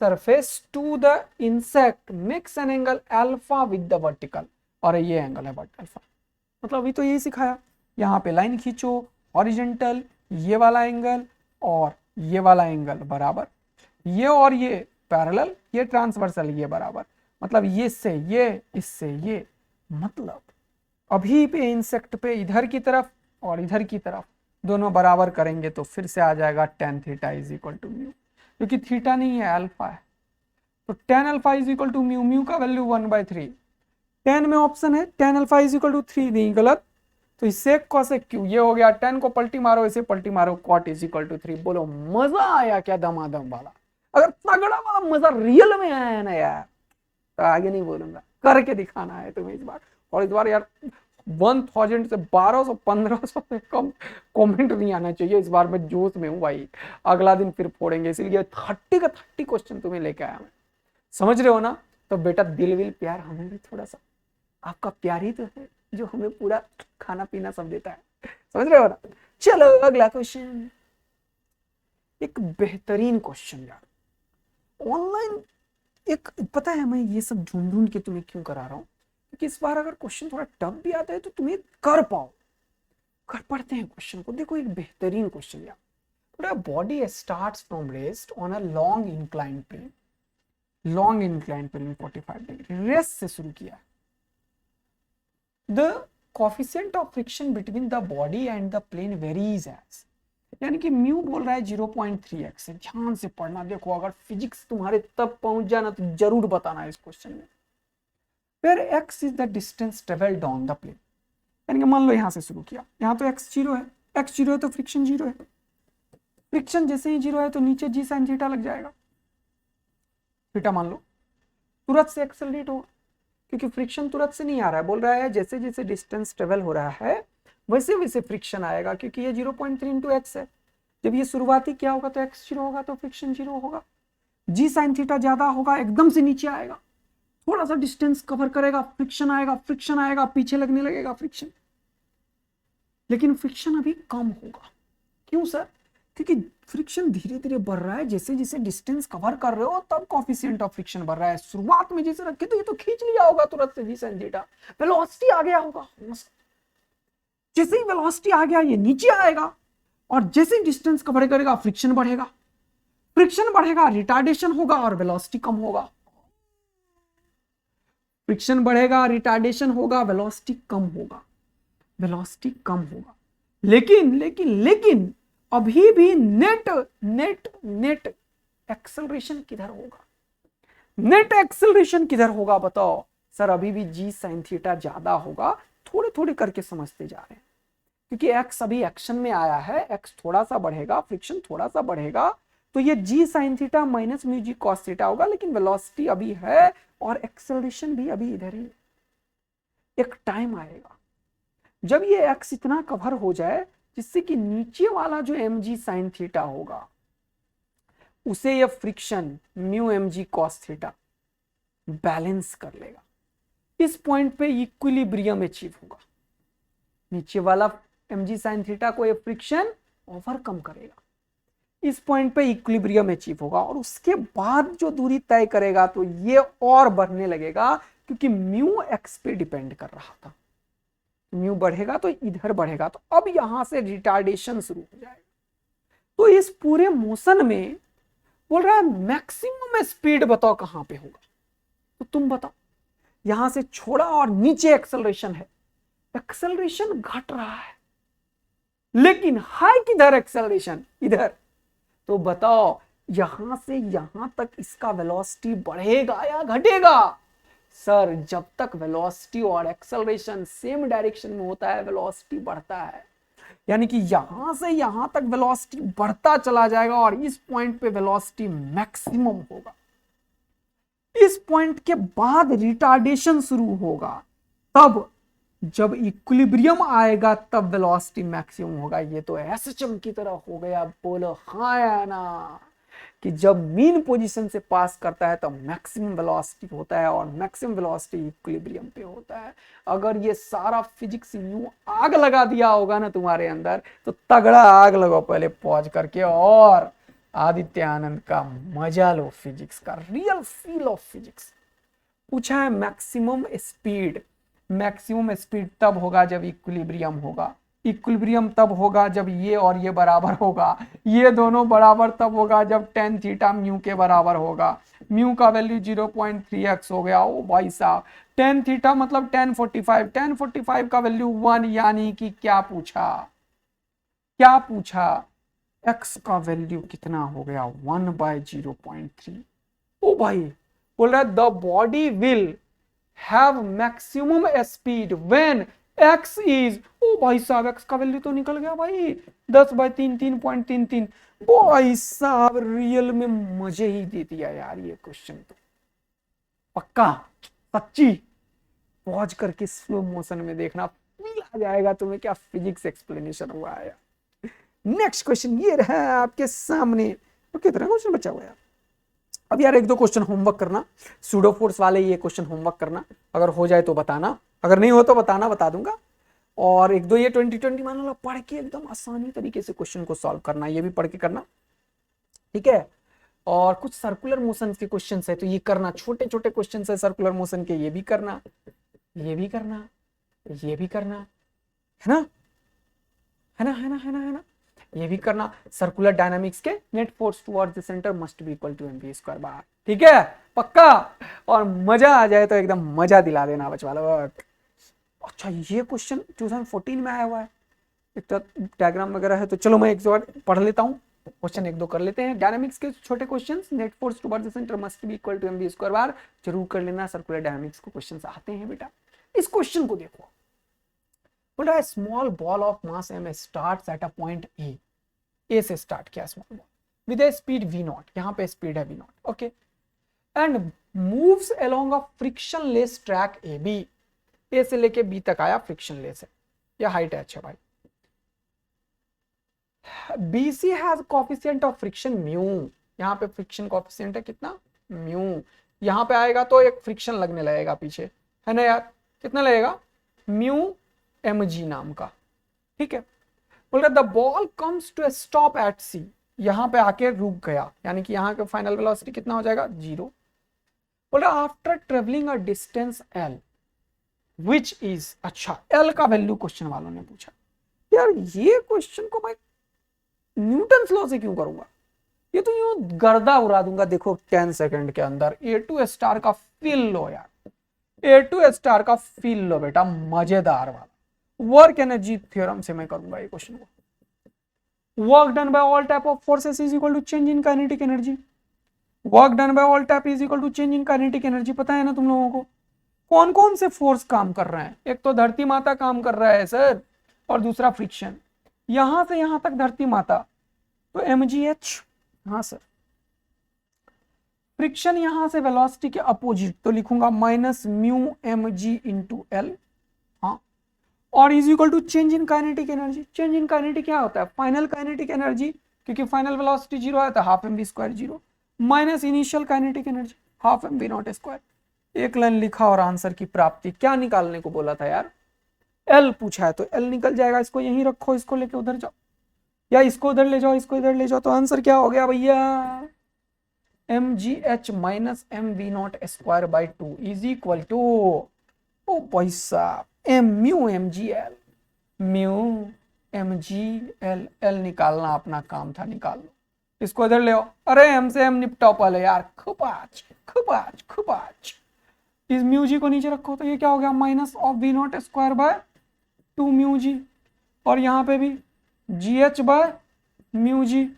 S1: surface to the insect makes an angle alpha with the vertical, और ये angle है alpha. मतलब अभी तो यही सिखाया, यहाँ पे लाइन खींचो हॉरिजेंटल, ये वाला एंगल और ये वाला एंगल बराबर, ये और ये पैरेलल, ये ट्रांसवर्सल, ये बराबर, मतलब ये से ये, इससे ये, मतलब अभी पे इंसेक्ट पे इधर की तरफ और इधर की तरफ दोनों बराबर करेंगे तो फिर से आ जाएगा tan theta is equal to mu, क्योंकि थीटा नहीं है अल्फा है, तो tan alpha is equal to mu, mu का वैल्यू 1/3, tan में ऑप्शन है tan alpha is equal to 3, नहीं गलत, तो इससे कॉसेक क्यू, ये हो गया, tan को पलटी मारो, इसे पलटी मारो, cot इज इक्वल टू 3। बोलो मजा आया क्या, दमादम वाला। अगर तगड़ा वाला मजा रियल में आया है ना यार, तो आगे नहीं बोलूंगा, करके दिखाना है तुम्हें इस बार। और इस बार यार 1000 से 1200 1500 से कम कमेंट नहीं आना चाहिए, इस बार मैं जोश में हूँ भाई, अगला दिन फिर फोड़ेंगे, इसलिए 30 का 30 क्वेश्चन तुम्हें लेके आया मैं, समझ रहे हो ना। तो बेटा दिल विल प्यार हमें भी थोड़ा सा, आपका प्यार ही तो है जो हमें पूरा खाना पीना सब देता है, समझ रहे हो ना। चलो अगला क्वेश्चन, एक बेहतरीन क्वेश्चन यार, ऑनलाइन एक, पता है मैं ये सब ढूंढ ढूंढ के तुम्हें क्यों करा रहा हूं, क्योंकि इस बार अगर क्वेश्चन थोड़ा टफ भी आता है तो तुम्हें कर पाओ। कर पढ़ते हैं क्वेश्चन को, देखो एक बेहतरीन क्वेश्चन यार। Body starts from rest on a long incline plane, long incline plane 45 degree, rest से शुरू किया। The coefficient of friction between the body and the plane varies as, यानी कि म्यू बोल रहा है 0.3x है, ध्यान से पढ़ना। देखो अगर फिजिक्स तुम्हारे तब पहुंच जाना तो जरूर बताना इस क्वेश्चन में। फिर x is the distance travelled on the plane, यानी कि मान लो यहां से शुरू किया, यहां तो x 0 है, x 0 है तो फ्रिक्शन 0 है, फ्रिक्शन जैसे ही 0 है तो नीचे g sin थीटा लग जाएगा, थीटा मान लो, तुरंत से एक्सेलरेट होगा, क्योंकि फ्रिक्शन तुरंत से नहीं आ रहा है, बोल रहा है जैसे जैसे डिस्टेंस ट्रेवल हो रहा है वैसे वैसे फ्रिक्शन आएगा, क्योंकि ये 0.3 इंटू एक्स है, जब ये शुरुआती क्या होगा तो x 0 होगा तो फ्रिक्शन 0 होगा, g sin थीटा ज्यादा होगा, एकदम से नीचे आएगा, थोड़ा सा डिस्टेंस कवर करेगा, फ्रिक्शन आएगा, फ्रिक्शन आएगा, पीछे लगने लगेगा फ्रिक्शन, लेकिन फ्रिक्शन अभी कम होगा। क्यों सर, क्योंकि फ्रिक्शन धीरे धीरे बढ़ रहा है, जैसे जैसे डिस्टेंस कवर कर रहे हो तब कोफिशिएंट ऑफ फ्रिक्शन बढ़ रहा है। शुरुआत में जैसे रखे तो ये तो खींच लिया होगा तुरंत से g sin थीटा, वेलोसिटी आ गया होगा, जैसे ही वेलोसिटी आ गया ये नीचे आएगा, और जैसे ही डिस्टेंस कवर करेगा फ्रिक्शन बढ़ेगा, फ्रिक्शन बढ़ेगा रिटार्डेशन होगा और वेलोसिटी कम होगा, फ्रिक्शन बढ़ेगा रिटार्डेशन होगा वेलोसिटी कम होगा, वेलोसिटी कम होगा, लेकिन लेकिन लेकिन अभी भी नेट नेट नेट एक्सेलरेशन किधर होगा, नेट एक्सेलरेशन किधर होगा बताओ सर, अभी भी g sin थीटा ज्यादा होगा, थोड़े थोड़े करके समझते जा रहे हैं, क्योंकि x अभी एक्शन में आया है, x थोड़ा सा बढ़ेगा, फ्रिक्शन थोड़ा सा बढ़ेगा, तो ये g sin theta minus mu g cos theta होगा, लेकिन वेलोसिटी अभी है और एक्सेलरेशन भी अभी इधर ही। एक टाइम आएगा जब ये x इतना कवर हो जाए जिससे कि नीचे वाला जो mg sin थीटा होगा उसे ये friction mu mg cos theta balance कर लेगा, इस पॉइंट पे इक्विलिब्रियम अचीव होगा, नीचे वाला mg sin थीटा को ये फ्रिक्शन ओवरकम करेगा, इस पॉइंट पे इक्विलिब्रियम अचीव होगा, और उसके बाद जो दूरी तय करेगा तो ये और बढ़ने लगेगा, क्योंकि म्यू एक्स पे डिपेंड कर रहा था, म्यू बढ़ेगा तो इधर बढ़ेगा, तो अब यहां से रिटार्डेशन शुरू हो जाएगा। तो इस पूरे मोशन में बोल रहा है मैक्सिमम स्पीड बताओ कहां पे होगा, तो तुम बताओ, यहां से छोड़ा और नीचे एक्सेलरेशन है, एक्सेलरेशन घट रहा है, लेकिन हाई किधर एक्सेलरेशन इधर, तो बताओ यहां से यहां तक इसका वेलोसिटी बढ़ेगा या घटेगा। सर जब तक वेलोसिटी और एक्सेलरेशन सेम डायरेक्शन में होता है वेलोसिटी बढ़ता है, यानी कि यहां से यहां तक वेलोसिटी बढ़ता चला जाएगा, और इस पॉइंट पे वेलोसिटी मैक्सिमम होगा, इस पॉइंट के बाद रिटार्डेशन शुरू होगा, तब जब इक्विलिब्रियम आएगा तब वेलोसिटी मैक्सिमम होगा। ये तो एसएचएम की तरह हो गया, बोलो हाँ या ना, कि जब मीन पोजीशन से पास करता है तो मैक्सिमम वेलोसिटी होता है, और मैक्सिमम वेलोसिटी इक्विलिब्रियम पे होता है। अगर ये सारा फिजिक्स यूं आग लगा दिया होगा ना तुम्हारे अंदर, तो तगड़ा आग लगाओ पहले पॉज करके, और आदित्य आनंद का मजा लो फिजिक्स का, रियल फील ऑफ फिजिक्स। पूछा है मैक्सिमम स्पीड। मैक्सिमम स्पीड तब होगा जब इक्विलिब्रियम होगा। इक्विलिब्रियम तब होगा जब ये और ये बराबर होगा। ये दोनों बराबर तब होगा जब टेन थीटा म्यू के बराबर होगा। म्यू का वैल्यू 0.3x हो गया। ओ भाई साहब, टेन थीटा मतलब 1045, 1045 का वैल्यू 1, यानी कि क्या पूछा, क्या पूछा, x का वैल्यू कितना हो गया, 1/0.3। ओ भाई, बोल रहा है the body will have maximum speed when x is, ओ भाई साहब x का वैल्यू तो निकल गया भाई, 10/3, 3.33। भाई साहब रियल में मजे ही दे दिया यार ये क्वेश्चन तो, पक्का सच्ची। पॉज करके स्लो मोशन में देखना, फील आ जाएगा तुम्हें क्या फिजिक्स एक्सप्लेनेशन हुआ है। नेक्स्ट क्वेश्चन ये रहा है आपके सामने। तो कितना क्वेश्चन बचा हुआ है अब यार, एक दो क्वेश्चन होमवर्क करना, सूडो फोर्स वाले ये क्वेश्चन होमवर्क करना, अगर हो जाए तो बताना, अगर नहीं हो तो बताना, बता दूंगा। और एक दो ये 2020 मान लो पढ़ के एकदम आसानी तरीके से क्वेश्चन को सॉल्व करना, ये भी पढ़ के करना, ठीक है। और कुछ सर्कुलर मोशन के क्वेश्चन है तो ये करना, छोटे छोटे क्वेश्चन है सर्कुलर मोशन के, ये भी करना, ये भी करना, ये भी करना, है ना, है ना, है ना, है ना, है ना, ये भी करना। सर्कुलर डायनामिक्स के net force towards the centre must be equal to mv square bar, ठीक है, पक्का। और मजा आ जाए तो एकदम मजा दिला देना बच्चा लोग। अच्छा ये क्वेश्चन 2014 में आया हुआ है, एक तो डायग्राम वगैरह है, तो चलो मैं एक बार पढ़ लेता हूँ, क्वेश्चन एक दो कर लेते हैं। डायनामिक्स के छोटे questions, net force towards the centre must be equal to mv square bar, जरूर कर लेना। सर्कुलर डायनामिक्स के क्वेश्चंस आते हैं बेटा। इस क्वेश्चन को देखो, बोल रहा है small ball of mass m starts at a point A से स्टार्ट किया small ball with a speed v naught, यहाँ पे स्पीड है v naught, okay, and moves along a frictionless track A B, A से लेके B तक आया, frictionless है, या हाइट है, अच्छा भाई। BC has coefficient of friction mu, यहाँ पे फ्रिक्शन कोएफिशिएंट है कितना, म्यू। यहाँ पे आएगा तो एक फ्रिक्शन लगने लगेगा पीछे, है ना यार, कितना लगेगा, म्यू mg नाम का, ठीक है। बोल रहा the ball comes to stop at C, यहाँ पे आके रुक गया, यानी कि यहाँ का फाइनल वेलोसिटी कितना हो जाएगा, 0। बोल रहा after travelling a distance l which is, अच्छा l का वैल्यू क्वेश्चन वालों ने पूछा। यार ये क्वेश्चन को मैं न्यूटन लॉ से क्यों करूंगा, ये तो यूं गर्दा उड़ा दूंगा। देखो 10 सेकंड के अंदर A2 स्टार का फील लो यार, A2 स्टार का फील लो बेटा, मजेदार वाला। वर्क एनर्जी थ्योरम से मैं करूंगा ये क्वेश्चन को। Work done by all type of forces is equal to change in kinetic energy. Work done by all type is equal to change in kinetic energy, पता है ना तुम लोगों को कौन कौन से फोर्स काम कर रहे हैं। एक तो धरती माता काम कर रहा है सर, और दूसरा फ्रिक्शन, यहां से यहां तक धरती माता, तो mgh, हाँ सर। फ्रिक्शन यहां से वेलोसिटी के अपोजिट, तो लिखूंगा minus mu mg into L, हाँ, और is equal to change in kinetic energy. Change in kinetic क्या होता है, फाइनल काइनेटिक एनर्जी, क्योंकि फाइनल वेलोसिटी 0 है तो half mv square 0, minus initial kinetic energy half mv not square. एक line लिखा और आंसर की प्राप्ति। क्या निकालने को बोला था यार, एल पूछा है तो एल निकल जाएगा, इसको यहीं रखो, इसको लेके उधर जाओ, या इसको उधर ले जाओ, इसको इधर ले जाओ, तो आंसर क्या हो गया भैया, mgh minus mv not square by 2 is equal to, ओ भाई साहब, mu mgl, mu mgl, L निकालना अपना काम था, निकाल लो, इसको इधर ले आओ। अरे m से m निपटाओ पहले यार, खुपाच खुपाच खुपाच। इस म्यू जी को नीचे रखो, तो ये क्या हो गया, minus of V not square by 2 mu G, और यहाँ पे भी G H by mu G,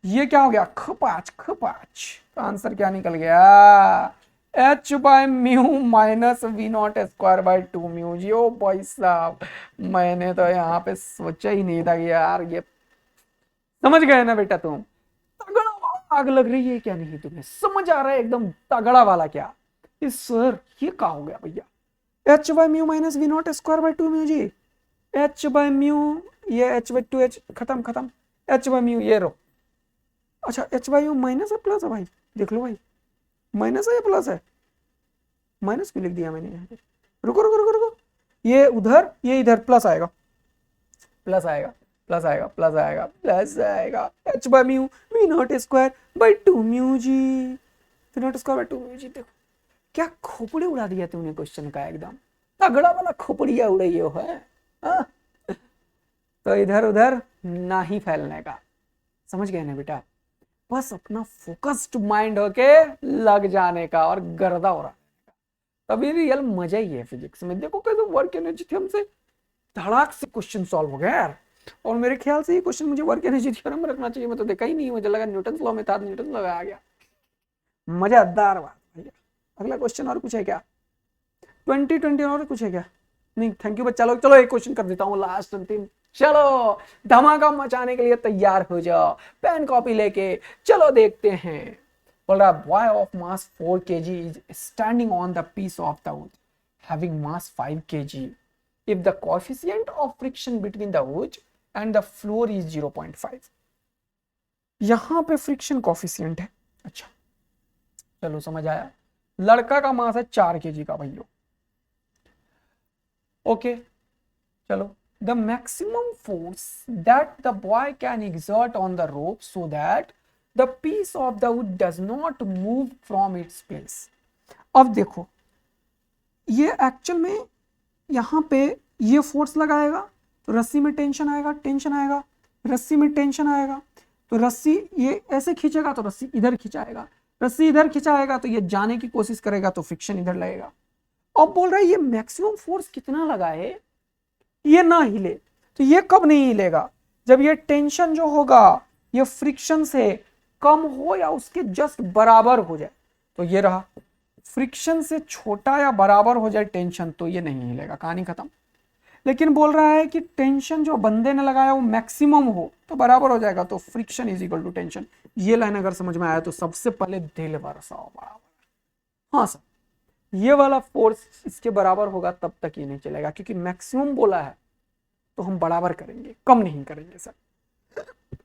S1: ये क्या हो गया, खपाच खपाच। तो आंसर क्या निकल गया, H by mu minus V not square by 2 mu G. ओ भाई साहब, मैंने तो यहाँ पे सोचा ही नहीं था कि यार ये, समझ गए ना बेटा तुम, तगड़ा वाला आग लग रही है क्या, नहीं तुम्हें समझ आ रहा है एकदम तगड़ा वाला क्या, सर ये क्या हो गया भैया, H by mu minus V not square by two mu G, H by mu, ये एच बाई टू एच खत्म खत्म, एच बाई म्यू ये रो। अच्छा एच बाई म्यू माइनस है प्लस है भाई, देख लो भाई, माइनस है या प्लस है, माइनस क्यों लिख दिया मैंने यहाँ पे, रुको रुको रुको रुको, ये उधर ये इधर प्लस आएगा, प्लस आएगा प्लस आएगा प्लस आएगा प्लस आएगा, H by mu V not square by two mu G, V not square by two mu G. देखो क्या खोपड़ी उड़ा दिया तूने क्वेश्चन का, एकदम तगड़ा वाला खोपड़िया उड़ाई हो है। हाँ? तो इधर उधर ना ही फैलने का, समझ गए ना बेटा, बस अपना फोकस्ड माइंड होके लग जाने का और गर्दा हो रहा, तभी रियल मजा ही है फिजिक्स में। देखो कैसे वर्क एनर्जी थ्योरम से धड़ाक से क्वेश्चन सॉल्व हो गया यार। और मेरे ख्याल से ये क्वेश्चन मुझे वर्क एनर्जी थ्योरम में रखना चाहिए, मैं तो देखा ही नहीं, मुझे लगा न्यूटन लॉ में था, न्यूटन लॉ आ गया। मजेदार बात भैया। अगला क्वेश्चन और कुछ है क्या, 2020 और कुछ है क्या? नहीं थैंक यू बच्चा लोग, चलो एक क्वेश्चन कर देता हूँ लास्ट अंतिम, चलो धमाका मचाने के लिए तैयार हो जाओ, पेन कॉपी लेके चलो देखते हैं। बोल रहा boy of mass 4 kg is standing on the piece of the wood having mass 5 kg if the coefficient of friction between the wood and the floor is 0.5। यहां पे फ्रिक्शन कॉफिशिएंट है। अच्छा चलो समझ आया, लड़का का मास है 4 kg का भैया। ओके चलो, the maximum force that the boy can exert on the rope so that the piece of the wood does not move from its place। अब देखो ये एक्चुअल में यहाँ पे ये फोर्स लगाएगा तो रस्सी में टेंशन आएगा, टेंशन आएगा, रस्सी में टेंशन आएगा तो रस्सी ये ऐसे खींचेगा तो रस्सी इधर खिंचाएगा, रस्सी इधर खिंचाएगा तो ये जाने की कोशिश करेगा तो फ्रिक्शन इधर लगेगा। अब बोल रहा है ये मैक्सिमम फोर्स कितना लगा है, ये ना हिले, तो ये कब नहीं हिलेगा, जब ये टेंशन जो होगा ये फ्रिक्शन से कम हो या उसके जस्ट बराबर हो जाए। तो ये रहा, फ्रिक्शन से छोटा या बराबर हो जाए टेंशन तो ये नहीं हिलेगा, कहानी खत्म। लेकिन बोल रहा है कि टेंशन जो बंदे ने लगाया वो मैक्सिमम हो तो बराबर हो जाएगा, तो friction is equal to tension. ये लाइन अगर समझ में आया तो सबसे पहले दिल बरसाओ बराबर। हाँ सर ये वाला फोर्स इसके बराबर होगा तब तक ये नहीं चलेगा, क्योंकि मैक्सिमम बोला है तो हम बराबर करेंगे, कम नहीं करेंगे सर।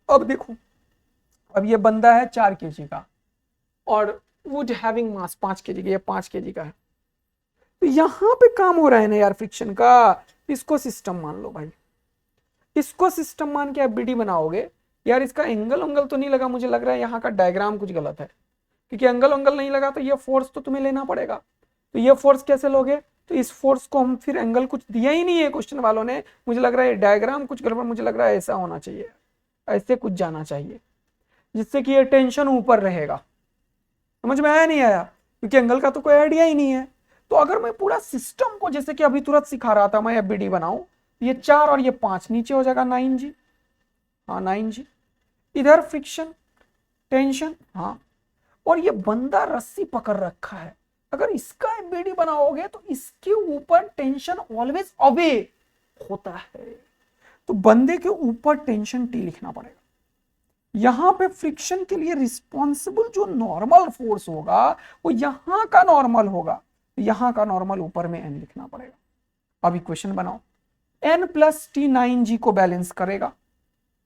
S1: अब देखो, अब ये बंदा है 4 kg का और वुड हैविंग मास 5 kg का, ये 5 kg का है, तो यहां पे काम हो रहा है ना यार फ्रिक्शन का। इसको सिस्टम मान लो भाई, इसको सिस्टम मान के एफबीडी बनाओगे यार। इसका एंगल उंगल तो नहीं लगा, मुझे लग रहा है यहाँ का डायग्राम कुछ गलत है, क्योंकि एंगल उंगल नहीं लगा तो ये फोर्स तो तुम्हें लेना पड़ेगा। तो ये फोर्स कैसे लोगे, तो इस फोर्स को हम फिर एंगल कुछ दिया ही नहीं है क्वेश्चन वालों ने, मुझे लग रहा है डायग्राम कुछ गड़बड़, मुझे लग रहा है ऐसा होना चाहिए, ऐसे कुछ जाना चाहिए जिससे कि ये टेंशन ऊपर रहेगा। समझ में आया नहीं आया, क्योंकि एंगल का तो कोई आइडिया ही नहीं है। तो अगर मैं पूरा सिस्टम को जैसे कि अभी तुरंत सिखा रहा था मैं एफबीडी बनाऊं, ये 4 और ये 5 नीचे हो जाएगा 9G, हाँ 9G, इधर फ्रिक्शन टेंशन, हाँ, और ये बंदा रस्सी पकड़ रखा है। अगर इसका एफबीडी बनाओगे तो इसके ऊपर टेंशन ऑलवेज अवे होता है, तो बंदे के ऊपर टेंशन टी लिखना पड़ेगा। यहां पे फ्रिक्शन के लिए रिस्पॉन्सिबल जो नॉर्मल फोर्स होगा वो यहां का नॉर्मल होगा, यहां का नॉर्मल ऊपर में n लिखना पड़ेगा। अब इक्वेशन बनाओ, n प्लस टी 9G को बैलेंस करेगा,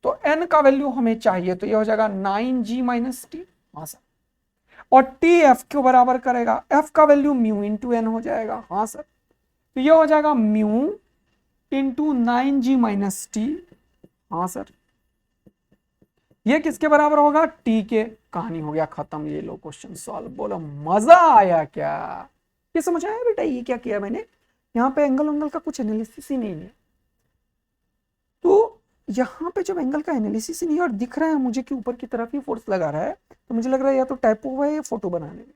S1: तो n का वैल्यू हमें चाहिए, तो ये हो जाएगा 9G माइनस टी, हाँ सर, और टी एफ को बराबर करेगा, f का वैल्यू म्यू इंटू एन हो जाएगा, हाँ सर, तो ये हो जाएगा mu into 9G minus T, हाँ सर, ये किसके बराबर होगा, टी के। कहानी हो गया खत्म, ये लो क्वेश्चन सॉल्व। बोलो मजा आया क्या, ये समझ आया बेटा ये क्या किया मैंने, यहाँ पे एंगल उंगल का कुछ एनालिसिस ही नहीं है। तो यहाँ पे जब एंगल का एनालिसिस ही नहीं है और दिख रहा है मुझे कि ऊपर की तरफ ही फोर्स लगा रहा है, तो मुझे लग रहा है या तो टाइपो हुआ है या फोटो बनाने में।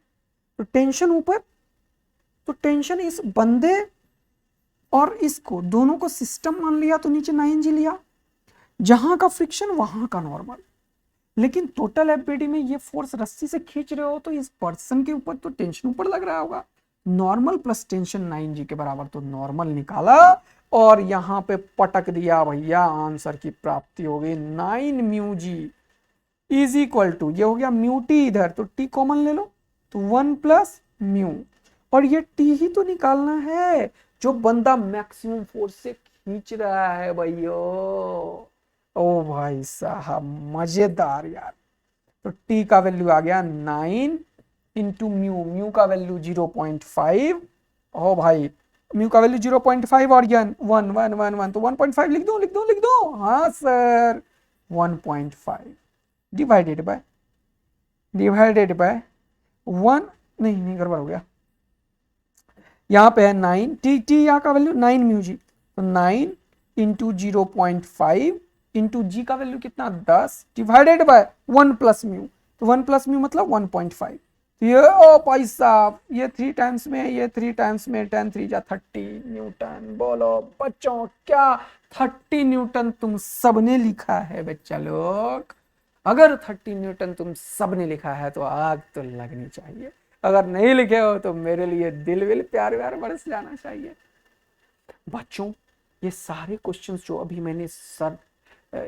S1: तो टेंशन ऊपर, तो टेंशन इस बंदे और इसको दोनों को सिस्टम मान लिया तो नीचे 9G लिया, जहां का फ्रिक्शन वहां का नॉर्मल। लेकिन टोटल एफबीडी में ये फोर्स रस्सी से खींच रहे हो तो इस पर्सन के ऊपर तो टेंशन ऊपर लग रहा होगा, नॉर्मल प्लस टेंशन 9G के बराबर, तो नॉर्मल निकाला और यहां पे पटक दिया भैया, आंसर की प्राप्ति हो गई 9 mu G is equal to, ये हो गया म्यू टी इधर, तो टी कॉमन ले लो तो 1 प्लस म्यू, और ये टी ही तो निकालना है जो बंदा मैक्सिमम फोर्स से खींच रहा है भैया। ओ भाई साहब मजेदार यार। तो टी का वैल्यू आ गया 9 इंटू म्यू, म्यू का वैल्यू 0.5। ओ भाई म्यू का वैल्यू 0.5 और यन 1 तो 1.5 लिख दो लिख दो लिख दो। हाँ सर 1.5 डिवाइडेड बाय 1, नहीं गड़बड़ हो गया। यहाँ पे है 9 टी यहाँ का वैल्यू 9 म्यू जी, तो 9 इंटू 0.5 इंटू जी का वैल्यू कितना 10 डिवाइडेड बाय 1 प्लस म्यू, तो 1 प्लस म्यू मतलब 1.5। तो ये ओ भाई साहब ये 3 टाइम्स में, ये 3 टाइम्स में 10 3 जा 30 न्यूटन। बोलो बच्चों क्या 30 न्यूटन तुम सबने लिखा है बच्चा लोग? अगर 30 न्यूटन तुम सबने लिखा है तो आग तो लगनी चाहिए, अगर नहीं लिखे हो तो मेरे लिए दिल विल प्यार व्यार बरस जाना चाहिए। बच्चों ये सारे क्वेश्चंस जो अभी मैंने सर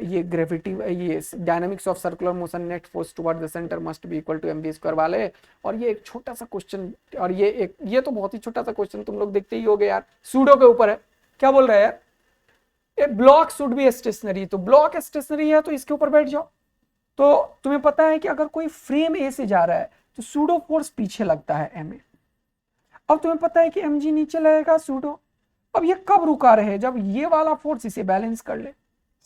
S1: ये ग्रेविटी, ये dynamics of circular motion net force toward the centre must be equal to mv square वाले, और ये एक छोटा सा क्वेश्चन, और ये तो बहुत ही छोटा सा क्वेश्चन तुम लोग देखते ही होगे यार, सूडो के ऊपर है। क्या बोल रहा है यार, ए ब्लॉक शुड बी स्टेशनरी, तो ब्लॉक स्टेशनरी है तो इसके ऊपर बैठ जाओ। तो तुम्हें पता है कि अगर कोई फ्रेम ए से जा रहा है तो सूडो फोर्स पीछे लगता है एम ए। अब तुम्हें पता है कि एम जी नीचे लगेगा सूडो। अब ये कब रुका रहे, जब ये वाला फोर्स इसे बैलेंस कर ले।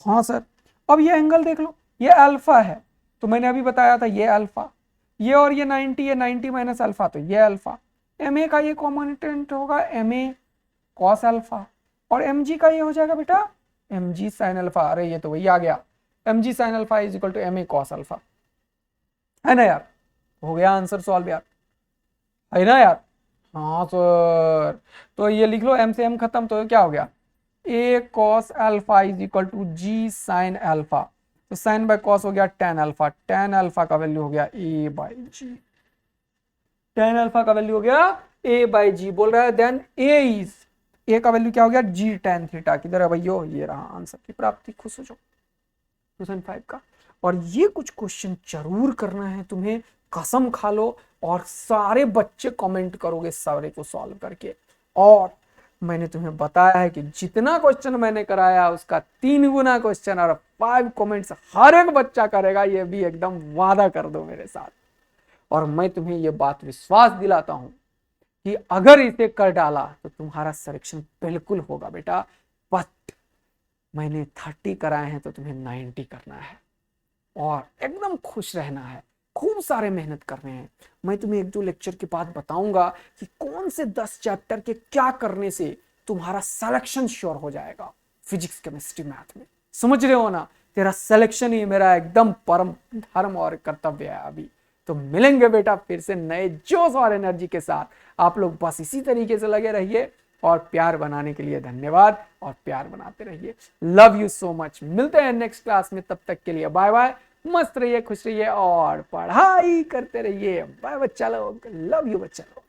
S1: हाँ सर अब ये एंगल देख लो, ये अल्फा है, तो मैंने अभी बताया था ये अल्फा, ये और ये 90, ये 90 माइनस अल्फा, तो ये अल्फा। एम ए का ये कॉम्पोनेंट होगा एम ए कॉस अल्फा, और एम जी का ये हो जाएगा बेटा एम जी साइन अल्फा। अरे ये तो वही आ गया, M G sine alpha is equal to M A cos alpha, है ना यार? हो गया आंसर सॉल्व यार, है ना यार? हाँ सर तो ये लिख लो, एम से एम खत्म, तो क्या हो गया A cos alpha is equal to G sine alpha, तो साइन बाय कॉस हो गया टेन अल्फा, टेन अल्फा का वैल्यू हो गया A by G, tan alpha का वैल्यू हो गया ए बाई जी। बोल रहा है देन ए इज, ए का वैल्यू क्या हो गया जी टेन थीटा। किधर है भैया, ये रहा आंसर की प्राप्ति, खुश हो जाओ 2005 का। और ये कुछ क्वेश्चन जरूर करना है तुम्हें, कसम खा लो, और सारे बच्चे कमेंट करोगे सारे को सॉल्व करके। और मैंने तुम्हें बताया है कि जितना क्वेश्चन मैंने कराया उसका 3 गुना क्वेश्चन और 5 कमेंट्स हर एक बच्चा करेगा, ये भी एकदम वादा कर दो मेरे साथ। और मैं तुम्हें ये बात विश्वास दिलाता हूं कि अगर इसे कर डाला तो तुम्हारा सिलेक्शन बिल्कुल होगा बेटा। बट मैंने 30 कराए हैं तो तुम्हें 90 करना है, और एकदम खुश रहना है, खूब सारे मेहनत करने हैं। मैं तुम्हें 1-2 लेक्चर के बाद बताऊंगा कि कौन से 10 चैप्टर के क्या करने से तुम्हारा सिलेक्शन श्योर हो जाएगा फिजिक्स केमिस्ट्री मैथ में। समझ रहे हो ना? तेरा सिलेक्शन ही मेरा एकदम परम धर्म और कर्तव्य है अभी। तो मिलेंगे बेटा फिर से नए जोश और एनर्जी के साथ। आप लोग बस इसी तरीके से लगे रहिए, और प्यार बनाने के लिए धन्यवाद, और प्यार बनाते रहिए। Love you so much. मिलते हैं नेक्स्ट क्लास में, तब तक के लिए बाय बाय। मस्त रहिए, खुश रहिए और पढ़ाई करते रहिए। बाय बच्चा लोग, लव यू बच्चा लोग।